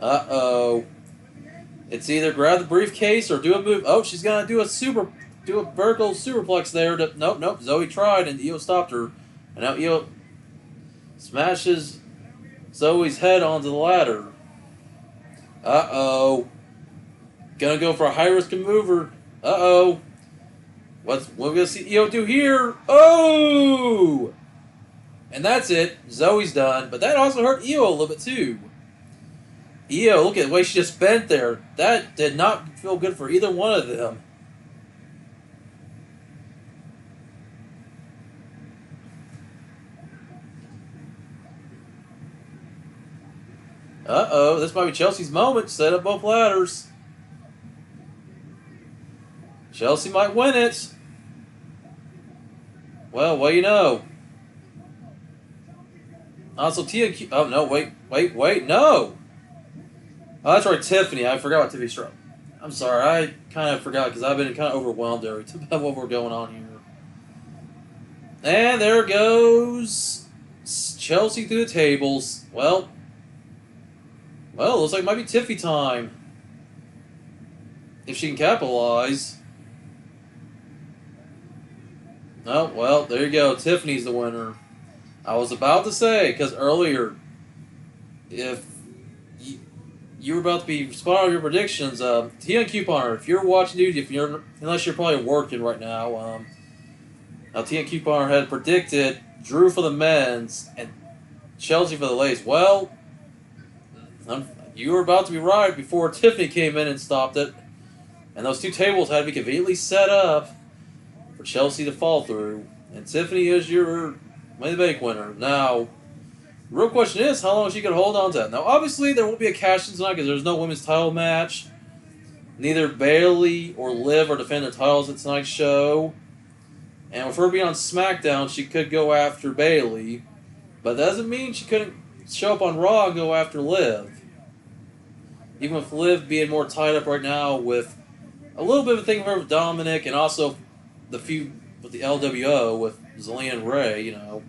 Uh-oh. It's either grab the briefcase or do a move. Oh, she's gonna do a vertical superplex there. Nope. Zoe tried and Io stopped her. And now Io smashes Zoe's head onto the ladder. Uh-oh. Gonna go for a high-risk mover. Uh-oh. What we gonna see Io do here? Oh! And that's it. Zoe's done. But that also hurt Io a little bit too. Io, look at the way she just bent there. That did not feel good for either one of them. Uh-oh, this might be Chelsea's moment. Set up both ladders. Chelsea might win it. Well, what do you know? Also, Tia... Oh, no, wait, no! Oh, that's right, Tiffany. I forgot about Tiffany Strong. I'm sorry, I kind of forgot because I've been kind of overwhelmed there about what we're going on here. And there goes Chelsea through the tables. Well, looks like it might be Tiffy time. If she can capitalize. Oh, well, there you go. Tiffany's the winner. I was about to say, because earlier, if you were about to be spot on your predictions, Tia and Couponer, if you're watching, dude, unless you're probably working right now, Tia and Couponer had predicted Drew for the men's and Chelsea for the ladies. Well, you were about to be right before Tiffany came in and stopped it. And those two tables had to be conveniently set up for Chelsea to fall through. And Tiffany is your Money in the Bank winner. Now, the real question is, how long is she going to hold on to that? Now, obviously, there won't be a cash-in tonight because there's no women's title match. Neither Bayley or Liv are defending their titles at tonight's show. And with her being on SmackDown, she could go after Bayley. But that doesn't mean she couldn't show up on Raw and go after Liv. Even with Liv being more tied up right now with a little bit of a thing with Dominic and also the feud with the LWO with Zelina and Ray, you know.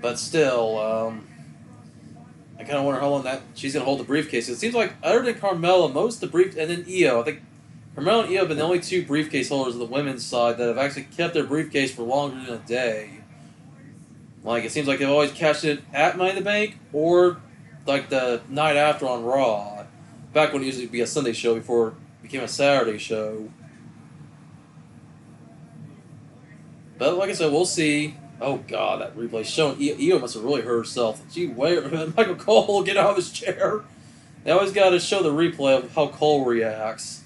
But still, I kind of wonder how long that she's going to hold the briefcase. It seems like, other than Carmella, most of the brief, and then Io, I think Carmella and Io have been the only two briefcase holders on the women's side that have actually kept their briefcase for longer than a day. Like, it seems like they've always cashed it at Money in the Bank or, like, the night after on Raw. Back when it used to be a Sunday show before it became a Saturday show. But, like I said, we'll see. Oh, God, that replay showing Io must have really hurt herself. Gee, Michael Cole, get out of his chair. They always got to show the replay of how Cole reacts.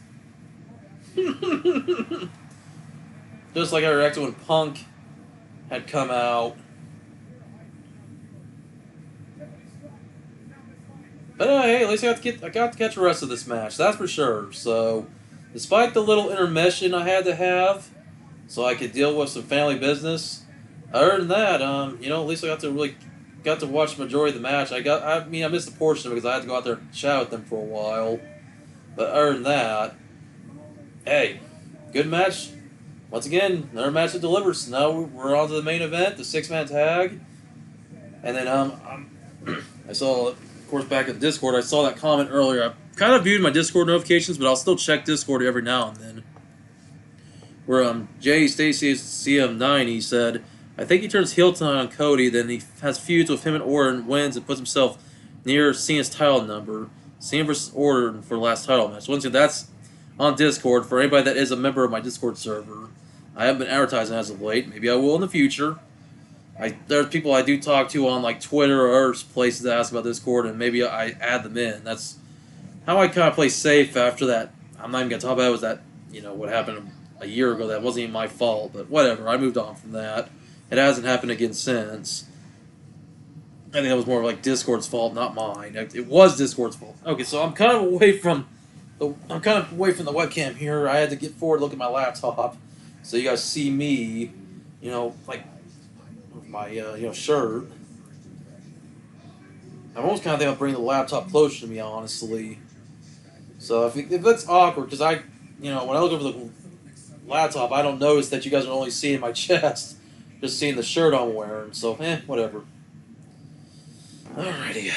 Just like I reacted when Punk had come out. But hey, at least I got to catch the rest of this match. That's for sure. So, despite the little intermission I had to have, so I could deal with some family business. Other than that, at least I got to watch the majority of the match. I missed a portion of it because I had to go out there and chat with them for a while. But other than that, hey, good match. Once again, another match that delivers. Now we're on to the main event, the 6-man tag. And then I saw, of course, back in Discord, I saw that comment earlier. I kind of viewed my Discord notifications, but I'll still check Discord every now and then. Where Jay Stacy CM90 said, I think he turns heel tonight on Cody, then he has feuds with him and Orton, wins, and puts himself near Cena's title number. Cena versus Orton for the last title match. Once again, that's on Discord for anybody that is a member of my Discord server. I haven't been advertising as of late. Maybe I will in the future. there's people I do talk to on like Twitter or places that ask about Discord, and maybe I add them in. That's how I kind of play safe after that. I'm not even gonna talk about it. Was that what happened a year ago? That wasn't even my fault, but whatever. I moved on from that. It hasn't happened again since. I think that was more like Discord's fault, not mine. It was Discord's fault. Okay, so I'm kind of away from the webcam here. I had to get forward, look at my laptop, so you guys see me, like my shirt. I'm almost kind of thinking of bringing the laptop closer to me, honestly. So if that's awkward, because when I look over the laptop, I don't notice that you guys are only seeing my chest, just seeing the shirt I'm wearing. So whatever. Alrighty.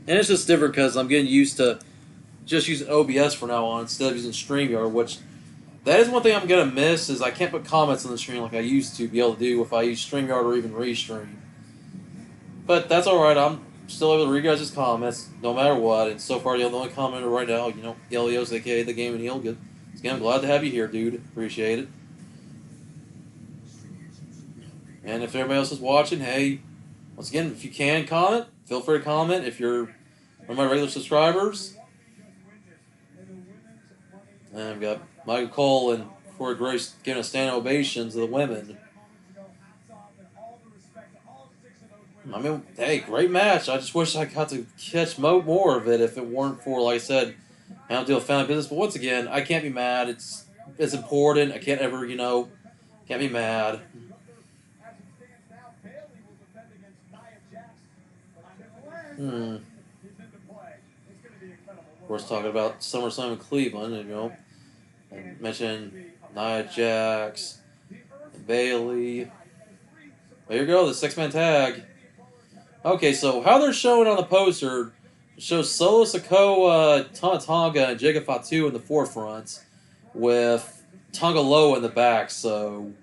And it's just different because I'm getting used to just using OBS from now on instead of using StreamYard, which that is one thing I'm gonna miss is I can't put comments on the stream like I used to be able to do if I use StreamYard or even Restream. But that's alright, I'm still able to read guys' comments no matter what, and so far the only commenter right now, Elios, aka the Game and Heel, good. Again, I'm glad to have you here, dude. Appreciate it. And if everybody else is watching, hey, once again, if you can comment, feel free to comment. If you're one of my regular subscribers, and I've got Michael Cole and Corey Grace giving a standing ovation to the women. I mean, hey, great match. I just wish I got to catch more of it if it weren't for, like I said, I don't deal with family business. But once again, I can't be mad. It's important. I can't ever, can't be mad. Of course, talking about SummerSlam in Cleveland, and, I mentioned Nia Jax, and Bayley. There you go, the six-man tag. Okay, so how they're showing on the poster shows Solo Sikoa, Tonga, and Jacob Fatu in the forefront, with Tonga Loa in the back. So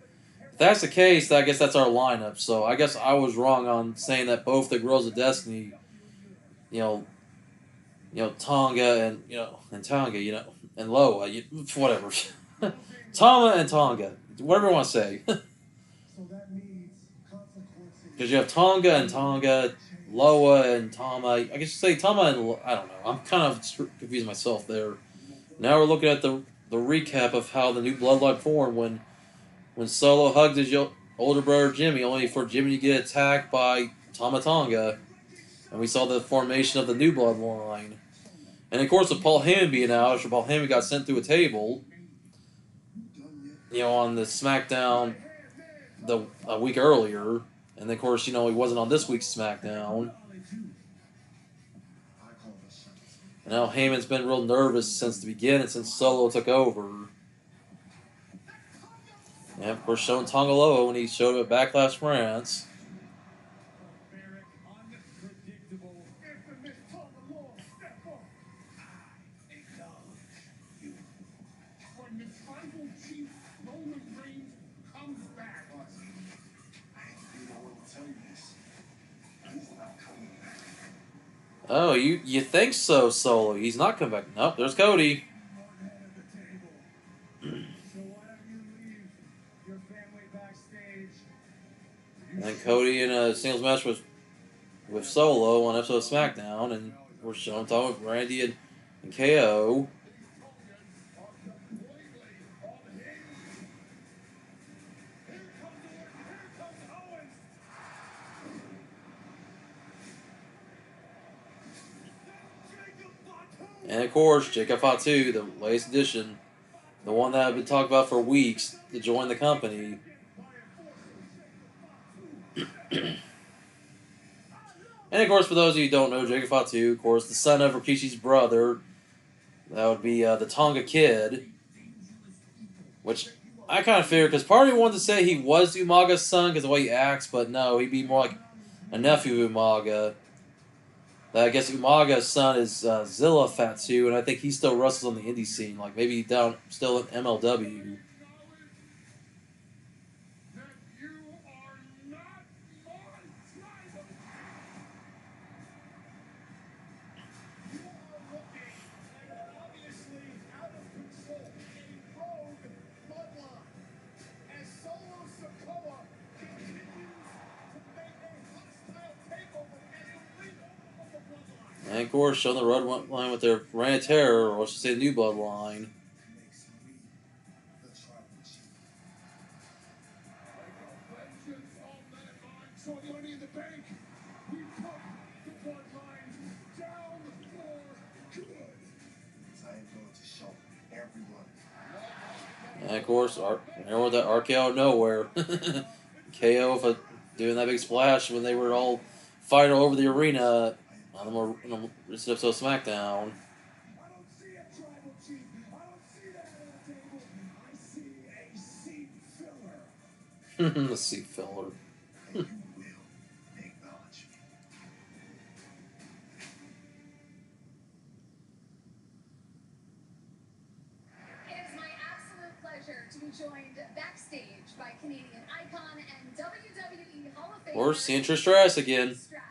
if that's the case, I guess that's our lineup. So I guess I was wrong on saying that both the Girls of Destiny, Tonga and Tonga, and Loa, whatever. Tama and Tonga, whatever you want to say. Because you have Tonga and Tonga, Loa and Tama. I guess you say Tama and I don't know. I'm kind of confusing myself there. Now we're looking at the recap of how the new bloodline formed when Solo hugged his older brother Jimmy, only for Jimmy to get attacked by Tama Tonga. And we saw the formation of the new bloodline. And of course, with Paul Heyman being out, after Paul Heyman got sent through a table, on the SmackDown a week earlier. And of course, he wasn't on this week's SmackDown. And now Heyman's been real nervous since the beginning, since Solo took over. And of course, showing Tonga Loa when he showed up at Backlash France. Oh, you think so, Solo? He's not coming back. Nope, there's Cody. And Cody in a singles match with Solo on episode of SmackDown, and we're showing talking with Randy and KO. And of course, Jacob Fatu, the latest addition, the one that I've been talking about for weeks to join the company. And of course, for those of you who don't know, Jacob Fatu, of course, the son of Rikishi's brother, that would be the Tonga Kid, which I kind of figured, because part of me wanted to say he was Umaga's son because of the way he acts, but no, he'd be more like a nephew of Umaga. I guess Umaga's son is Zilla Fatu, and I think he still wrestles on the indie scene, like maybe down still in MLW. And of course, showing the bloodline with their Reign of Terror, or I should say the New Bloodline. Vengeance on mankind, so money in the bank. We put the bloodlines down for good. I am going to show everyone. And of course, remember that RKO out of nowhere. KO for doing that big splash when they were all fighting all over the arena on the recent episode of SmackDown. I don't see a tribal chief. I don't see that on the table. I see a seat filler. The seat filler. And you will acknowledge me. It is my absolute pleasure to be joined backstage by Canadian icon and WWE Hall of Famer. Or seeing Trish Stratus again. Stratus.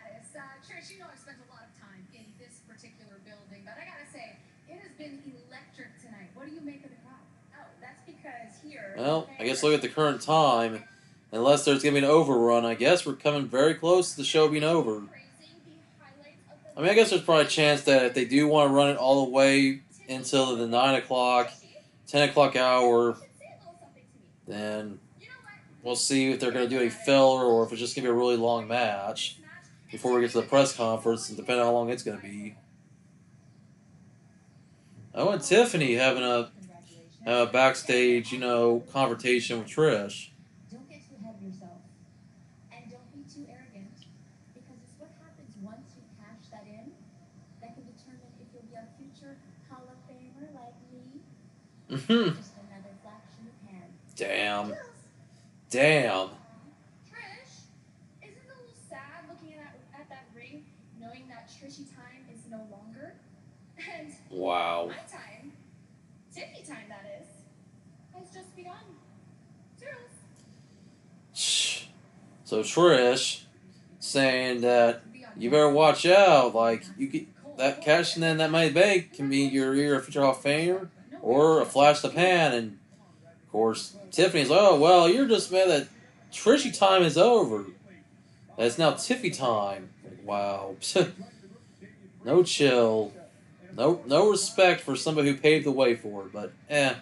Trish, you know I've spent a lot of time in this particular building, but I gotta say, it has been electric tonight. What do you make of the crowd? Oh, that's because here. Well, I guess look at the current time. Unless there's going to be an overrun, I guess we're coming very close to the show being over. I mean, I guess there's probably a chance that if they do want to run it all the way until the 9 o'clock, 10 o'clock hour, then we'll see if they're going to do any filler or if it's just going to be a really long match before we get to the press conference, and depending on how long it's going to be. Oh, and Tiffany having a backstage, confrontation with Trish. Don't get too ahead of yourself. And don't be too arrogant. Because it's what happens once you cash that in that can determine if you'll be a future Hall of Famer like me. Just another flash in the pan. Damn. Damn. Trish, isn't it a little sad looking at that ring, knowing that Trishy time is no longer? And Wow. my time, Tiffy time that is, has just begun. So Trish saying that you better watch out. Like that cashing in that money bank can be your future Hall of Famer or a flash in the pan. And of course Tiffany's like, oh well, you're just mad that Trishy time is over. That it's now Tiffy time. Like, wow. No chill. No respect for somebody who paved the way for it. But Yeah.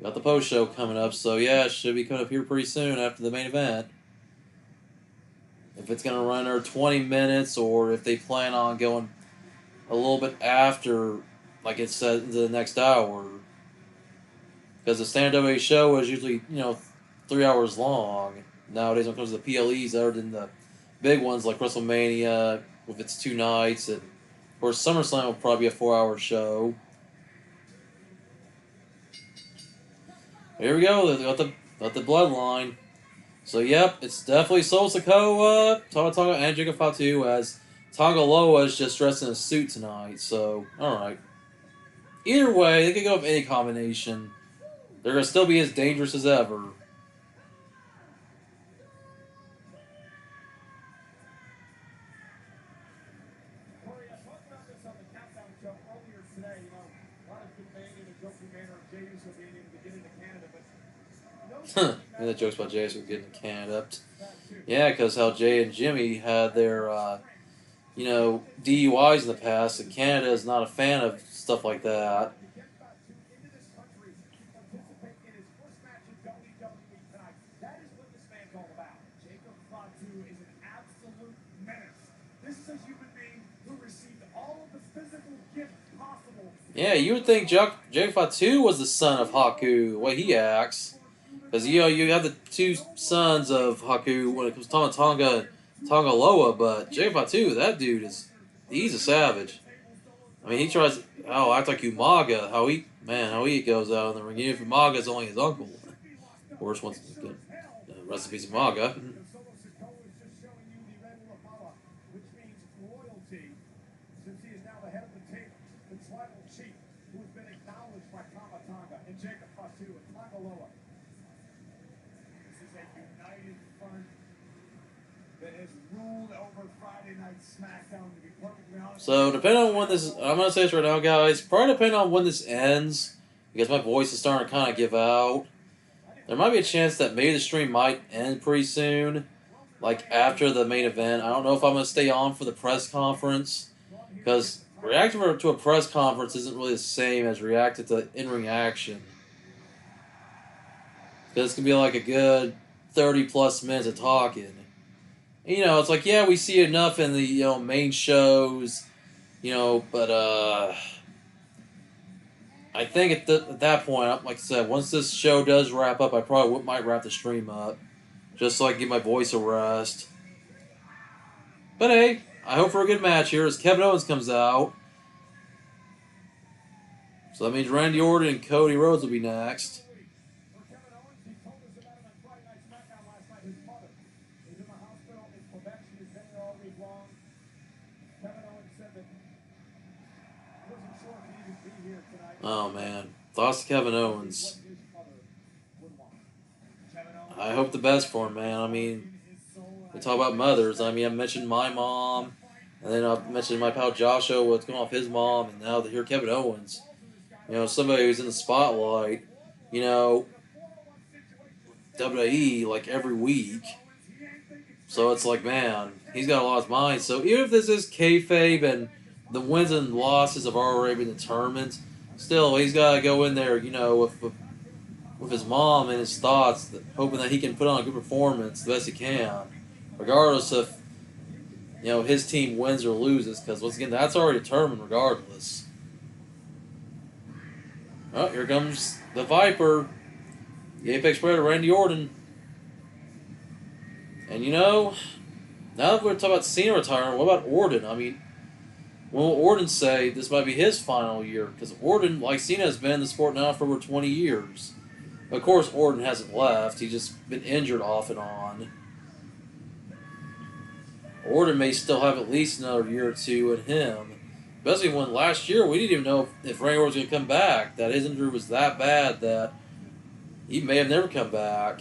Got the post show coming up, so yeah, it should be coming up here pretty soon after the main event. If it's going to run or 20 minutes, or if they plan on going a little bit after, like it said, into the next hour. Because the standard WWE show is usually, 3 hours long. Nowadays, when it comes to the PLEs, other than the big ones like WrestleMania, with its 2 nights, and of course, SummerSlam will probably be a 4-hour show. Here we go. They got the bloodline. So yep, it's definitely Solo Sikoa, Tonga Tonga, and Jacob Fatu, as Tonga Loa is just dressed in a suit tonight. So alright. Either way, they could go with any combination. They're gonna still be as dangerous as ever. And the jokes about Jay getting Canada. Yeah, because how Jay and Jimmy had their, DUIs in the past, and Canada is not a fan of stuff like that. Yeah, you would think Jay Fatu was the son of Haku, the way he acts. Because, you have the 2 sons of Haku when it comes to Tonga Loa, but Jay Fatu, that dude he's a savage. I mean, he tries, act like Umaga, how he goes out in the ring. Even if Umaga's only his uncle. Of course, once again, recipes Umaga. So, depending on when this, I'm going to say this right now, guys, probably depending on when this ends, because my voice is starting to kind of give out. There might be a chance that maybe the stream might end pretty soon, like after the main event. I don't know if I'm going to stay on for the press conference, because reacting to a press conference isn't really the same as reacting to in-ring action. Because it's going to be like a good 30-plus minutes of talking. And, you know, it's like, yeah, we see enough in the, you know, main shows, you know, but, I think at that point, like I said, once this show does wrap up, I probably might wrap the stream up, just so I can give my voice a rest. But hey, I hope for a good match here as Kevin Owens comes out. So that means Randy Orton and Cody Rhodes will be next. Oh man, thoughts to Kevin Owens. I hope the best for him, man. I mean, we talk about mothers. I mean, I mentioned my mom, and then I mentioned my pal Joshua, what's going on with his mom, and now here Kevin Owens. You know, somebody who's in the spotlight. You know, WWE like every week. So it's like, man, he's got a lot of mind. So even if this is kayfabe and the wins and losses have already been determined, still he's got to go in there, you know, with his mom and his thoughts, hoping that he can put on a good performance the best he can, regardless if, you know, his team wins or loses. Because once again, that's already determined, regardless. Oh, here comes the Viper, the Apex Predator, Randy Orton. And you know, now that we're talking about Cena retiring, what about Orton? I mean, will Orton say this might be his final year? Because Orton, like Cena, has been in the sport now for over 20 years. Of course, Orton hasn't left. He's just been injured off and on. Orton may still have at least another year or two in him. Especially when last year we didn't even know if Randy Orton was going to come back. That his injury was that bad that he may have never come back.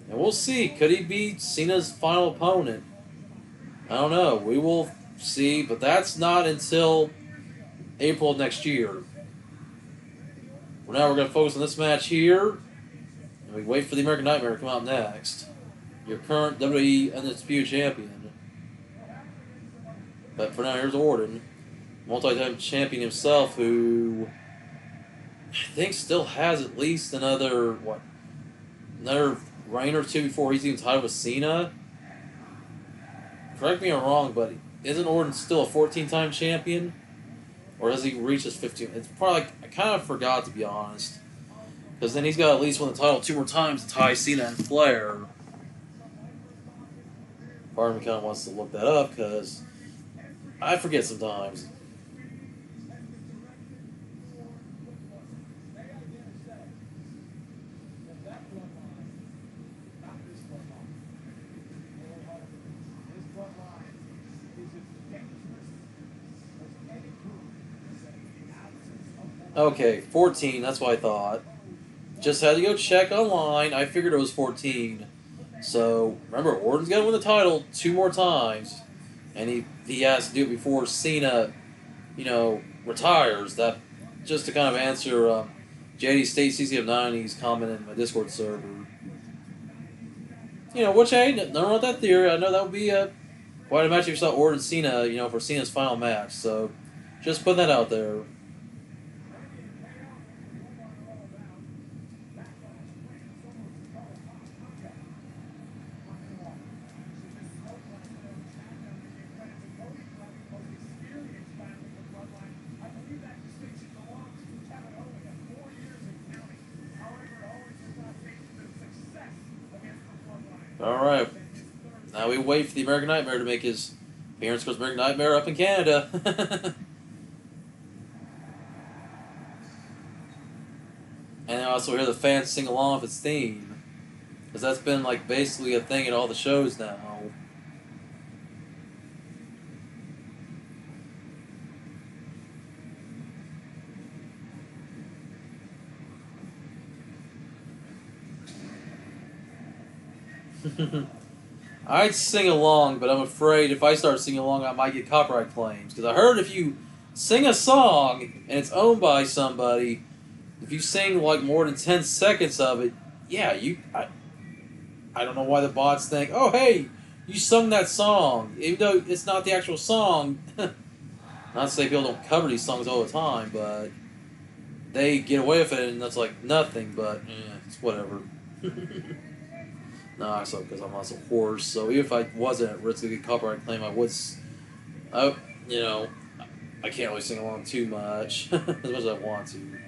And we'll see. Could he be Cena's final opponent? I don't know. We will see, but that's not until April of next year. For now, we're going to focus on this match here, and we wait for the American Nightmare to come out next. Your current WWE Undisputed Champion. But for now, here's Orton, multi-time champion himself, who I think still has at least another reign or two before he's even tied with Cena. Correct me if I'm wrong, but isn't Orton still a 14-time champion? Or has he reached his 15? It's probably like, I kind of forgot, to be honest. Because then he's got to at least win the title 2 more times to tie Cena and Flair. Part of me kind of wants to look that up because I forget sometimes. Okay, 14, that's what I thought. Just had to go check online. I figured it was 14. So, remember, Orton's got to win the title 2 more times. And he has to do it before Cena, you know, retires. That, just to kind of answer JD State CCF90's comment in my Discord server. You know, which, hey, nothing wrong with that theory. I know that would be quite a match if you saw Orton Cena, you know, for Cena's final match. So, just putting that out there. Alright, now we wait for the American Nightmare to make his appearance. Of course, American Nightmare up in Canada. And I also hear the fans sing along with its theme. Because that's been like basically a thing at all the shows now. I'd sing along, but I'm afraid if I start singing along, I might get copyright claims. Because I heard if you sing a song and it's owned by somebody, If you sing like more than 10 seconds of it, yeah, I don't know why the bots think, oh hey, you sung that song, even though it's not the actual song. Not to say people don't cover these songs all the time, but they get away with it, and that's like nothing. But it's whatever. No, I suck because I'm also a horse. So even if I wasn't at risk of getting copyright claim, I would. I, you know, I can't really sing along too much as much as I want to.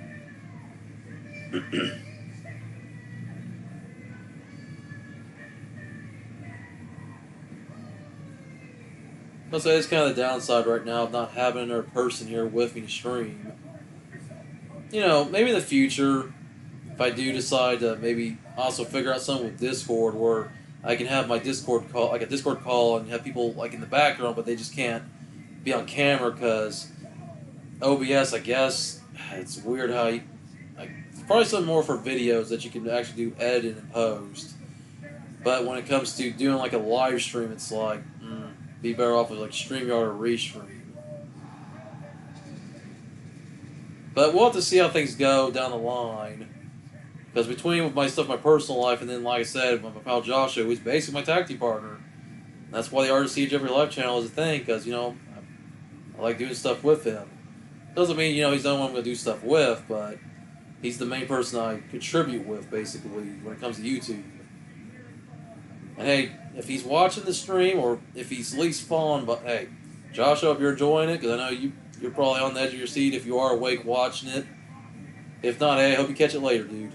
I'll say it's kind of the downside right now of not having another person here with me to stream. Maybe in the future, if I do decide to maybe also figure out something with Discord where I can have my Discord call, like a Discord call, and have people like in the background, but they just can't be on camera because OBS, I guess, it's weird how it's probably something more for videos that you can actually do edit and post. But when it comes to doing like a live stream, it's like, be better off with like StreamYard or Restream. But we'll have to see how things go down the line. Because between my stuff, my personal life, and then, like I said, my pal Joshua, who's basically my tag team partner. That's why the Artist Siege Every Life channel is a thing, because, I like doing stuff with him. Doesn't mean, he's the only one I'm going to do stuff with, but he's the main person I contribute with, basically, when it comes to YouTube. And hey, if he's watching the stream, or if he's at least following, but hey, Joshua, if you're enjoying it, because I know you're probably on the edge of your seat if you are awake watching it. If not, hey, I hope you catch it later, dude.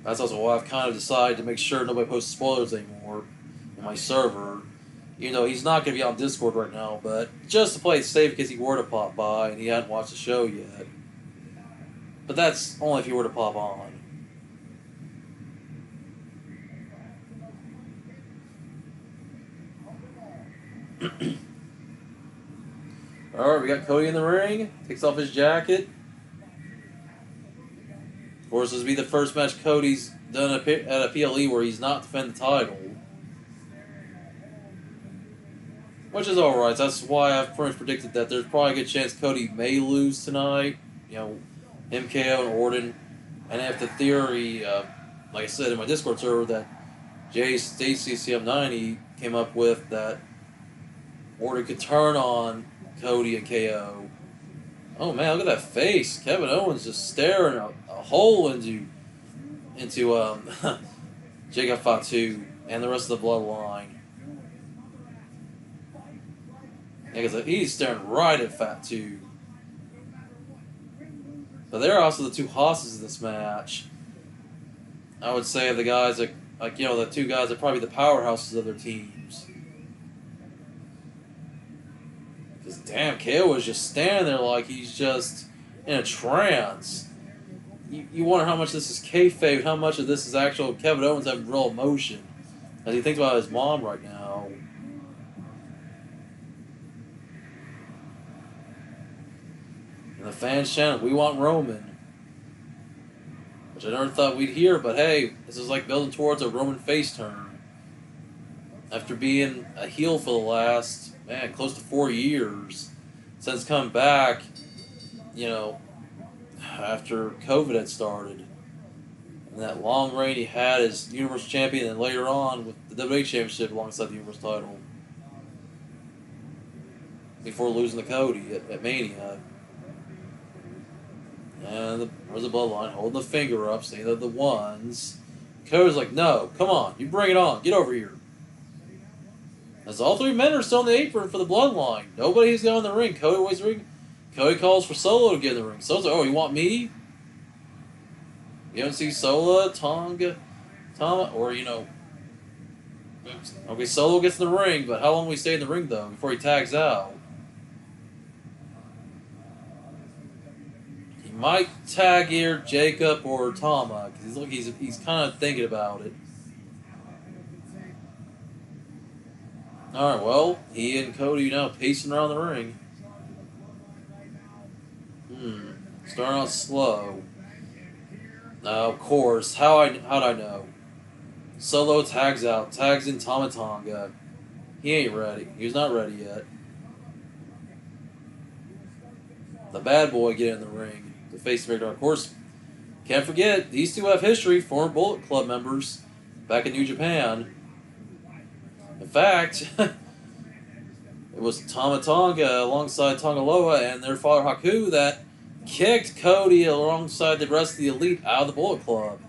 That's also why I've kind of decided to make sure nobody posts spoilers anymore in my server. He's not going to be on Discord right now, but just to play it safe because he were to pop by and he hadn't watched the show yet. But that's only if he were to pop on. Alright, we got Cody in the ring. Takes off his jacket. Of course, this will be the first match Cody's done at a PLE where he's not defending the title. Which is alright. That's why I've pretty much predicted that there's probably a good chance Cody may lose tonight. MKO and Orton. And if the theory, like I said in my Discord server, that JCCM90 came up with, that Orton could turn on Cody and KO. Oh man, look at that face. Kevin Owens just staring a hole into Jacob Fatu and the rest of the bloodline. Yeah, because he's staring right at Fatu. But they're also the two hosses in this match. I would say the guys that, the two guys that probably the powerhouses of their teams. Because damn, KO was just standing there like he's just in a trance. You wonder how much this is kayfabe, how much of this is actual Kevin Owens having real emotion as he thinks about his mom right now. And the fans chanting, "We want Roman." Which I never thought we'd hear, but hey, this is like building towards a Roman face turn. After being a heel for the last, close to 4 years, since coming back, after COVID had started. And that long reign he had as Universal Champion, and later on with the WWE Championship alongside the Universal title. Before losing to Cody at Mania. And there's the bloodline holding the finger up, saying they're the ones. Cody's like, no, come on, you bring it on, get over here. As all three men are still on the apron for the bloodline. Nobody's got in the ring. Cody waits the ring. Cody calls for Solo to get in the ring. Solo's like, oh, you want me? You don't see Solo, Tonga, or, okay, Solo gets in the ring, but how long will he stay in the ring, though, before he tags out? He might tag here Jacob or Tama, because he's kind of thinking about it. Alright, well, he and Cody now pacing around the ring. Starting out slow. Of course, how'd I know? Solo tags out, tags in Tama Tonga. He ain't ready. He's not ready yet. the bad boy, get in the ring to face Victor. Of course, can't forget, these two have history, former Bullet Club members back in New Japan. In fact, it was Tama Tonga alongside Tongaloa and their father Haku that kicked Cody alongside the rest of the Elite out of the Bullet Club.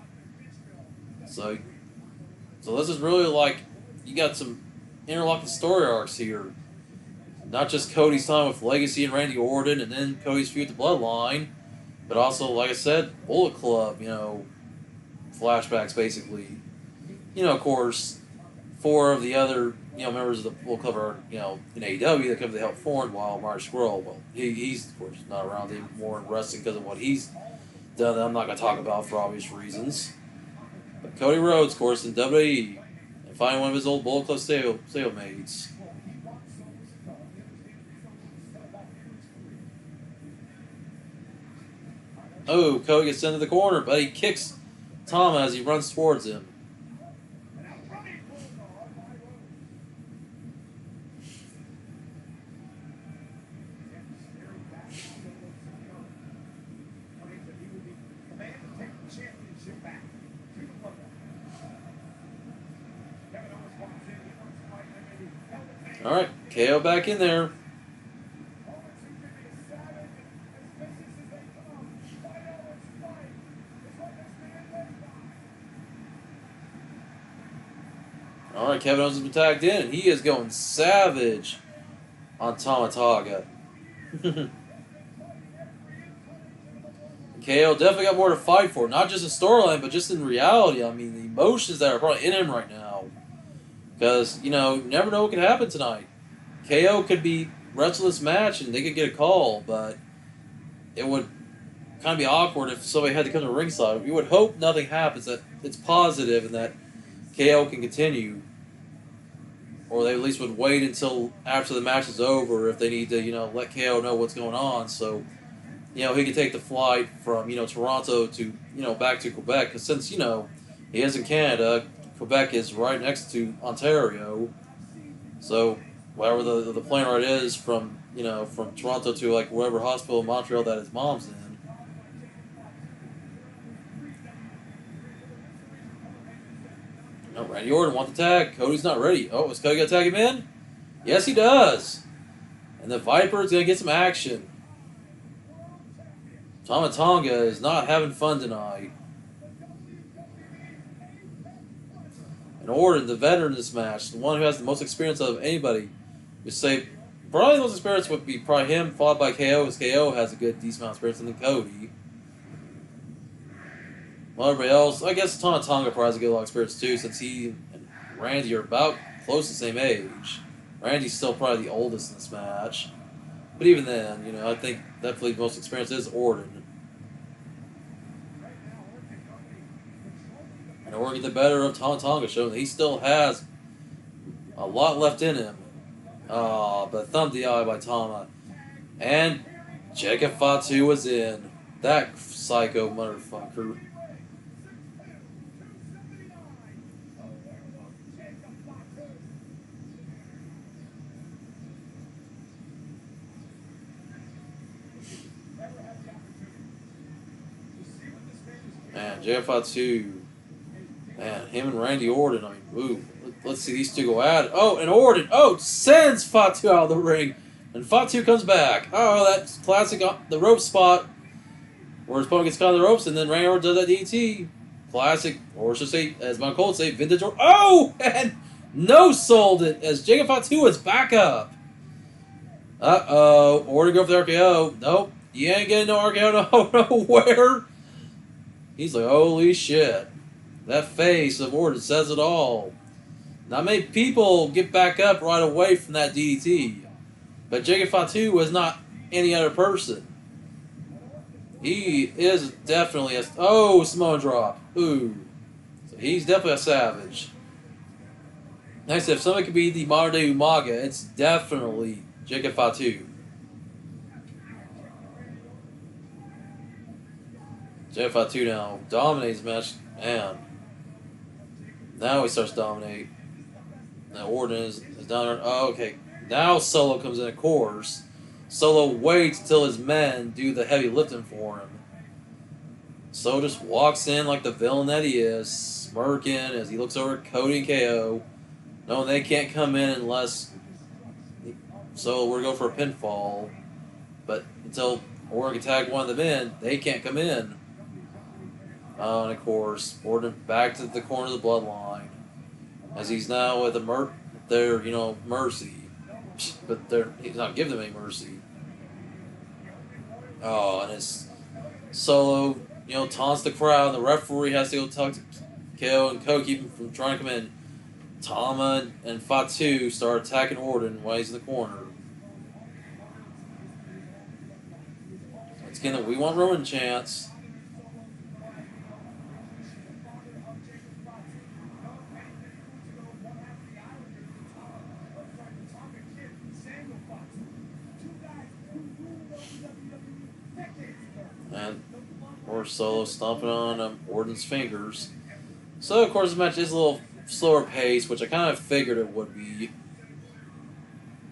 So this is really like, you got some interlocking story arcs here. Not just Cody's time with Legacy and Randy Orton, and then Cody's feud with the Bloodline, but also, like I said, Bullet Club, flashbacks basically. Of course, 4 of the other, members of the Bullet Club are, in AEW that come to help form, while Marty Scurll, well, he's, of course, not around anymore in wrestling because of what he's done that I'm not going to talk about for obvious reasons. But Cody Rhodes, of course, in WWE, and finding one of his old Bullet Club stalemates. Oh, Cody gets into the corner, but he kicks Tama as he runs towards him. Alright, KO back in there. Alright, Kevin Owens has been tagged in, and he is going savage on Tama Tonga. KO definitely got more to fight for, not just in storyline, but just in reality. I mean, the emotions that are probably in him right now. Because, you never know what could happen tonight. KO could be wrestle this match and they could get a call, but it would kind of be awkward if somebody had to come to ringside. You would hope nothing happens, that it's positive and that KO can continue. Or they at least would wait until after the match is over if they need to, let KO know what's going on. So, he could take the flight from, Toronto to, back to Quebec. Because since, he is in Canada, Quebec is right next to Ontario. So, whatever the plane ride is from, from Toronto to, like, whatever hospital in Montreal that his mom's in. No, Randy Orton wants the tag. Cody's not ready. Oh, is Cody going to tag him in? Yes, he does. And the Viper's going to get some action. Tama Tonga is not having fun tonight. And Orton, the veteran in this match, the one who has the most experience out of anybody, would say probably the most experience would be probably him, followed by KO, because KO has a good, decent amount of experience, and then Cody. Well, everybody else, I guess Tama Tonga probably has a good lot of experience too, since he and Randy are about close to the same age. Randy's still probably the oldest in this match. But even then, I think definitely the most experience is Orton. And Orton get the better of Tama Tonga, showing that he still has a lot left in him. But thumb the eye by Tama. And Jacob Fatu was in. That psycho motherfucker. Man, Jacob Fatu. Man, him and Randy Orton, ooh. Let's see these two go at it. Oh, and Orton, sends Fatu out of the ring. And Fatu comes back. Oh, that's classic, the rope spot. Where his opponent gets caught on the ropes, and then Randy Orton does that DT. Classic, or should say, as my Colt say, vintage Orton. Oh, and no-sold it as Jacob Fatu is back up. Uh-oh, Orton go for the RKO. Nope, you ain't getting no RKO nowhere. He's like, holy shit. That face of Orton says it all. Not many people get back up right away from that DDT. But Jacob Fatu was not any other person. He is definitely a... Oh, Samoan drop. Ooh. So he's definitely a savage. Like I said, if somebody could be the modern day Umaga, it's definitely Jacob Fatu. Jacob Fatu now dominates the match. Man. Now he starts to dominate. Now Orton is down there. Oh, okay. Now Solo comes in, of course. Solo waits until his men do the heavy lifting for him. Solo just walks in like the villain that he is, smirking as he looks over at Cody and KO, knowing they can't come in unless Solo were to go for a pinfall. But until Orton can tag one of them in, they can't come in. And of course, Orton back to the corner of the bloodline, as he's now with their mercy, but he's not giving them any mercy. Oh, and it's Solo, taunts the crowd, and the referee has to go talk to KO and KO, keep him from trying to come in. Tama and Fatu start attacking Orton while he's in the corner. Once again, the We Want Roman chants. And or Solo stomping on Orton's fingers. So, of course, the match is a little slower pace, which I kind of figured it would be.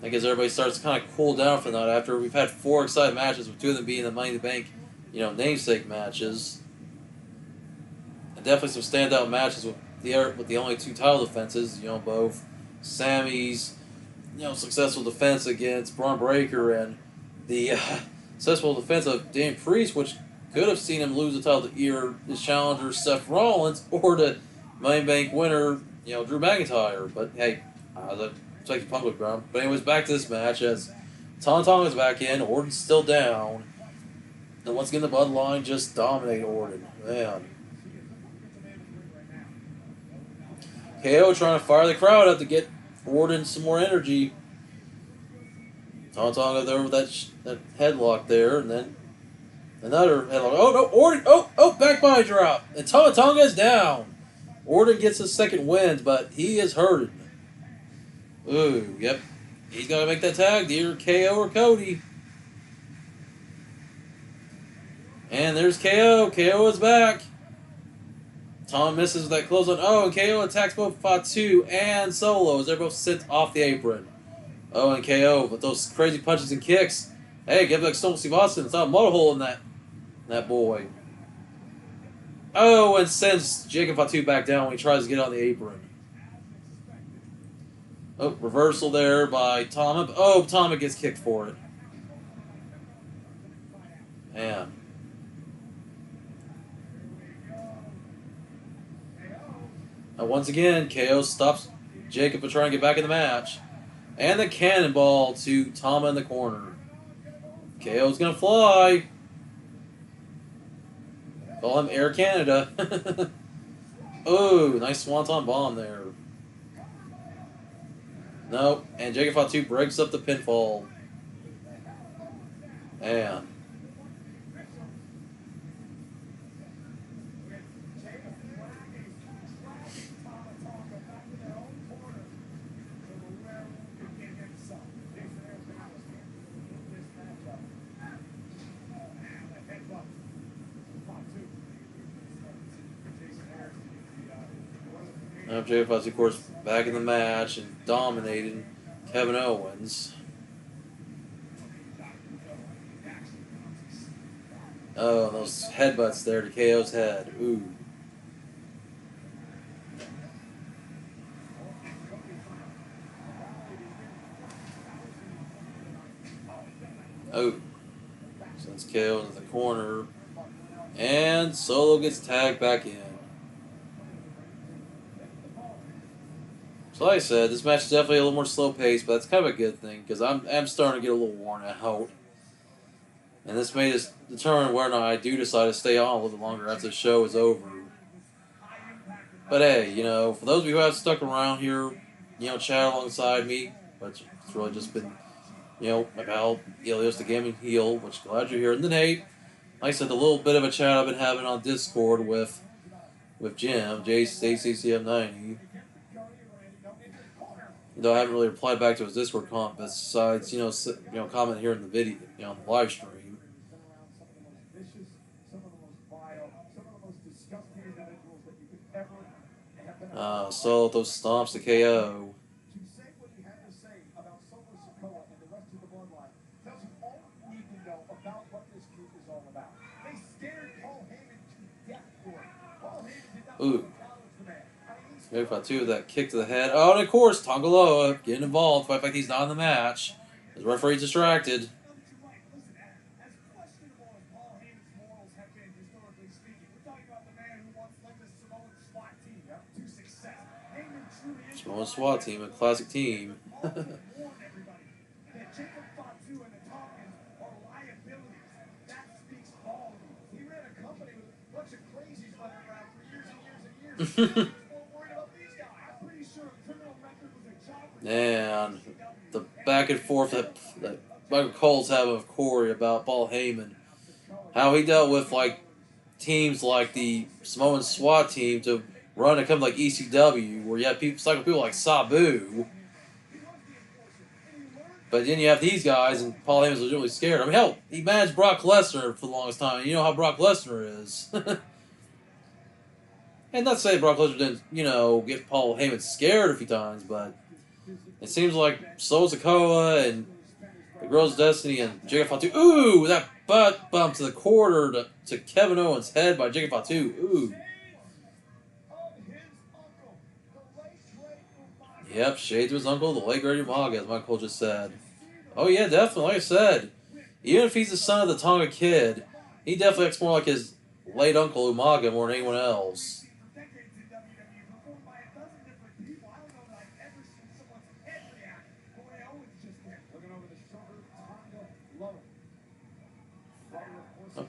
I guess everybody starts to kind of cool down from that after we've had 4 exciting matches, with 2 of them being the Money in the Bank, namesake matches. And definitely some standout matches with the only 2 title defenses, both Sammy's, successful defense against Braun Breaker and the successful defense of Damian Priest, which could have seen him lose the title to either his challenger Seth Rollins or the Money in the Bank winner, Drew McIntyre. But hey, take the public ground. But anyways, back to this match as Tonga's back in, Orton's still down, and once again the Bloodline just dominate Orton. Man. KO trying to fire the crowd up to get Orton some more energy. Tonga there with that headlock there, and then another headlock. Oh no, Orton! Oh, back body drop, and Tonga's down. Orton gets his second win, but he is hurting. Ooh, yep, he's got to make that tag to either KO or Cody. And there's KO. KO is back. Tom misses with that close on. Oh, and KO attacks both Fatu and Solo as they're both sent off the apron. Oh, and KO with those crazy punches and kicks. Hey, give it like Stone Steve Austin. It's not a motor hole in that boy. Oh, and sends Jacob Fatu back down when he tries to get on the apron. Oh, reversal there by Tama. Oh, Tama gets kicked for it. Man. Now, once again, KO stops Jacob from trying to get back in the match. And the cannonball to Tama in the corner. KO's going to fly. Call him Air Canada. Oh, nice swanton bomb there. Nope. And Jacob Fatu breaks up the pinfall. Man. Now Jacob Fatu, of course, back in the match and dominating Kevin Owens. Oh, those headbutts there to KO's head. Ooh. Oh. Sends KO into the corner. And Solo gets tagged back in. So like I said, this match is definitely a little more slow paced, but that's kind of a good thing because I'm starting to get a little worn out. And this may just determine whether or not I do decide to stay on a little bit longer after the show is over. But hey, for those of you who have stuck around here, chat alongside me, but it's really just been, my pal, Elios the Gaming Heel, which glad you're here. And then hey, like I said, the little bit of a chat I've been having on Discord with Jim, JCCM90. Though I haven't really replied back to his Discord comment, besides, comment here in the video, on the live stream. So those stomps to KO. Ooh. Jacob Fatu with that kick to the head. Oh, and of course, Tongaloa getting involved. Fight like he's not in the match. The referee's distracted. Samoan SWAT team, a classic team. And the back and forth that Michael Cole's having with Corey about Paul Heyman, how he dealt with like teams like the Samoan SWAT team to run a company like ECW, where you have people like Sabu, but then you have these guys, and Paul Heyman's legitimately scared. I mean, hell, he managed Brock Lesnar for the longest time. You know how Brock Lesnar is. And not to say Brock Lesnar didn't, get Paul Heyman scared a few times, but it seems like Solo Sikoa and the Girls of Destiny and Jacob Fatu. Ooh, that butt bump to the quarter to Kevin Owens' head by Jacob Fatu. Ooh. Yep, shade to his uncle, the late great Umaga, as Michael just said. Oh yeah, definitely. Like I said, even if he's the son of the Tonga Kid, he definitely acts more like his late uncle Umaga more than anyone else.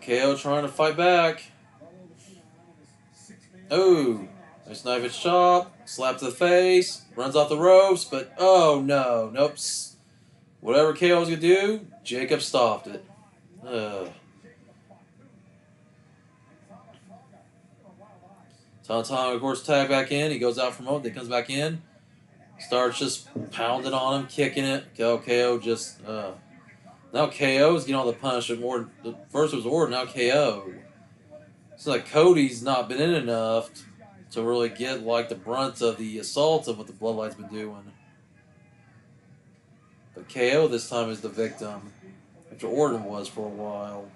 KO trying to fight back. Oh, nice knife chop, slap to the face, runs off the ropes, but oh no, nope. Whatever KO was gonna do, Jacob stopped it. Tonga, of course, tag back in. He goes out for a moment, then comes back in. Starts just pounding on him, kicking it. KO just, now KO is getting all the punishment more. First it was Orton, now KO. It's like Cody's not been in enough to really get like the brunt of the assault of what the Bloodlight's been doing. But KO this time is the victim, after Orton was for a while.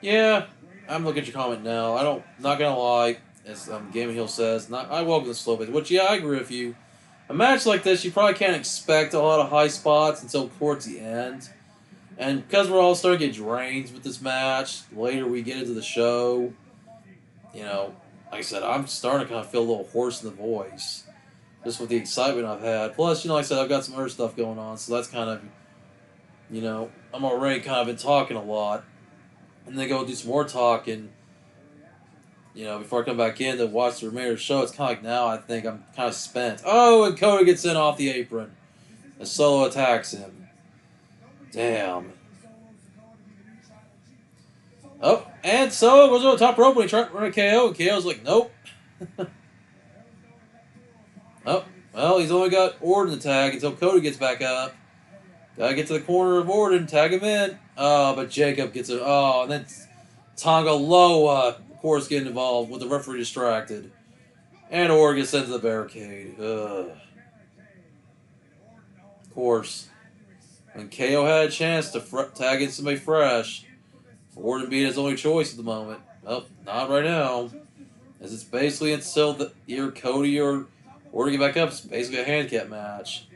Yeah, I'm looking at your comment now. Not gonna lie, as Gaming Hill says, I welcome the slow pace. Which, yeah, I agree with you. A match like this, you probably can't expect a lot of high spots until towards the end. And because we're all starting to get drained with this match, later we get into the show, like I said, I'm starting to kind of feel a little hoarse in the voice. Just with the excitement I've had. Plus, like I said, I've got some other stuff going on, so that's kind of, I'm already kind of been talking a lot. And then go do some more talking, before I come back in to watch the remainder of the show. It's kind of like now I think I'm kind of spent. Oh, and Cody gets in off the apron. And Solo attacks him. Damn. Oh, and Solo goes over the top rope when he tried to run a KO, and KO's like, nope. Oh, well, he's only got Orton to tag until Cody gets back up. Gotta get to the corner of Orton, tag him in. Oh, but Jacob gets it. Oh, and then Tonga Loa, of course, getting involved with the referee distracted. And Orton gets sent to the barricade. Ugh. Of course, when KO had a chance to tag in somebody fresh, Orton being his only choice at the moment. Well, not right now. As it's basically until either Cody or Orton get back up, it's basically a handicap match.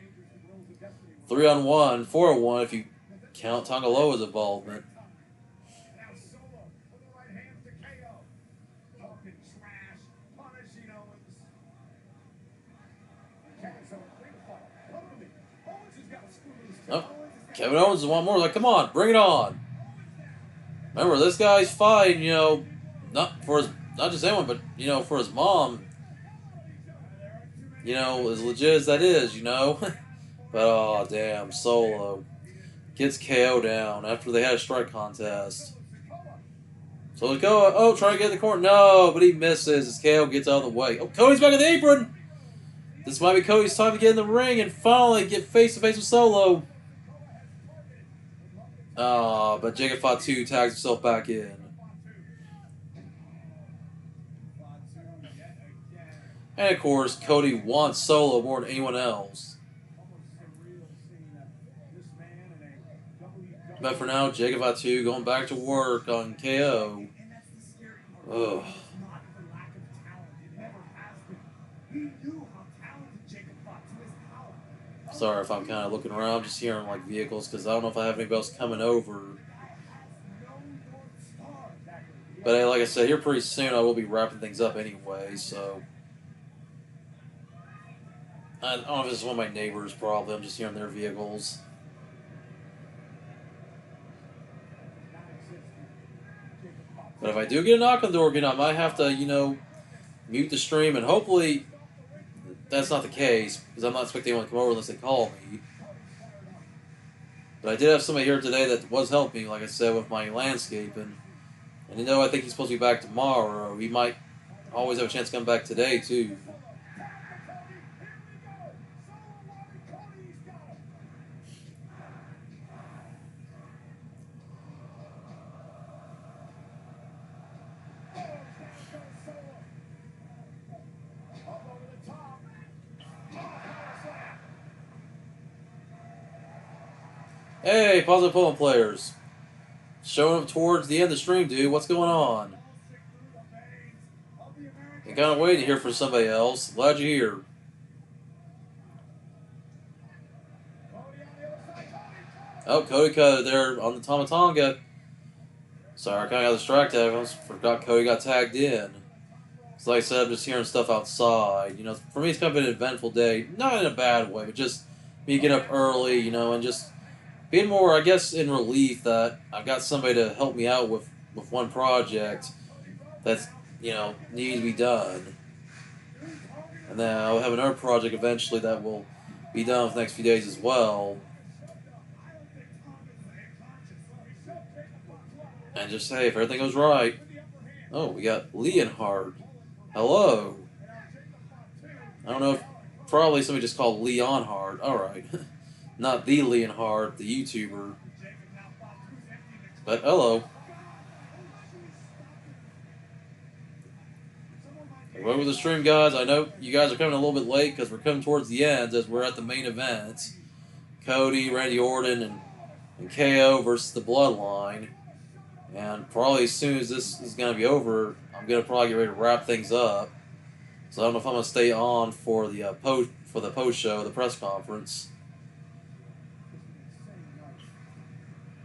3-on-1, 4-on-1 if you count Tonga Loa's involvement. Oh, Kevin Owens want more. Like, come on, bring it on. Remember, this guy's fighting, not just anyone, but for his mom. As legit as that is, But oh damn, Solo gets KO down after they had a strike contest. So let's go. Oh, trying to get in the corner. No, but he misses as KO gets out of the way. Oh, Cody's back on the apron. This might be Cody's time to get in the ring and finally get face to face with Solo. But Jacob Fatu tags himself back in. And of course, Cody wants Solo more than anyone else. But for now, Jacob Fatu going back to work on KO. And that's the scary part. Ugh. It's not for lack of talent. It never has been. He knew how talented Jacob Fatu is. How Sorry if I'm kind of looking around, just hearing like vehicles, because I don't know if I have anybody else coming over. no North Star. But hey, like I said, here pretty soon I will be wrapping things up anyway, so. I don't know if this is one of my neighbors, probably. I'm just hearing their vehicles. But if I do get a knock on the door again, I might have to, mute the stream, and hopefully that's not the case, because I'm not expecting anyone to come over unless they call me. But I did have somebody here today that was helping me, like I said, with my landscaping. And I think he's supposed to be back tomorrow. He might always have a chance to come back today, too. Hey, positive pulling players. Showing up towards the end of the stream, dude. What's going on? I'm kind of waiting here for somebody else. Glad you're here. Oh, Cody cut it there on the Tomatonga. Sorry, I kind of got distracted. I almost forgot Cody got tagged in. So like I said, I'm just hearing stuff outside. For me, it's kind of been an eventful day. Not in a bad way, but just me getting up early, and just being more, I guess, in relief that I've got somebody to help me out with one project that's, needs to be done. And then I'll have another project eventually that will be done for the next few days as well. And just, hey, if everything goes right. Oh, we got Leonhard. Hello. I don't know if, probably somebody just called Leonhard. Alright. Not the Leonhard, the YouTuber. But hello. Welcome to the stream, guys. I know you guys are coming a little bit late because we're coming towards the end as we're at the main event. Cody, Randy Orton, and KO versus the Bloodline. And probably as soon as this is going to be over, I'm going to probably get ready to wrap things up. So I don't know if I'm going to stay on for the post show, the press conference.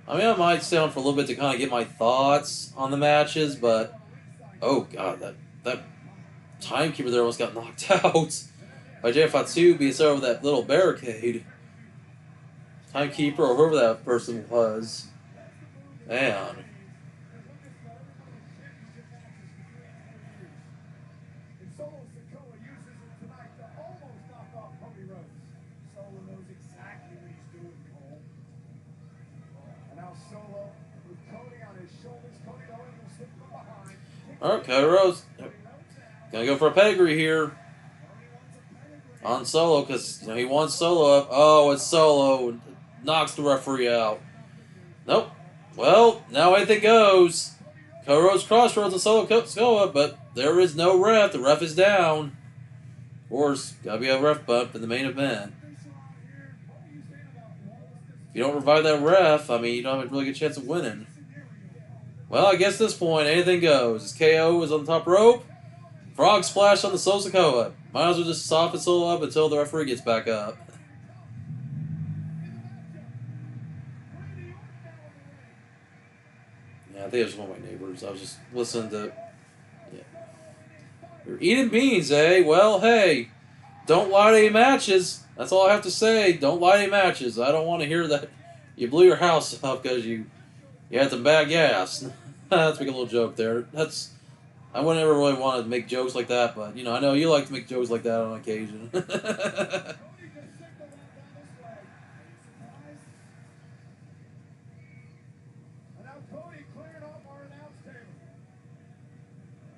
I mean, I might stay on for a little bit to kind of get my thoughts on the matches, but oh god, that timekeeper there almost got knocked out by Jay Fatu being over that little barricade. Timekeeper or whoever that person was, man. Alright, Cody Rhodes gonna go for a pedigree here on Solo because he wants Solo up. Oh, it's Solo. Knocks the referee out. Nope. Well, now anything goes. Cody Rhodes crossroads and Solo go up, but there is no ref. The ref is down. Of course, gotta be a ref bump in the main event. If you don't revive that ref, I mean, you don't have a really good chance of winning. Well, I guess at this point, anything goes. As KO is on the top rope, frog splash on the Sosakoa. Might as well just soften Solo up until the referee gets back up. Yeah, I think it was one of my neighbors. I was just listening to... Yeah. You're eating beans, eh? Well, hey, don't lie to any matches. That's all I have to say. Don't lie to any matches. I don't want to hear that you blew your house up because you had some bad gas. Let's make a little joke there. I wouldn't ever really want to make jokes like that, but, I know you like to make jokes like that on occasion.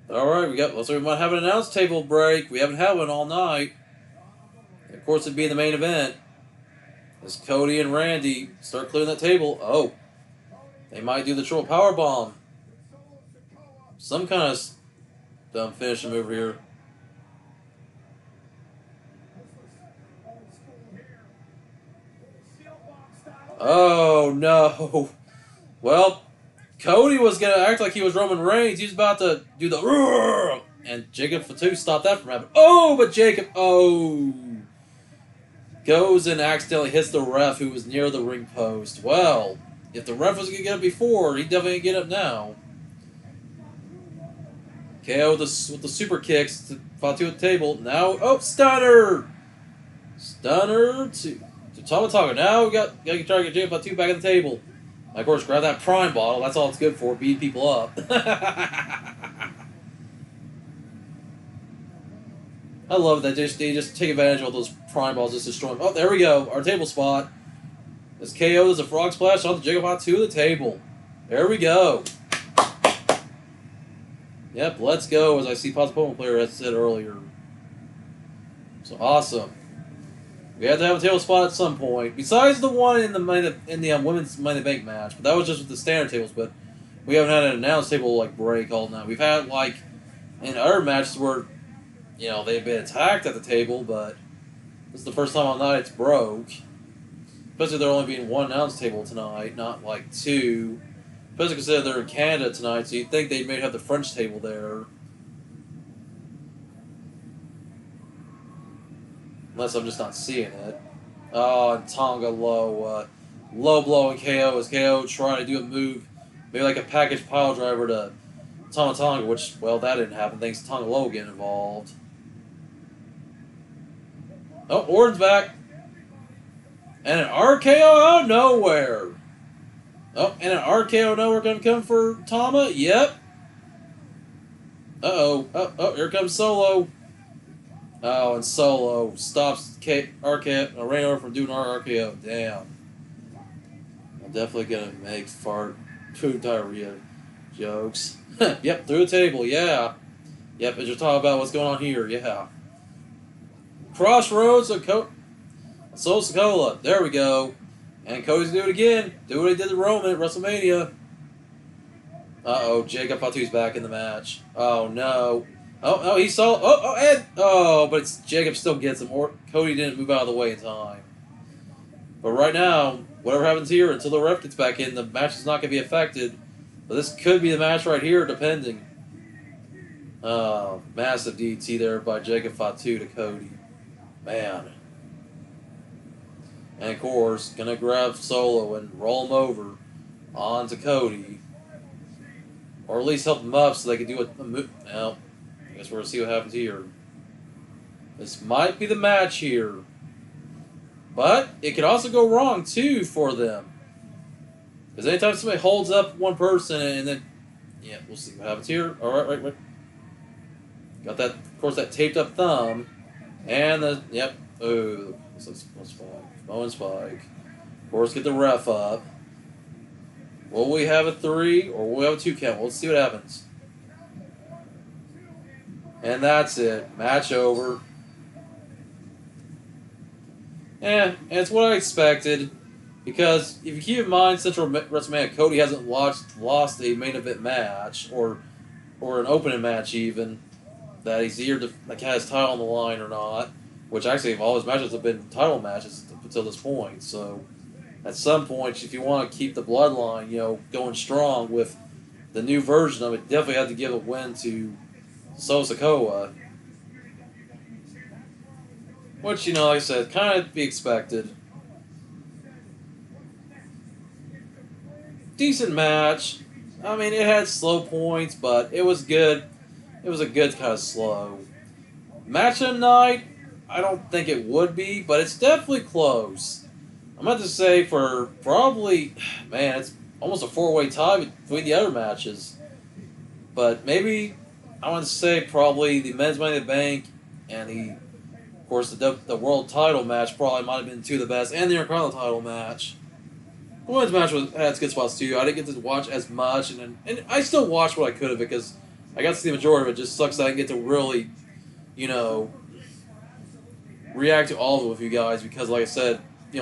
Alright, looks like we might have an announce table break. We haven't had one all night. Of course, it'd be in the main event. As Cody and Randy start clearing that table. Oh, they might do the triple power bomb. Some kind of dumb finishing move here. Oh no! Well, Cody was going to act like he was Roman Reigns. He was about to do the roar, and Jacob Fatu stopped that from happening. Oh, but Jacob, goes and accidentally hits the ref who was near the ring post. Well, if the ref was going to get up before, he definitely going to get up now. KO with the super kicks to Fatu at the table. Now, stunner! Stunner to Tama Tonga. Now we got to try to get Jacob Fatu back at the table. Of course, grab that prime bottle. That's all it's good for, beat people up. I love that they just take advantage of all those prime balls, just destroy them. Oh, there we go. Our table spot. This KO does a frog splash on the Jacob Fatu to the table. There we go. Yep, let's go, as I see Pokemon player had said earlier. So awesome. We had to have a table spot at some point, besides the one in the women's Money in the Bank match. But that was just with the standard tables. But we haven't had an announced table break all night. We've had in other matches where they've been attacked at the table, but this is the first time all night it's broke. Especially there only being one announced table tonight, not two. Especially considering they're in Canada tonight, so you'd think they may have the French table there. Unless I'm just not seeing it. Oh, and Tonga low blow and KO as KO trying to do a move, maybe like a package pile driver to Tama Tonga, which, well, that didn't happen thanks to Tonga low getting involved. Oh, Orton's back. And an RKO out of nowhere. Oh, and an RKO nowhere going to come for Tama? Yep. Oh, here comes Solo. Oh, and Solo stops RKO, Ray Orton from doing our RKO. Damn. I'm definitely going to make food diarrhea jokes. Yep, through the table, yeah. Yep, as you're talking about what's going on here, yeah. Crossroads of Solo Sikoa. There we go. And Cody's do it again. Do what he did to Roman at WrestleMania. Uh-oh, Jacob Fatu's back in the match. Oh, no. Oh, he saw... Ed! Oh, but Jacob still gets him. Or Cody didn't move out of the way in time. But right now, whatever happens here, until the ref gets back in, the match is not going to be affected. But this could be the match right here, depending. Massive DT there by Jacob Fatu to Cody. Man. And of course, gonna grab Solo and roll him over onto Cody. Or at least help him up so they can do a move. Well, I guess we're gonna see what happens here. This might be the match here. But it could also go wrong too for them. Because anytime somebody holds up one person and then, yeah, we'll see what happens here. Alright, right. Got that, of course, that taped up thumb. And oh, let's spike. Owen Spike. Of course, get the ref up. Will we have a 3 or will we have a 2 count? Let's see what happens. And that's it. Match over. And it's what I expected. Because if you keep in mind, Central WrestleMania, Cody hasn't lost a main event match or an opening match even. That he's either has his title on the line or not. Which actually, all his matches have been title matches until this point. So, at some point, if you want to keep the bloodline, going strong with the new version of it, definitely have to give a win to Solo Sikoa. Which, like I said, kind of be expected. Decent match. I mean, it had slow points, but it was good. It was a good kind of slow. Match of the night, I don't think it would be, but it's definitely close. I'm about to say for probably, man, it's almost a 4-way tie between the other matches. But maybe, I want to say probably the men's Money in the Bank and of course, the world title match probably might have been two of the best, and the Intercontinental title match. The women's match had its good spots too. I didn't get to watch as much, and I still watched what I could of it because I got to see the majority of it. It just sucks that I didn't get to really, react to all of it with you guys because, like I said,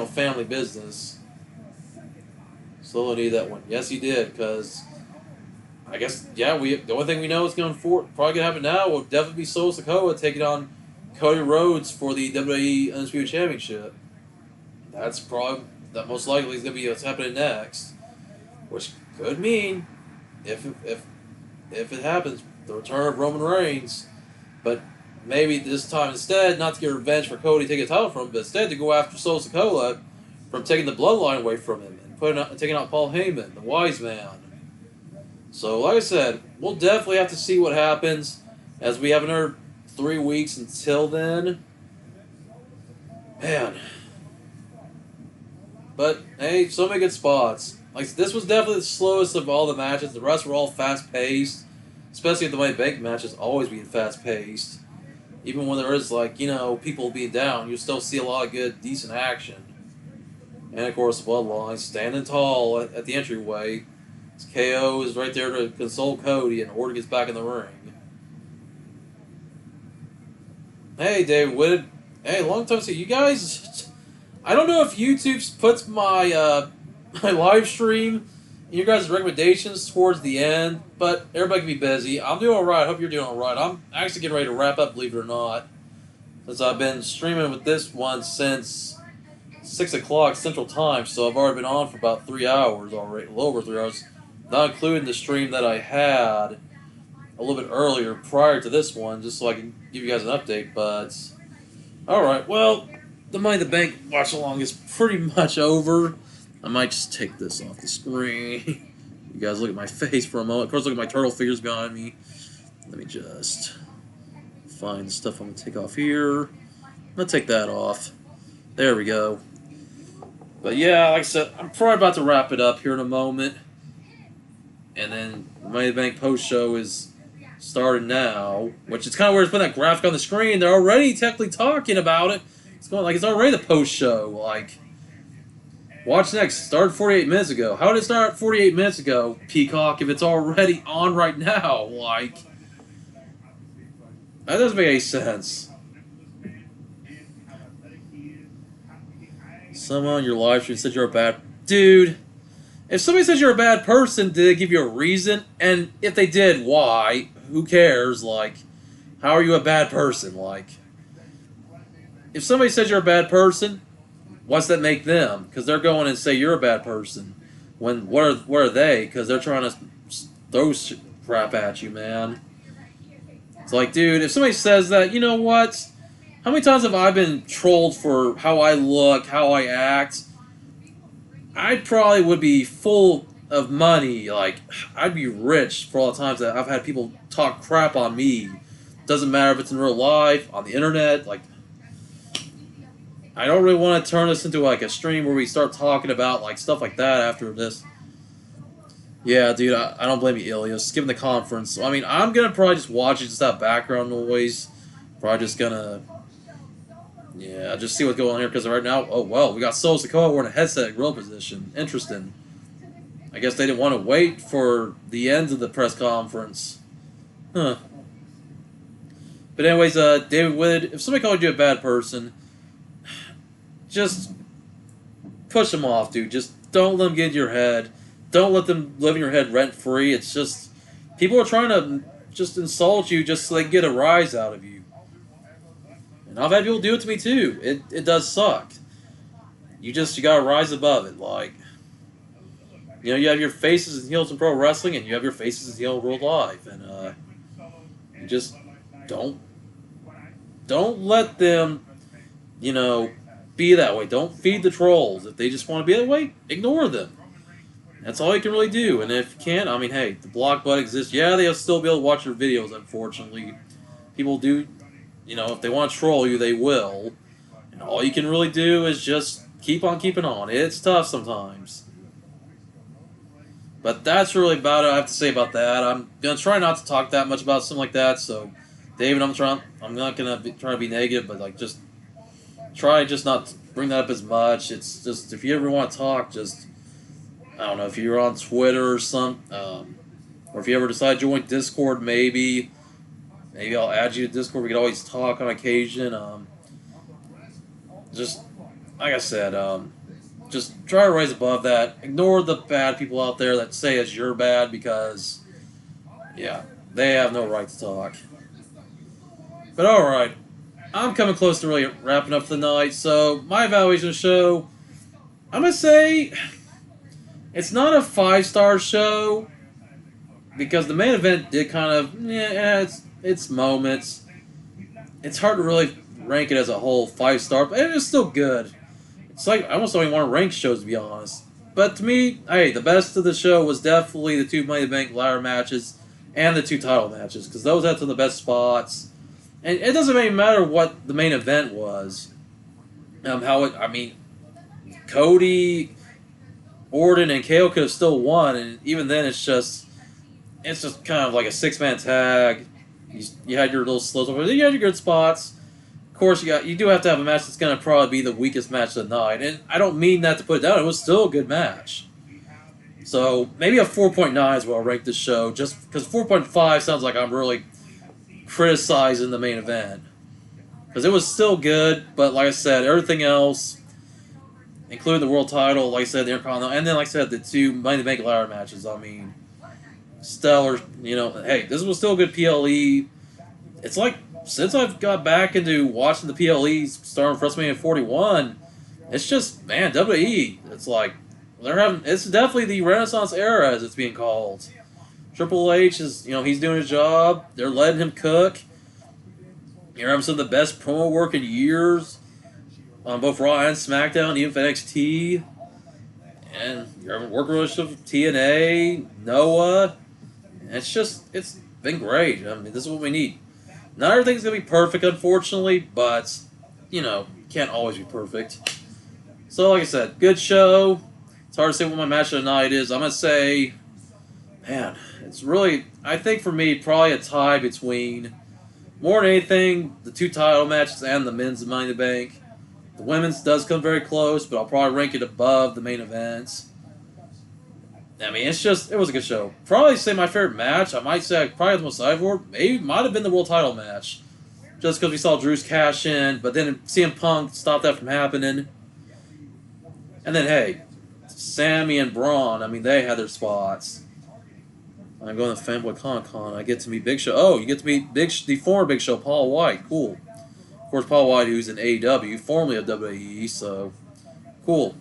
family business. Solo needed that one. Yes, he did, because I guess, the only thing we know is probably going to happen now will definitely be Solo Sikoa taking on Cody Rhodes for the WWE Undisputed Championship. That most likely is going to be what's happening next. which could mean if it happens, the return of Roman Reigns. But maybe this time instead, not to get revenge for Cody taking the title from him, but instead to go after Solo Sikoa from taking the bloodline away from him and taking out Paul Heyman, the wise man. So, like I said, we'll definitely have to see what happens as we have another 3 weeks until then. Man. But, hey, so many good spots. Like, this was definitely the slowest of all the matches. The rest were all fast-paced. Especially the Money in the Bank matches always being fast-paced. Even when there is, like, you know, people being down, you still see a lot of good, decent action. And, of course, the Bloodline standing tall at the entryway. KO is right there to console Cody, and Orton gets back in the ring. Hey, David Whitted. Hey, long time see. You guys, I don't know if YouTube puts my my live stream in your guys' recommendations towards the end, but everybody can be busy. I'm doing alright. Hope you're doing alright. I'm actually getting ready to wrap up, believe it or not, since I've been streaming with this one since 6 o'clock Central Time, so I've already been on for about 3 hours already, a little over 3 hours. Not including the stream that I had a little bit earlier prior to this one, just so I can give you guys an update, but... Alright, well, the Money in the Bank watch-along is pretty much over. I might just take this off the screen. You guys look at my face for a moment. Of course, look at my turtle figures behind me. Let me just find the stuff I'm going to take off here. I'm going to take that off. There we go. But yeah, like I said, I'm probably about to wrap it up here in a moment. And then the Money in the Bank post-show is starting now, which is kind of weird to put that graphic on the screen. They're already technically talking about it. It's going like it's already the post-show. Like, watch next. Started 48 minutes ago. How did it start 48 minutes ago, Peacock, if it's already on right now? Like, that doesn't make any sense. Someone on your live stream said you're a bad... Dude... If somebody says you're a bad person, did they give you a reason? And if they did, why? Who cares? Like, how are you a bad person? Like, if somebody says you're a bad person, what's that make them? Because they're going and say you're a bad person. When, what are they? Because they're trying to throw crap at you, man. It's like, dude, if somebody says that, you know what? How many times have I been trolled for how I look, how I act? I probably would be full of money, like, I'd be rich for all the times that I've had people talk crap on me. Doesn't matter if it's in real life, on the internet, like, I don't really want to turn this into, like, a stream where we start talking about, like, stuff like that after this. Yeah, dude, I don't blame you, Ilias. Given the conference, I mean, I'm gonna probably just watch it, just have background noise. Probably just gonna... Yeah, just see what's going on here, because right now, oh, well, we got Solo Sikoa, we're in a headset grill position. Interesting. I guess they didn't want to wait for the end of the press conference. Huh. But anyways, David Wood, if somebody called you a bad person, just push them off, dude. Just don't let them get in your head. Don't let them live in your head rent-free. It's just, people are trying to just insult you just so they can get a rise out of you. And I've had people do it to me too. It does suck. You gotta rise above it. Like, you know, you have your faces and heels in pro wrestling, and you have your faces and heels in real life, and you just don't let them, you know, be that way. Don't feed the trolls. If they just want to be that way, ignore them. That's all you can really do. And if you can't, I mean, hey, the block button exists. Yeah, they'll still be able to watch your videos. Unfortunately, people do. You know, if they want to troll you, they will. And all you can really do is just keep on keeping on. It's tough sometimes. But that's really about it I have to say about that. I'm going to try not to talk that much about something like that. So, David, I'm not going to try to be negative, but like just try just not to bring that up as much. It's just, if you ever want to talk, just, I don't know, if you're on Twitter or something, or if you ever decide to join Discord, maybe I'll add you to Discord. We can always talk on occasion. Just, like I said, just try to rise above that. Ignore the bad people out there that say it's your bad because, yeah, they have no right to talk. But alright, I'm coming close to really wrapping up for the night, so my evaluation of the show, I'm going to say, It's not a 5-star show because the main event did kind of it's moments. It's hard to really rank it as a whole 5-star, but it is still good. It's like I almost don't even want to rank shows to be honest. But to me, hey, the best of the show was definitely the 2 Money in the Bank ladder matches and the 2 title matches because those had some of the best spots. And it doesn't even matter what the main event was. I mean, Cody, Orton, and KO could have still won, and even then, it's just kind of like a 6-man tag. You had your little slows, but you had your good spots. Of course, you do have to have a match that's going to probably be the weakest match of the night, and I don't mean that to put it down. It was still a good match. So maybe a 4.9 is where I'll rank this show, just because 4.5 sounds like I'm really criticizing the main event. Because it was still good, but like I said, everything else, including the world title, like I said, the Intercontinental, and then like I said, the 2 Money in the Bank ladder matches, I mean, stellar. Hey, this was still a good PLE. It's like, since I've got back into watching the PLEs starting WrestleMania 41, it's just, man, WWE, it's like, it's definitely the Renaissance era, as it's being called. Triple H is, he's doing his job. They're letting him cook. You're having some of the best promo work in years on both Raw and SmackDown, even for NXT. And you're having work relationship with TNA, Noah. It's been great. I mean, this is what we need. Not everything's going to be perfect, unfortunately, but, can't always be perfect. So, like I said, good show. It's hard to say what my match of the night is. I'm going to say, man, it's really, I think for me, probably a tie between, more than anything, the 2 title matches and the men's Money in the Bank. The women's does come very close, but I'll probably rank it above the main events. I mean, it was a good show. Probably say my favorite match, I might say probably the most excited for, maybe might have been the world title match. Just because we saw Drew's cash in, but then CM Punk stopped that from happening. And then, hey, Sammy and Braun, I mean, they had their spots. I'm going to Fanboy Con. I get to meet Big Show. Oh, you get to meet the former Big Show, Paul White. Cool. Of course, Paul White, who's in AEW, formerly of WWE, so cool.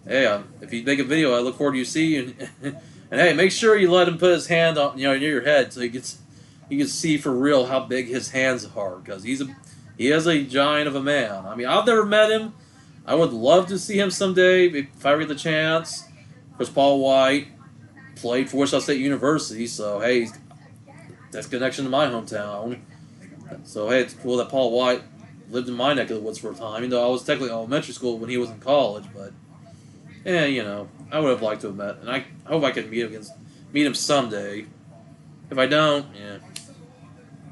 Hey, if you make a video, I look forward to you seeing. And hey, make sure you let him put his hand on, near your head, so you can see for real how big his hands are, because he is a giant of a man. I mean, I've never met him. I would love to see him someday if I ever get the chance. Of course, Paul White played for Wichita State University, so hey, that's a connection to my hometown. So hey, it's cool that Paul White lived in my neck of the woods for a time, even though I was technically in elementary school when he was in college, but I would have liked to have met, and I hope I can meet him someday. If I don't,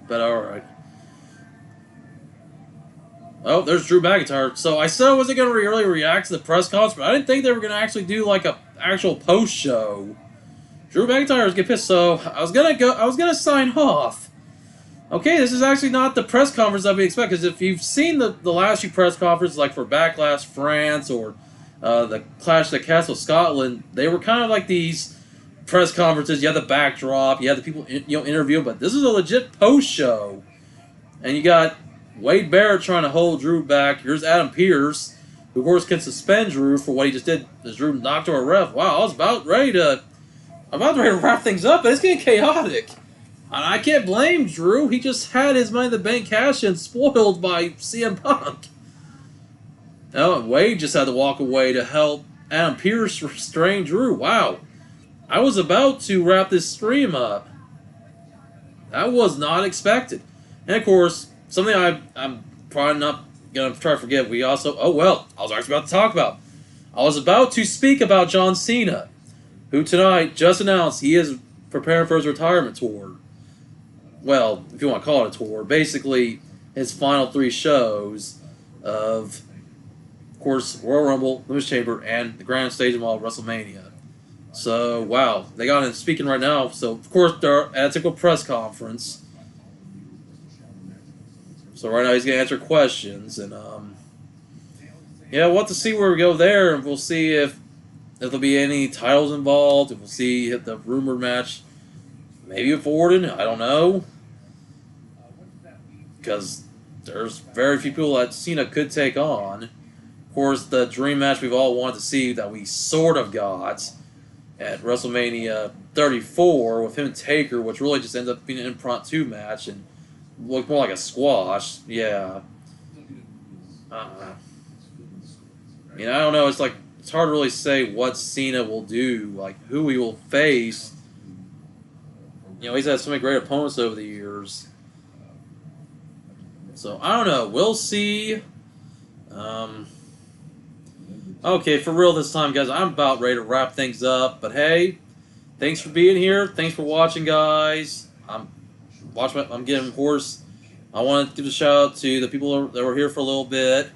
but alright. Oh, there's Drew McIntyre. So I said I wasn't going to really react to the press conference, but I didn't think they were going to actually do like a actual post show. Drew McIntyre was getting pissed, so I was gonna sign off. Okay, this is actually not the press conference that we expect, because if you've seen the last few press conferences, like for Backlash France or the Clash at the Castle Scotland, they were kind of like these press conferences. You had the backdrop, you had the people interview, but this is a legit post show, and you got Wade Barrett trying to hold Drew back. Here's Adam Pearce, who of course can suspend Drew for what he just did as Drew knocked over a ref. Wow, I was about ready to wrap things up, but it's getting chaotic. And I can't blame Drew. He just had his Money in the Bank cash-in spoiled by CM Punk. Oh, and Wade just had to walk away to help Adam Pearce restrain Drew. Wow. I was about to wrap this stream up. That was not expected. And of course, something I'm probably not going to try to forget, I was actually about to talk about. I was about to speak about John Cena, who tonight just announced he is preparing for his retirement tour. Well, if you want to call it a tour, basically his final 3 shows of course, Royal Rumble, Elimination Chamber, and the Grand Stage of WrestleMania. So, wow, they got him speaking right now. So, of course, they're at a typical press conference. So right now he's going to answer questions, and we'll have to see where we go there, and we'll see if there'll be any titles involved, and we'll see if the rumored match, maybe with Orton, I don't know, because there's very few people that Cena could take on. Of course, the dream match we've all wanted to see that we sort of got at WrestleMania 34 with him and Taker, which really just ended up being an impromptu match and looked more like a squash. Yeah. Uh, I don't know. It's like it's hard to really say what Cena will do, like who he will face. He's had so many great opponents over the years. So I don't know. We'll see. Um, okay, for real this time, guys. I'm about ready to wrap things up. But hey, thanks for being here. Thanks for watching, guys. I'm getting hoarse. I want to give a shout out to the people that were here for a little bit.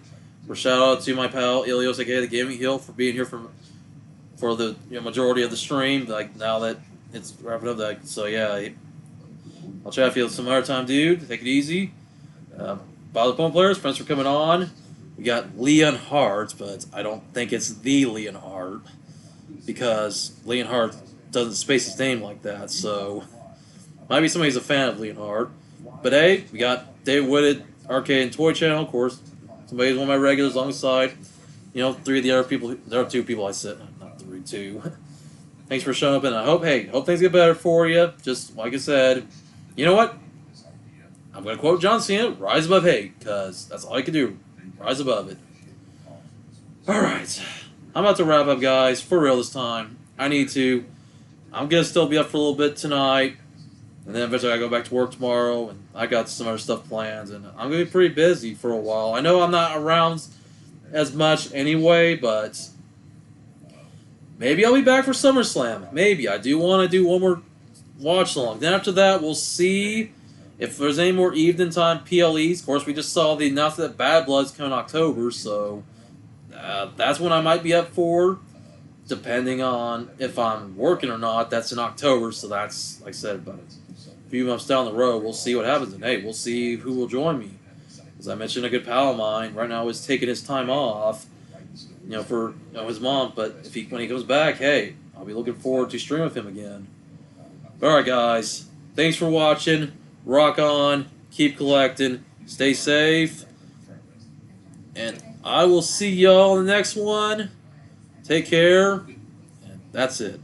For shout out to my pal Ilios, aka the Gaming Hill, for being here for the majority of the stream. Like now that it's wrapping up, so yeah, I'll chat with you some other time, dude. Take it easy. By the phone players, thanks for coming on. We got Leon Hart, but I don't think it's the Leon Hart because Leon Hart doesn't space his name like that. So might be somebody who's a fan of Leon Hart. But hey, we got Dave Whitted, Arcade and Toy Channel, of course. Somebody's one of my regulars alongside. Three of the other people. There are two people I said, not three, two. Thanks for showing up, and I hope things get better for you. Just like I said, you know what? I'm gonna quote John Cena: "Rise above hate," because that's all you can do. Rise above it. All right, I'm about to wrap up, guys. For real this time. I need to. I'm gonna still be up for a little bit tonight. And then eventually I go back to work tomorrow, and I got some other stuff planned, and I'm going to be pretty busy for a while. I know I'm not around as much anyway, but maybe I'll be back for SummerSlam. Maybe. I do want to do one more watch-along. Then after that, we'll see if there's any more evening time PLEs. Of course, we just saw the announcement that Bad Blood's coming in October, so that's when I might be up for, depending on if I'm working or not. That's in October, so that's, like I said, about a few months down the road. We'll see what happens, and hey, we'll see who will join me. As I mentioned, a good pal of mine right now is taking his time off, for his mom. But when he comes back, hey, I'll be looking forward to stream with him again. All right, guys, thanks for watching. Rock on, keep collecting, stay safe, and I will see y'all in the next one. Take care, and that's it.